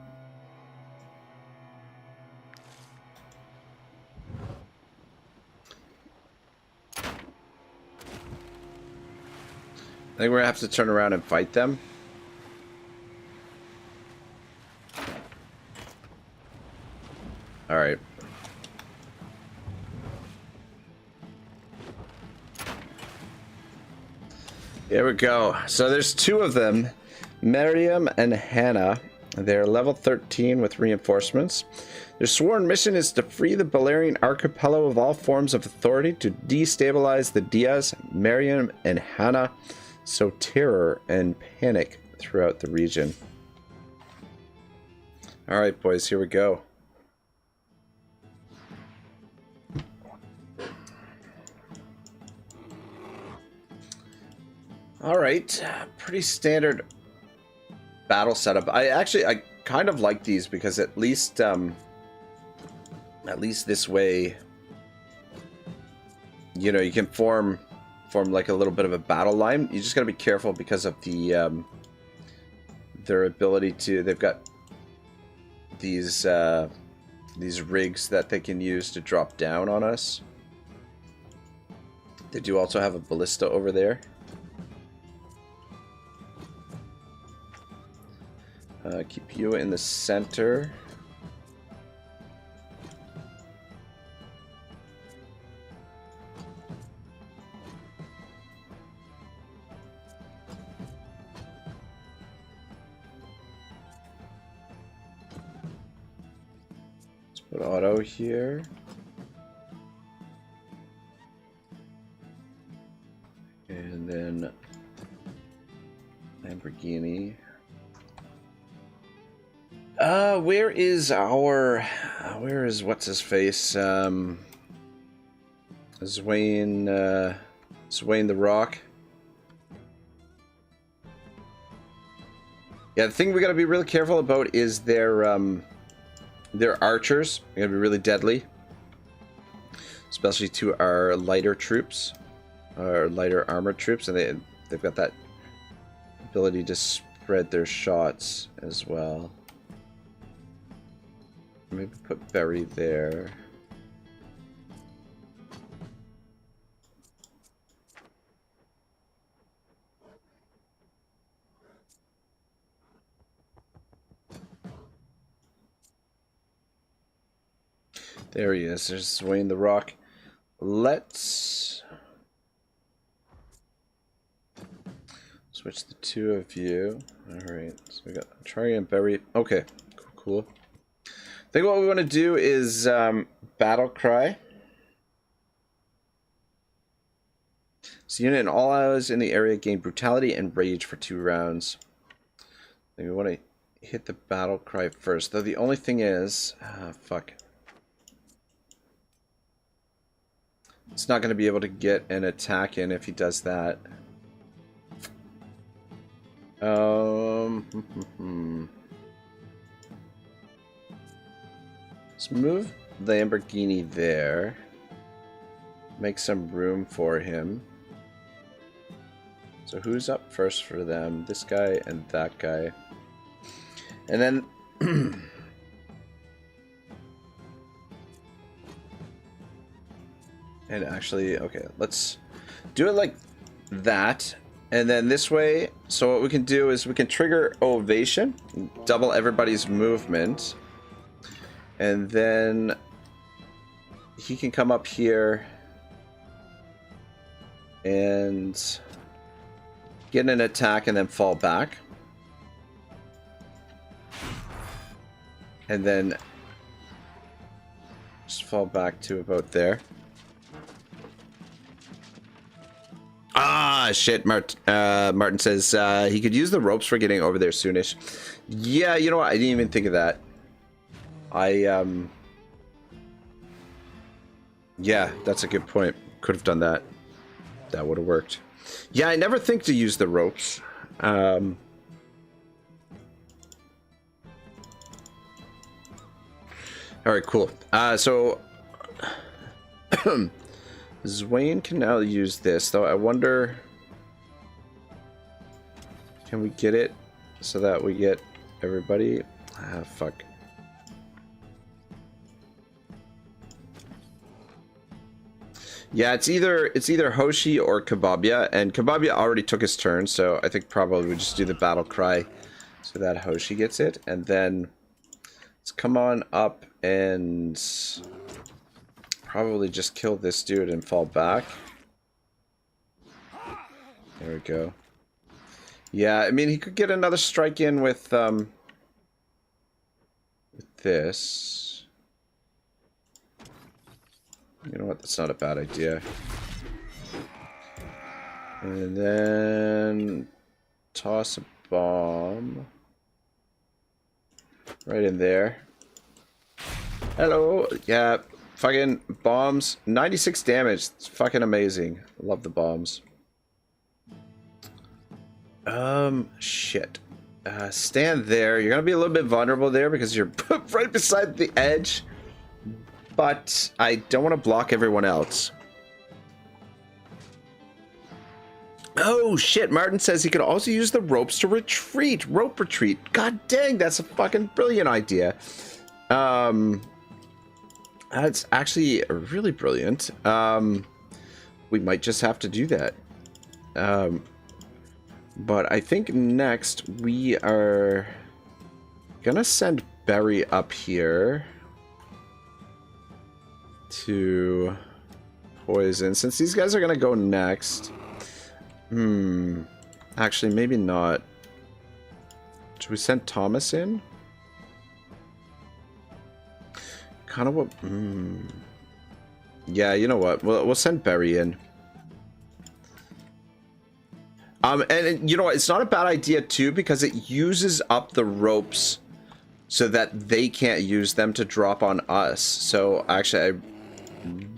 I think we're gonna have to turn around and fight them. Alright. Here we go. So there's two of them. Miriam and Hannah. They're level 13 with reinforcements. Their sworn mission is to free the Balerian archipelago of all forms of authority, to destabilize the Diaz, Mariam, and Hana, sow terror and panic throughout the region. Alright, boys, here we go. Alright, pretty standard battle setup. I kind of like these because at least this way, you know, you can form like a little bit of a battle line. You just gotta be careful because of the their ability to. They've got these rigs that they can use to drop down on us. They do also have a ballista over there. Keep you in the center. Let's put Otto here. And then Lamborghini. Where is what's his face? Swain the Rock. Yeah, the thing we gotta be really careful about is their archers. They're gonna be really deadly, especially to our lighter troops, our lighter armored troops, and they've got that ability to spread their shots as well. Maybe put Berry there. There he is. There's Swain the Rock. Let's switch the two of you. Alright, so we got Charlie and Berry. Okay, cool. I think what we want to do is battle cry. So unit and all allies in the area gain brutality and rage for 2 rounds. I think we want to hit the battle cry first. Though the only thing is, fuck. It's not going to be able to get an attack in if he does that. Let's move the Lamborghini there. Make some room for him. So who's up first for them? This guy and that guy. And then and actually, okay, let's do it like that. And then this way, so what we can do is we can trigger Ovation, double everybody's movement. And then he can come up here and get an attack and then fall back. And then just fall back to about there. Ah, shit. Martin says he could use the ropes for getting over there soonish. Yeah, you know what? I didn't even think of that. Yeah, that's a good point. Could have done that. That would have worked. Yeah, I never think to use the ropes. Alright, cool. So Swain can now use this, though I wonder, can we get it so that we get everybody? Ah, fuck. Yeah, it's either Hoshi or Kababia, and Kababia already took his turn, so I think probably we just do the battle cry so that Hoshi gets it, and then let's come on up and probably just kill this dude and fall back. There we go. Yeah, I mean, he could get another strike in with this. You know what? That's not a bad idea. And then toss a bomb right in there. Hello. Yeah, fucking bombs. 96 damage. It's fucking amazing. Love the bombs. Shit. Stand there. You're gonna be a little bit vulnerable there because you're right beside the edge. But I don't want to block everyone else. Oh shit, Martin says he could also use the ropes to retreat. Rope retreat. God dang, that's a fucking brilliant idea. That's actually really brilliant. We might just have to do that. But I think next we are gonna send Barry up here to poison. Since these guys are gonna go next. Actually, maybe not. Should we send Thomas in? Kind of what? Yeah, you know what? We'll send Barry in. And you know what? It's not a bad idea too because it uses up the ropes so that they can't use them to drop on us. So actually, I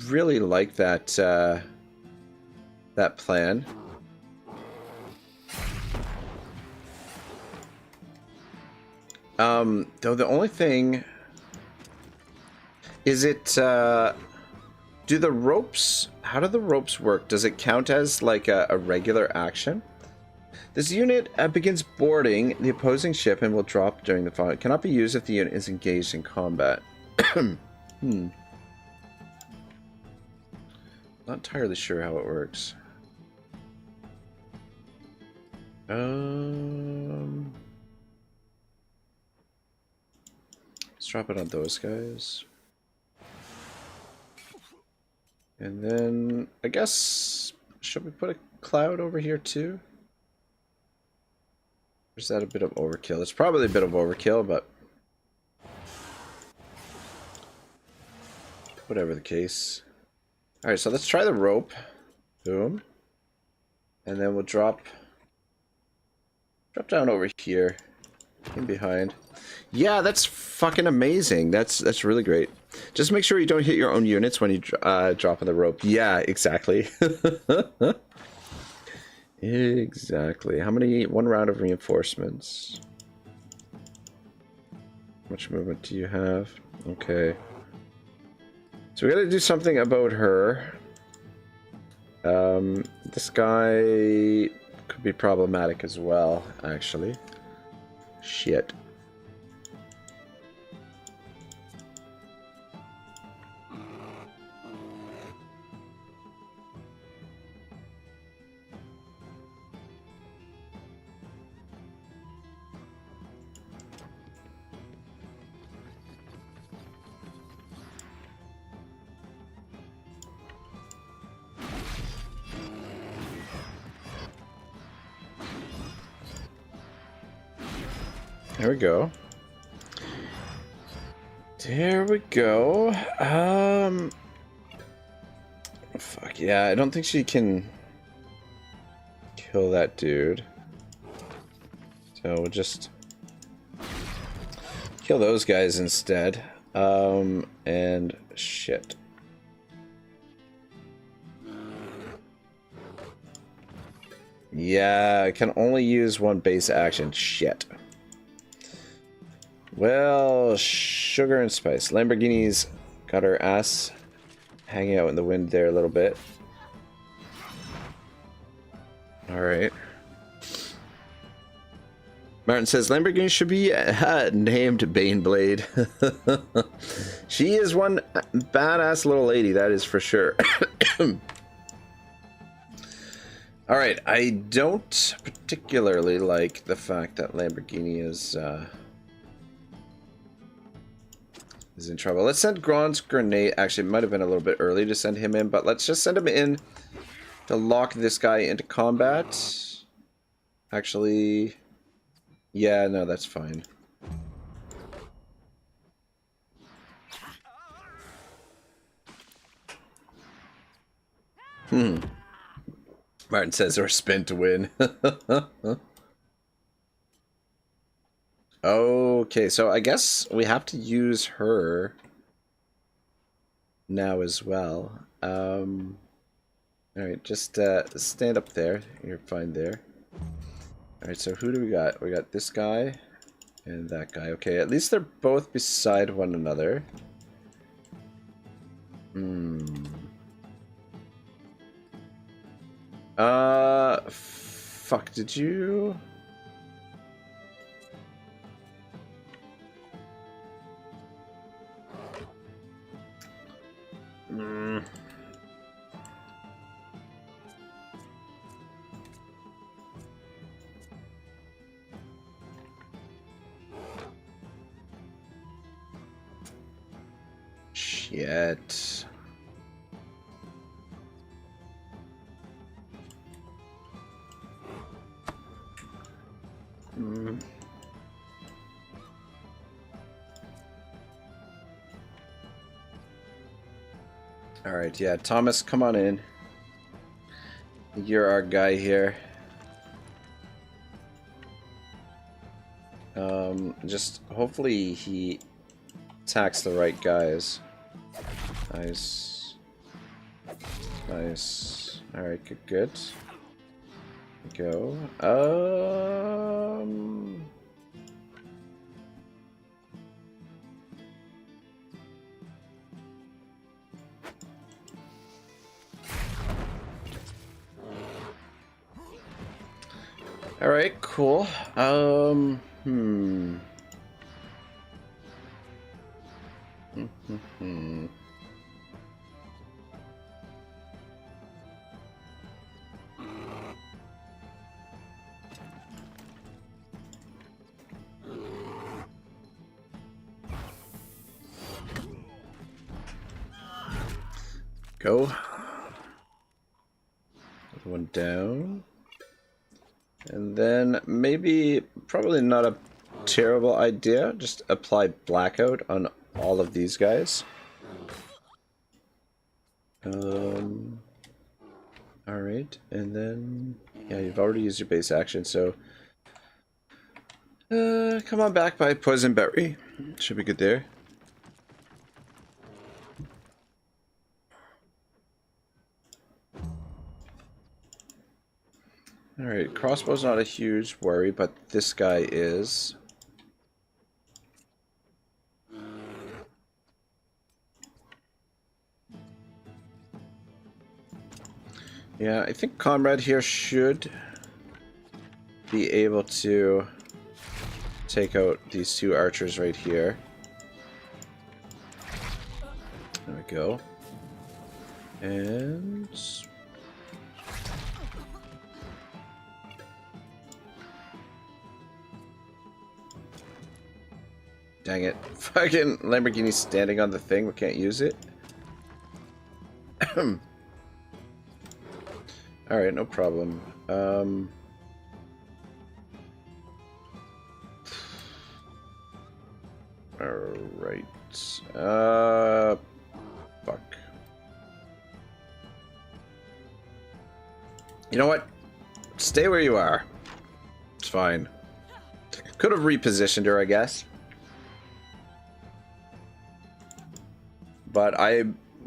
really like that that plan. Though the only thing is it, do the ropes, how do the ropes work? Does it count as like a regular action? This unit begins boarding the opposing ship and will drop during the fight. It cannot be used if the unit is engaged in combat. Not entirely sure how it works. Let's drop it on those guys. And then, I guess, should we put a cloud over here too? Or is that a bit of overkill? It's probably a bit of overkill, but whatever the case. Alright, so let's try the rope. Boom. And then we'll drop down over here. In behind. Yeah, that's fucking amazing. That's really great. Just make sure you don't hit your own units when you drop on the rope. Yeah, exactly. Exactly. How many? 1 round of reinforcements. How much movement do you have? Okay. So we gotta do something about her. This guy could be problematic as well, actually. Shit. There we go. There we go. Fuck yeah, I don't think she can kill that dude. So we'll just kill those guys instead. And shit. Yeah, I can only use 1 base action. Shit. Well, sugar and spice. Lamborghini's got her ass hanging out in the wind there a little bit. Alright. Martin says Lamborghini should be named Baneblade. She is one badass little lady, that is for sure. Alright, I don't particularly like the fact that Lamborghini is in trouble. Let's send Grand's grenade. Actually, it might have been a little bit early to send him in, but let's just send him in to lock this guy into combat. Actually, yeah, no, that's fine. Martin says or spin to win. Okay, so I guess we have to use her now as well. Alright, just stand up there. You're fine there. Alright, so who do we got? We got this guy and that guy. Okay, at least they're both beside one another. Fuck, did you... Shit. Alright, yeah, Thomas, come on in. You're our guy here. Just hopefully he attacks the right guys. Nice. Nice. Alright, good. Go. Alright, cool. Go. One down. And then maybe, probably not a terrible idea, just apply blackout on all of these guys. Alright, and then, yeah, you've already used your base action, so come on back by Poison Berry. Should be good there. Alright, crossbow's not a huge worry, but this guy is. Yeah, I think Comrade here should be able to take out these two archers right here. There we go. And... dang it. Fucking Lamborghini standing on the thing, we can't use it. Alright, no problem. Alright. Fuck. You know what? Stay where you are. It's fine. Could have repositioned her, I guess. But I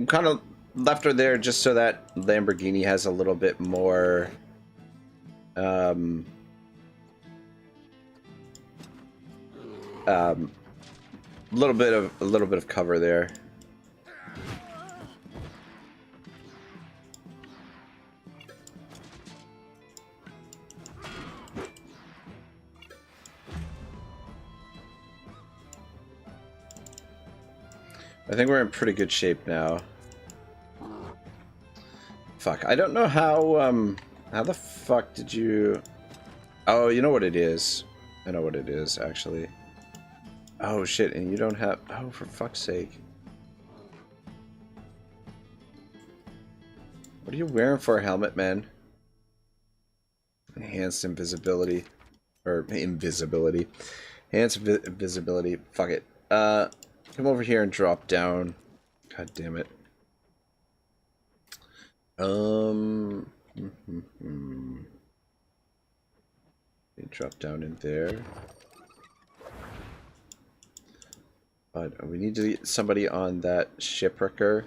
kind of left her there just so that Lamborghini has a little bit more a little bit of cover there. I think we're in pretty good shape now. Fuck, I don't know how the fuck did you... Oh, you know what it is. I know what it is, actually. Oh, shit, and you don't have... Oh, for fuck's sake. What are you wearing for a helmet, man? Enhanced invisibility. Or invisibility. Enhanced invisibility. Fuck it. Come over here and drop down. God damn it. They drop down in there. But we need to get somebody on that shipwrecker.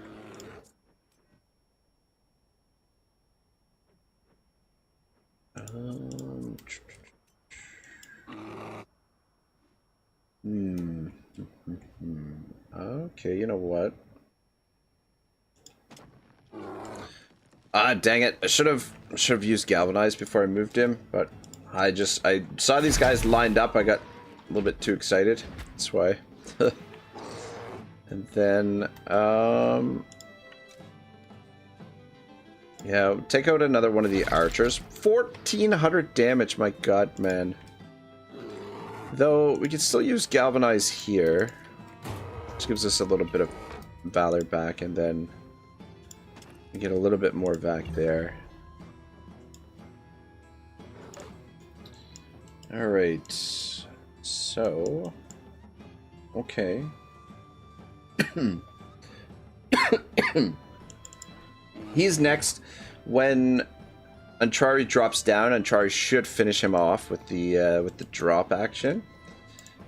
Okay, you know what? Ah, dang it! I should have used galvanized before I moved him, but I saw these guys lined up. I got a little bit too excited. That's why. And then, yeah, take out another one of the archers. 1,400 damage, my god, man. Though, we can still use galvanize here. Which gives us a little bit of valor back, and then we get a little bit more back there. Alright. So, okay. He's next. When Antrari drops down, Antrari should finish him off with the drop action.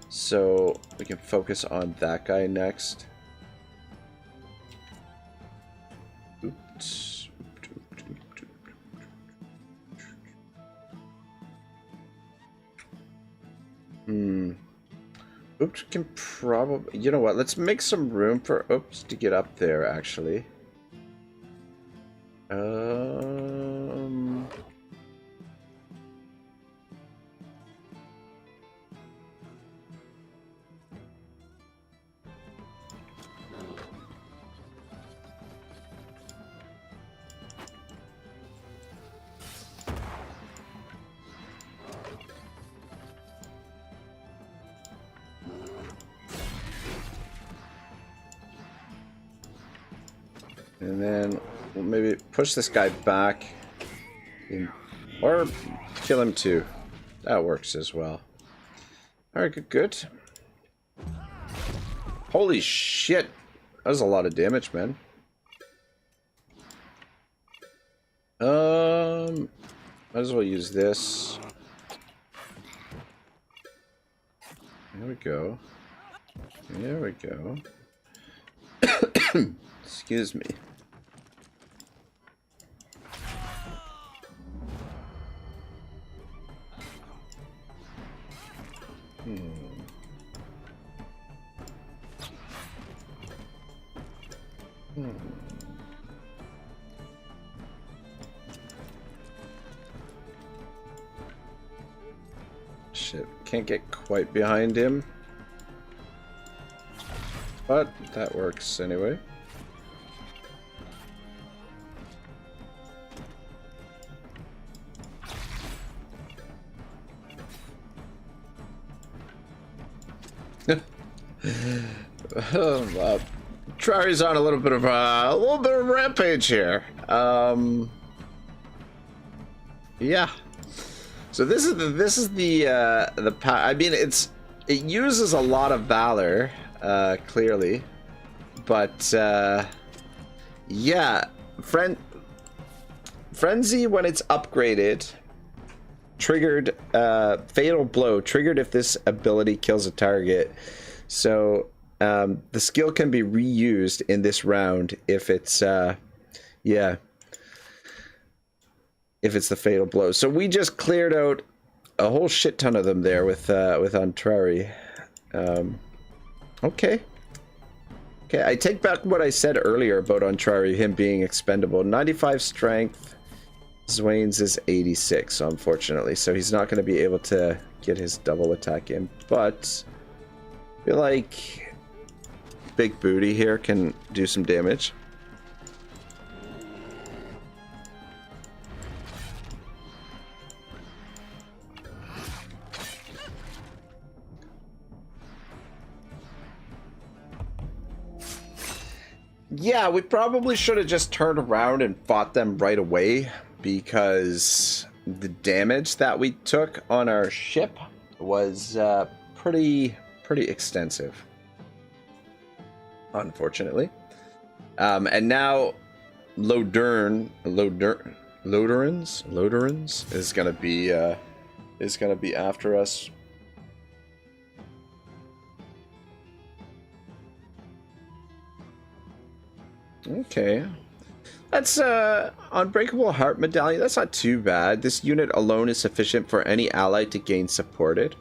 So we can focus on that guy next. Oops. Oops can probably... You know what? Let's make some room for Oops to get up there, actually. And then we'll maybe push this guy back. Or kill him too. That works as well. Alright, good, good. Holy shit! That was a lot of damage, man. Might as well use this. There we go. There we go. Excuse me. Shit, can't get quite behind him. But that works anyway. Trari's on a little bit of a rampage here. Yeah. So this is the I mean, it uses a lot of valor, clearly, but yeah, frenzy when it's upgraded, triggered fatal blow triggered if this ability kills a target. So the skill can be reused in this round if it's yeah, if it's the fatal blow. So we just cleared out a whole shit ton of them there with Antrari. Okay, I take back what I said earlier about Antrari, him being expendable. 95 strength. Zwain's is 86, so unfortunately, so he's not going to be able to get his double attack in. But I feel like Big Booty here can do some damage. Yeah, we probably should have just turned around and fought them right away, because the damage that we took on our ship was pretty extensive, unfortunately. And now Loderans is gonna be after us. Okay. That's Unbreakable Heart Medallion. That's not too bad. This unit alone is sufficient for any ally to gain supported.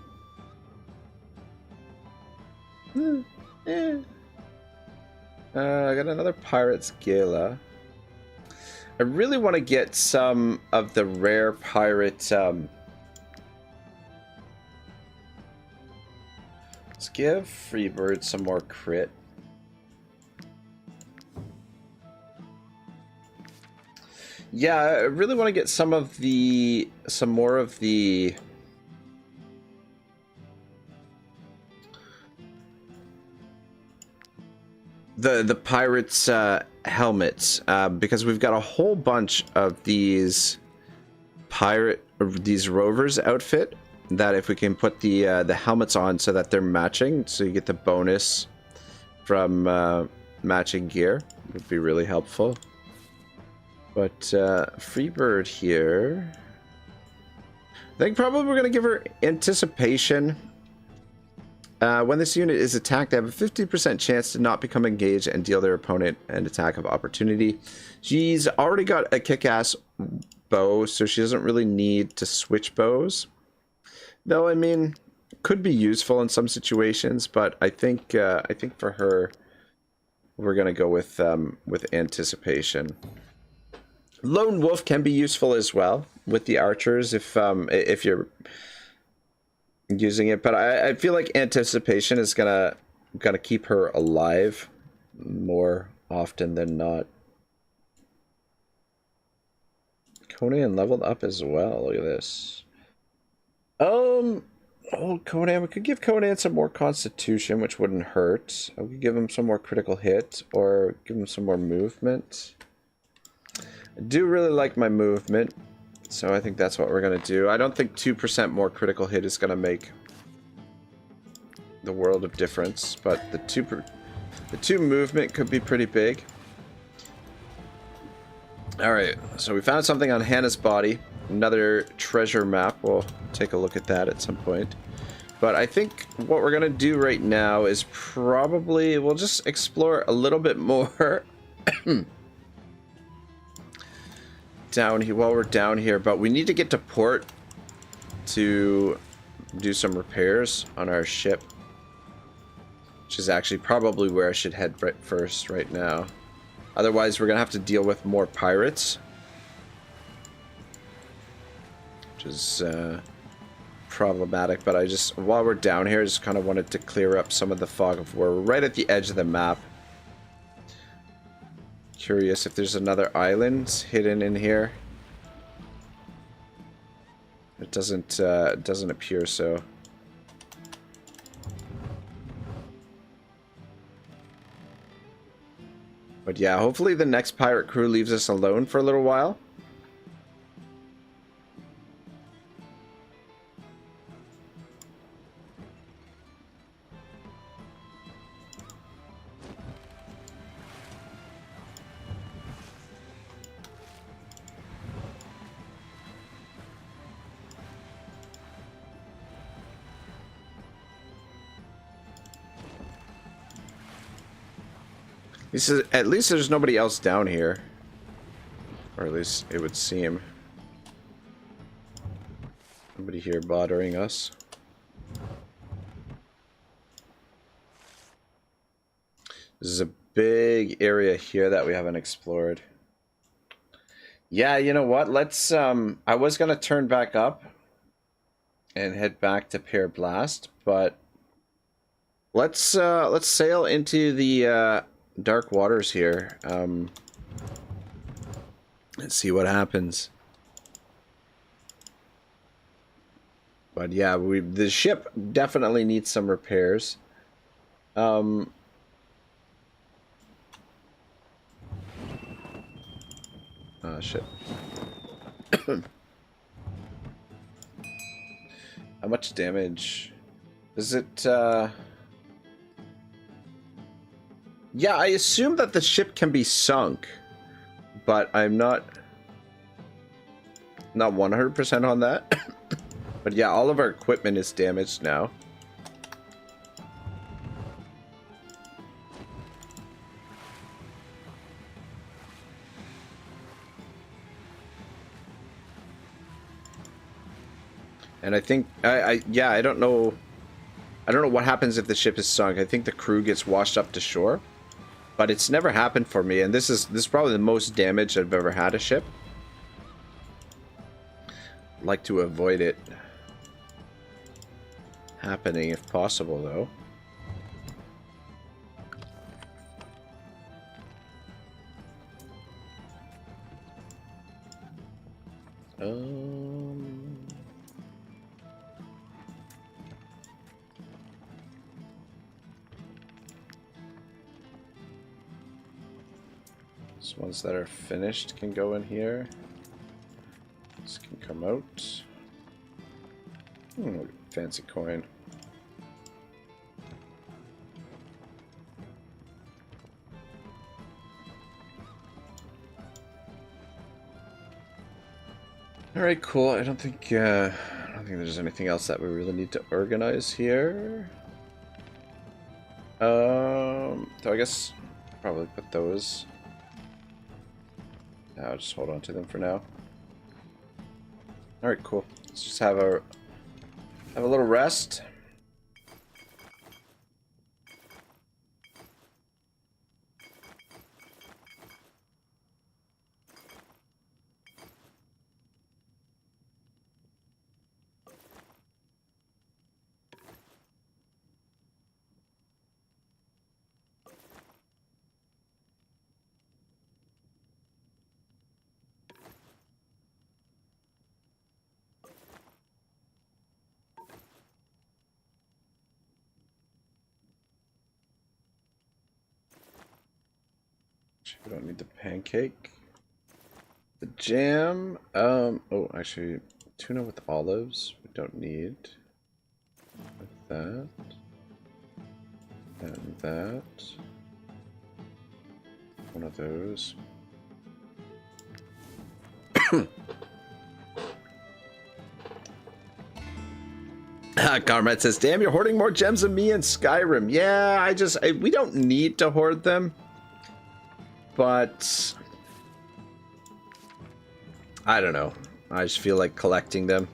I got another Pirate's Gala. I really want to get some of the rare pirate. Let's give Freebird some more crit. Yeah, I really want to get some more of the pirates' helmets, because we've got a whole bunch of these rovers outfit that if we can put the helmets on so that they're matching, so you get the bonus from matching gear, would be really helpful. But Freebird here, I think probably we're going to give her Anticipation. When this unit is attacked, they have a 50% chance to not become engaged and deal their opponent an attack of opportunity. She's already got a kick-ass bow, so she doesn't really need to switch bows. Though, I mean, could be useful in some situations, but I think for her, we're going to go with Anticipation. Lone Wolf can be useful as well with the archers if you're using it, but I feel like Anticipation is gonna keep her alive more often than not. Conan leveled up as well. Look at this. Oh, Conan. We could give Conan some more Constitution, which wouldn't hurt. We could give him some more critical hit, or give him some more movement. I do really like my movement, so I think that's what we're going to do. I don't think 2% more critical hit is going to make the world of difference, but the two movement could be pretty big. Alright, so we found something on Hannah's body. Another treasure map. We'll take a look at that at some point. But I think what we're going to do right now is probably, we'll just explore a little bit more down here while we're down here, but we need to get to port to do some repairs on our ship, which is actually probably where I should head first right now. Otherwise, we're gonna have to deal with more pirates, which is problematic. But while we're down here, I just kind of wanted to clear up some of the fog. We're right at the edge of the map. Curious if there's another island hidden in here. It doesn't appear so. But yeah, hopefully the next pirate crew leaves us alone for a little while. At least there's nobody else down here. Or at least it would seem. Nobody here bothering us. This is a big area here that we haven't explored. Yeah, you know what? Let's I was gonna turn back up and head back to Pear Blast, but let's sail into the dark waters here, and see what happens. But yeah, the ship definitely needs some repairs. Oh shit. How much damage is it? Yeah, I assume that the ship can be sunk, but I'm not 100% on that. But yeah, all of our equipment is damaged now. And I think yeah, I don't know what happens if the ship is sunk. I think the crew gets washed up to shore. But it's never happened for me, and this is probably the most damage I've ever had a ship. I'd like to avoid it happening if possible, though. These ones that are finished can go in here. This can come out. Fancy coin. All right, cool. I don't think there's anything else that we really need to organize here. So I guess probably put those. I'll just hold on to them for now. All right, cool. Let's just have a little rest. We don't need the pancake. The jam. Oh, actually, tuna with olives. We don't need. With that. And that. One of those. Carmet says, "Damn, you're hoarding more gems than me in Skyrim." Yeah, we don't need to hoard them. But I don't know. I just feel like collecting them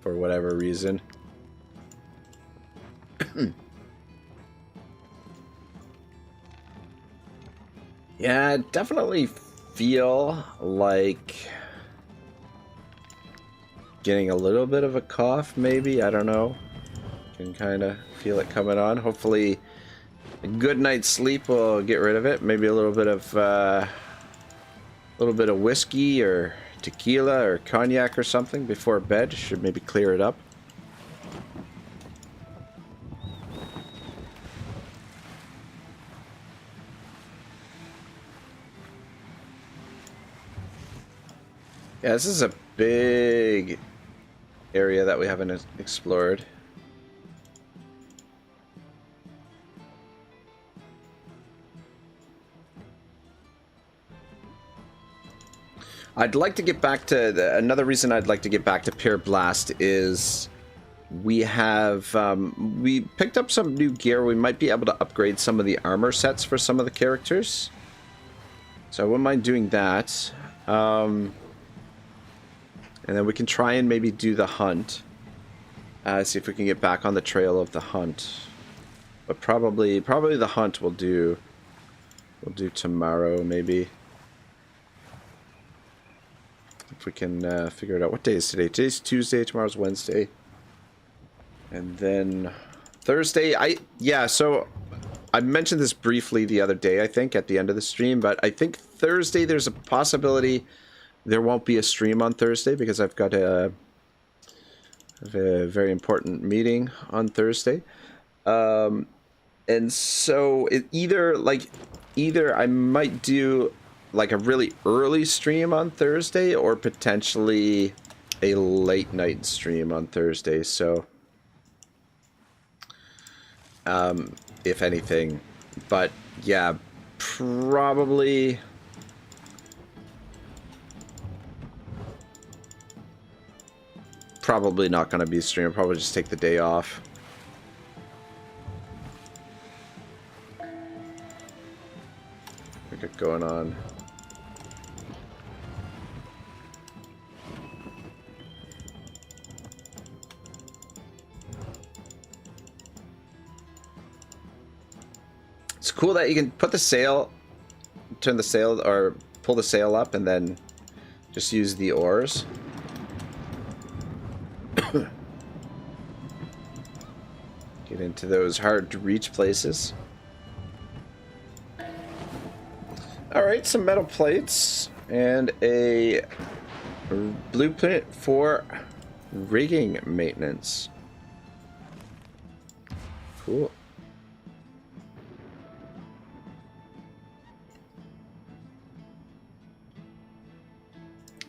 for whatever reason. Yeah, I definitely feel like getting a little bit of a cough, maybe. I don't know. Can kind of feel it coming on. Hopefully a good night's sleep will get rid of it. Maybe a little bit of whiskey or tequila or cognac or something before bed should maybe clear it up. Yeah, this is a big area that we haven't explored. I'd like to get back to another reason I'd like to get back to Pure Blast is we have we picked up some new gear. We might be able to upgrade some of the armor sets for some of the characters, so I wouldn't mind doing that. And then we can try and maybe do the hunt. See if we can get back on the trail of the hunt. But probably the hunt we'll do tomorrow maybe. If we can figure it out. What day is today? Today's Tuesday, tomorrow's Wednesday. And then Thursday, so I mentioned this briefly the other day, I think, at the end of the stream, but I think Thursday there's a possibility there won't be a stream on Thursday because I've got a very important meeting on Thursday. And so either I might do like a really early stream on Thursday or potentially a late night stream on Thursday. So if anything, but yeah, probably probably not going to be a stream. I'll probably just take the day off. We got going on. It's cool that you can put the sail, turn the sail, or pull the sail up and then just use the oars. Get into those hard to reach places. Alright, some metal plates and a blueprint for rigging maintenance. Cool.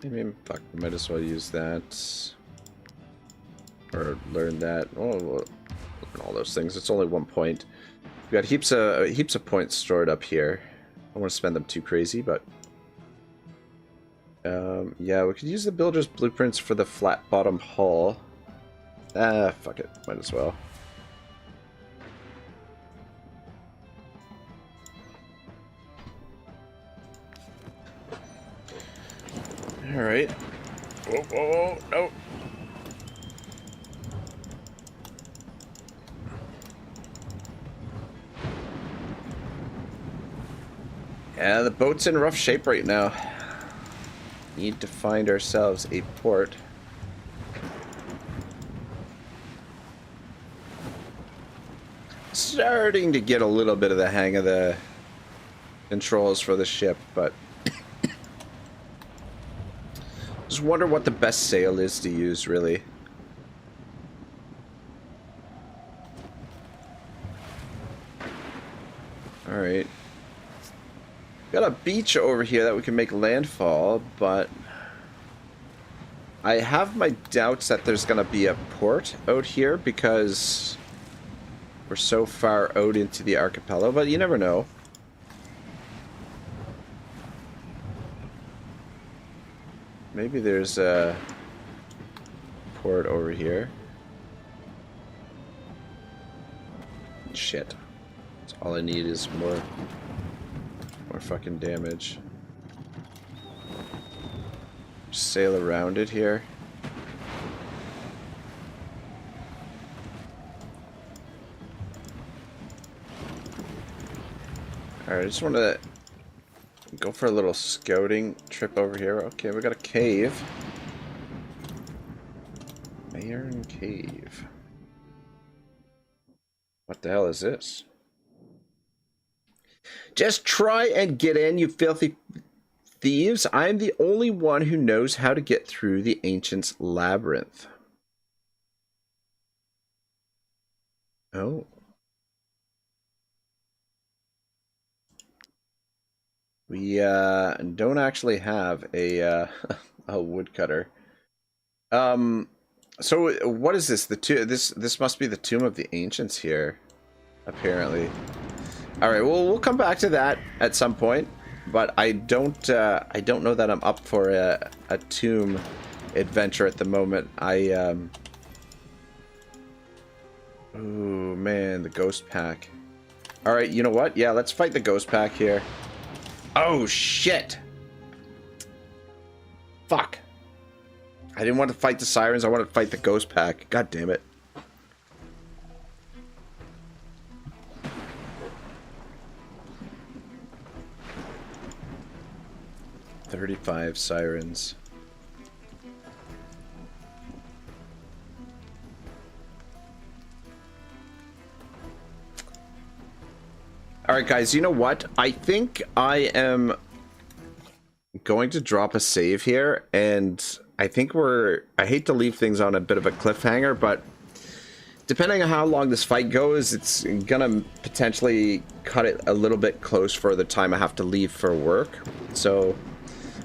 I mean, fuck, might as well use that. Or learn that. Oh, learn all those things. It's only 1 point. We got heaps of points stored up here. I don't want to spend them too crazy, but yeah, we could use the builder's blueprints for the flat bottom hull. Ah, fuck it, might as well. All right. Whoa, whoa, whoa, no. Yeah, the boat's in rough shape right now. Need to find ourselves a port. Starting to get a little bit of the hang of the controls for the ship, but just wonder what the best sail is to use, really. Alright. Got a beach over here that we can make landfall, but I have my doubts that there's gonna be a port out here because we're so far out into the archipelago, but you never know. Maybe there's a port over here. Shit. That's all I need is more fucking damage. Just sail around it here. Alright, I just want to go for a little scouting trip over here. Okay, we got a cave. Iron Cave. What the hell is this? Just try and get in, you filthy thieves. I'm the only one who knows how to get through the Ancient's Labyrinth. Oh. We don't actually have a a woodcutter. So what is this? This must be the Tomb of the Ancients here, apparently. All right, well, we'll come back to that at some point, but I don't know that I'm up for a tomb adventure at the moment. Oh man, the ghost pack. All right, you know what? Yeah, let's fight the ghost pack here. Oh shit! Fuck! I didn't want to fight the sirens. I wanted to fight the ghost pack. God damn it! 35 sirens. Alright guys, you know what? I think I am going to drop a save here, and I think I hate to leave things on a bit of a cliffhanger, but depending on how long this fight goes, it's gonna potentially cut it a little bit close for the time I have to leave for work. So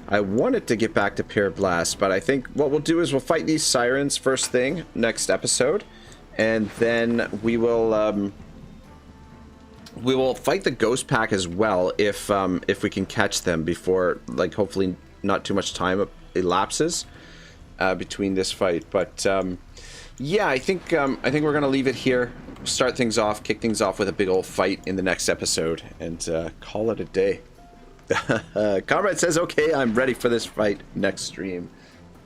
I wanted to get back to Pure Blast, but I think what we'll do is we'll fight these sirens first thing next episode, and then we will fight the ghost pack as well if we can catch them before, like, hopefully not too much time elapses. between this fight. But yeah, I think we're gonna leave it here. Start things off, kick things off with a big old fight in the next episode, and call it a day. Comrade says, "Okay, I'm ready for this fight next stream."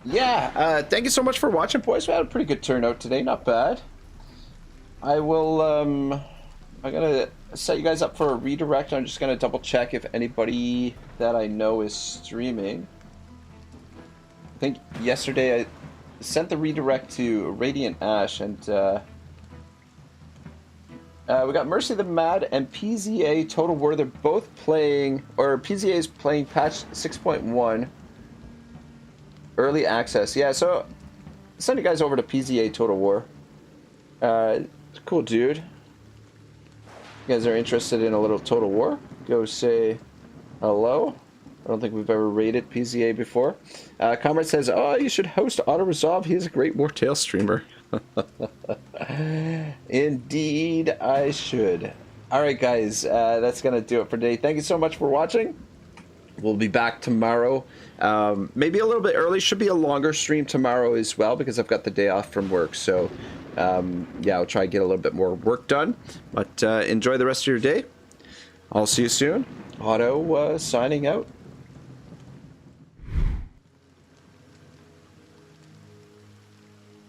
Yeah, thank you so much for watching, boys. We had a pretty good turnout today, not bad. I will, I'm gonna set you guys up for a redirect. I'm just gonna double check if anybody that I know is streaming. I think yesterday I sent the redirect to Radiant Ash, and we got Mercy the Mad and PZA Total War. They're both playing, or PZA is playing patch 6.1 early access. Yeah, so send you guys over to PZA Total War. Cool dude. You guys are interested in a little Total War? Go say hello. I don't think we've ever raided PZA before. Comrade says, "Oh, you should host Auto Resolve. He's a great Wartales streamer." Indeed, I should. All right, guys, that's gonna do it for today. Thank you so much for watching. We'll be back tomorrow, maybe a little bit early. Should be a longer stream tomorrow as well because I've got the day off from work. So yeah, I'll try to get a little bit more work done. But enjoy the rest of your day. I'll see you soon. Otto signing out.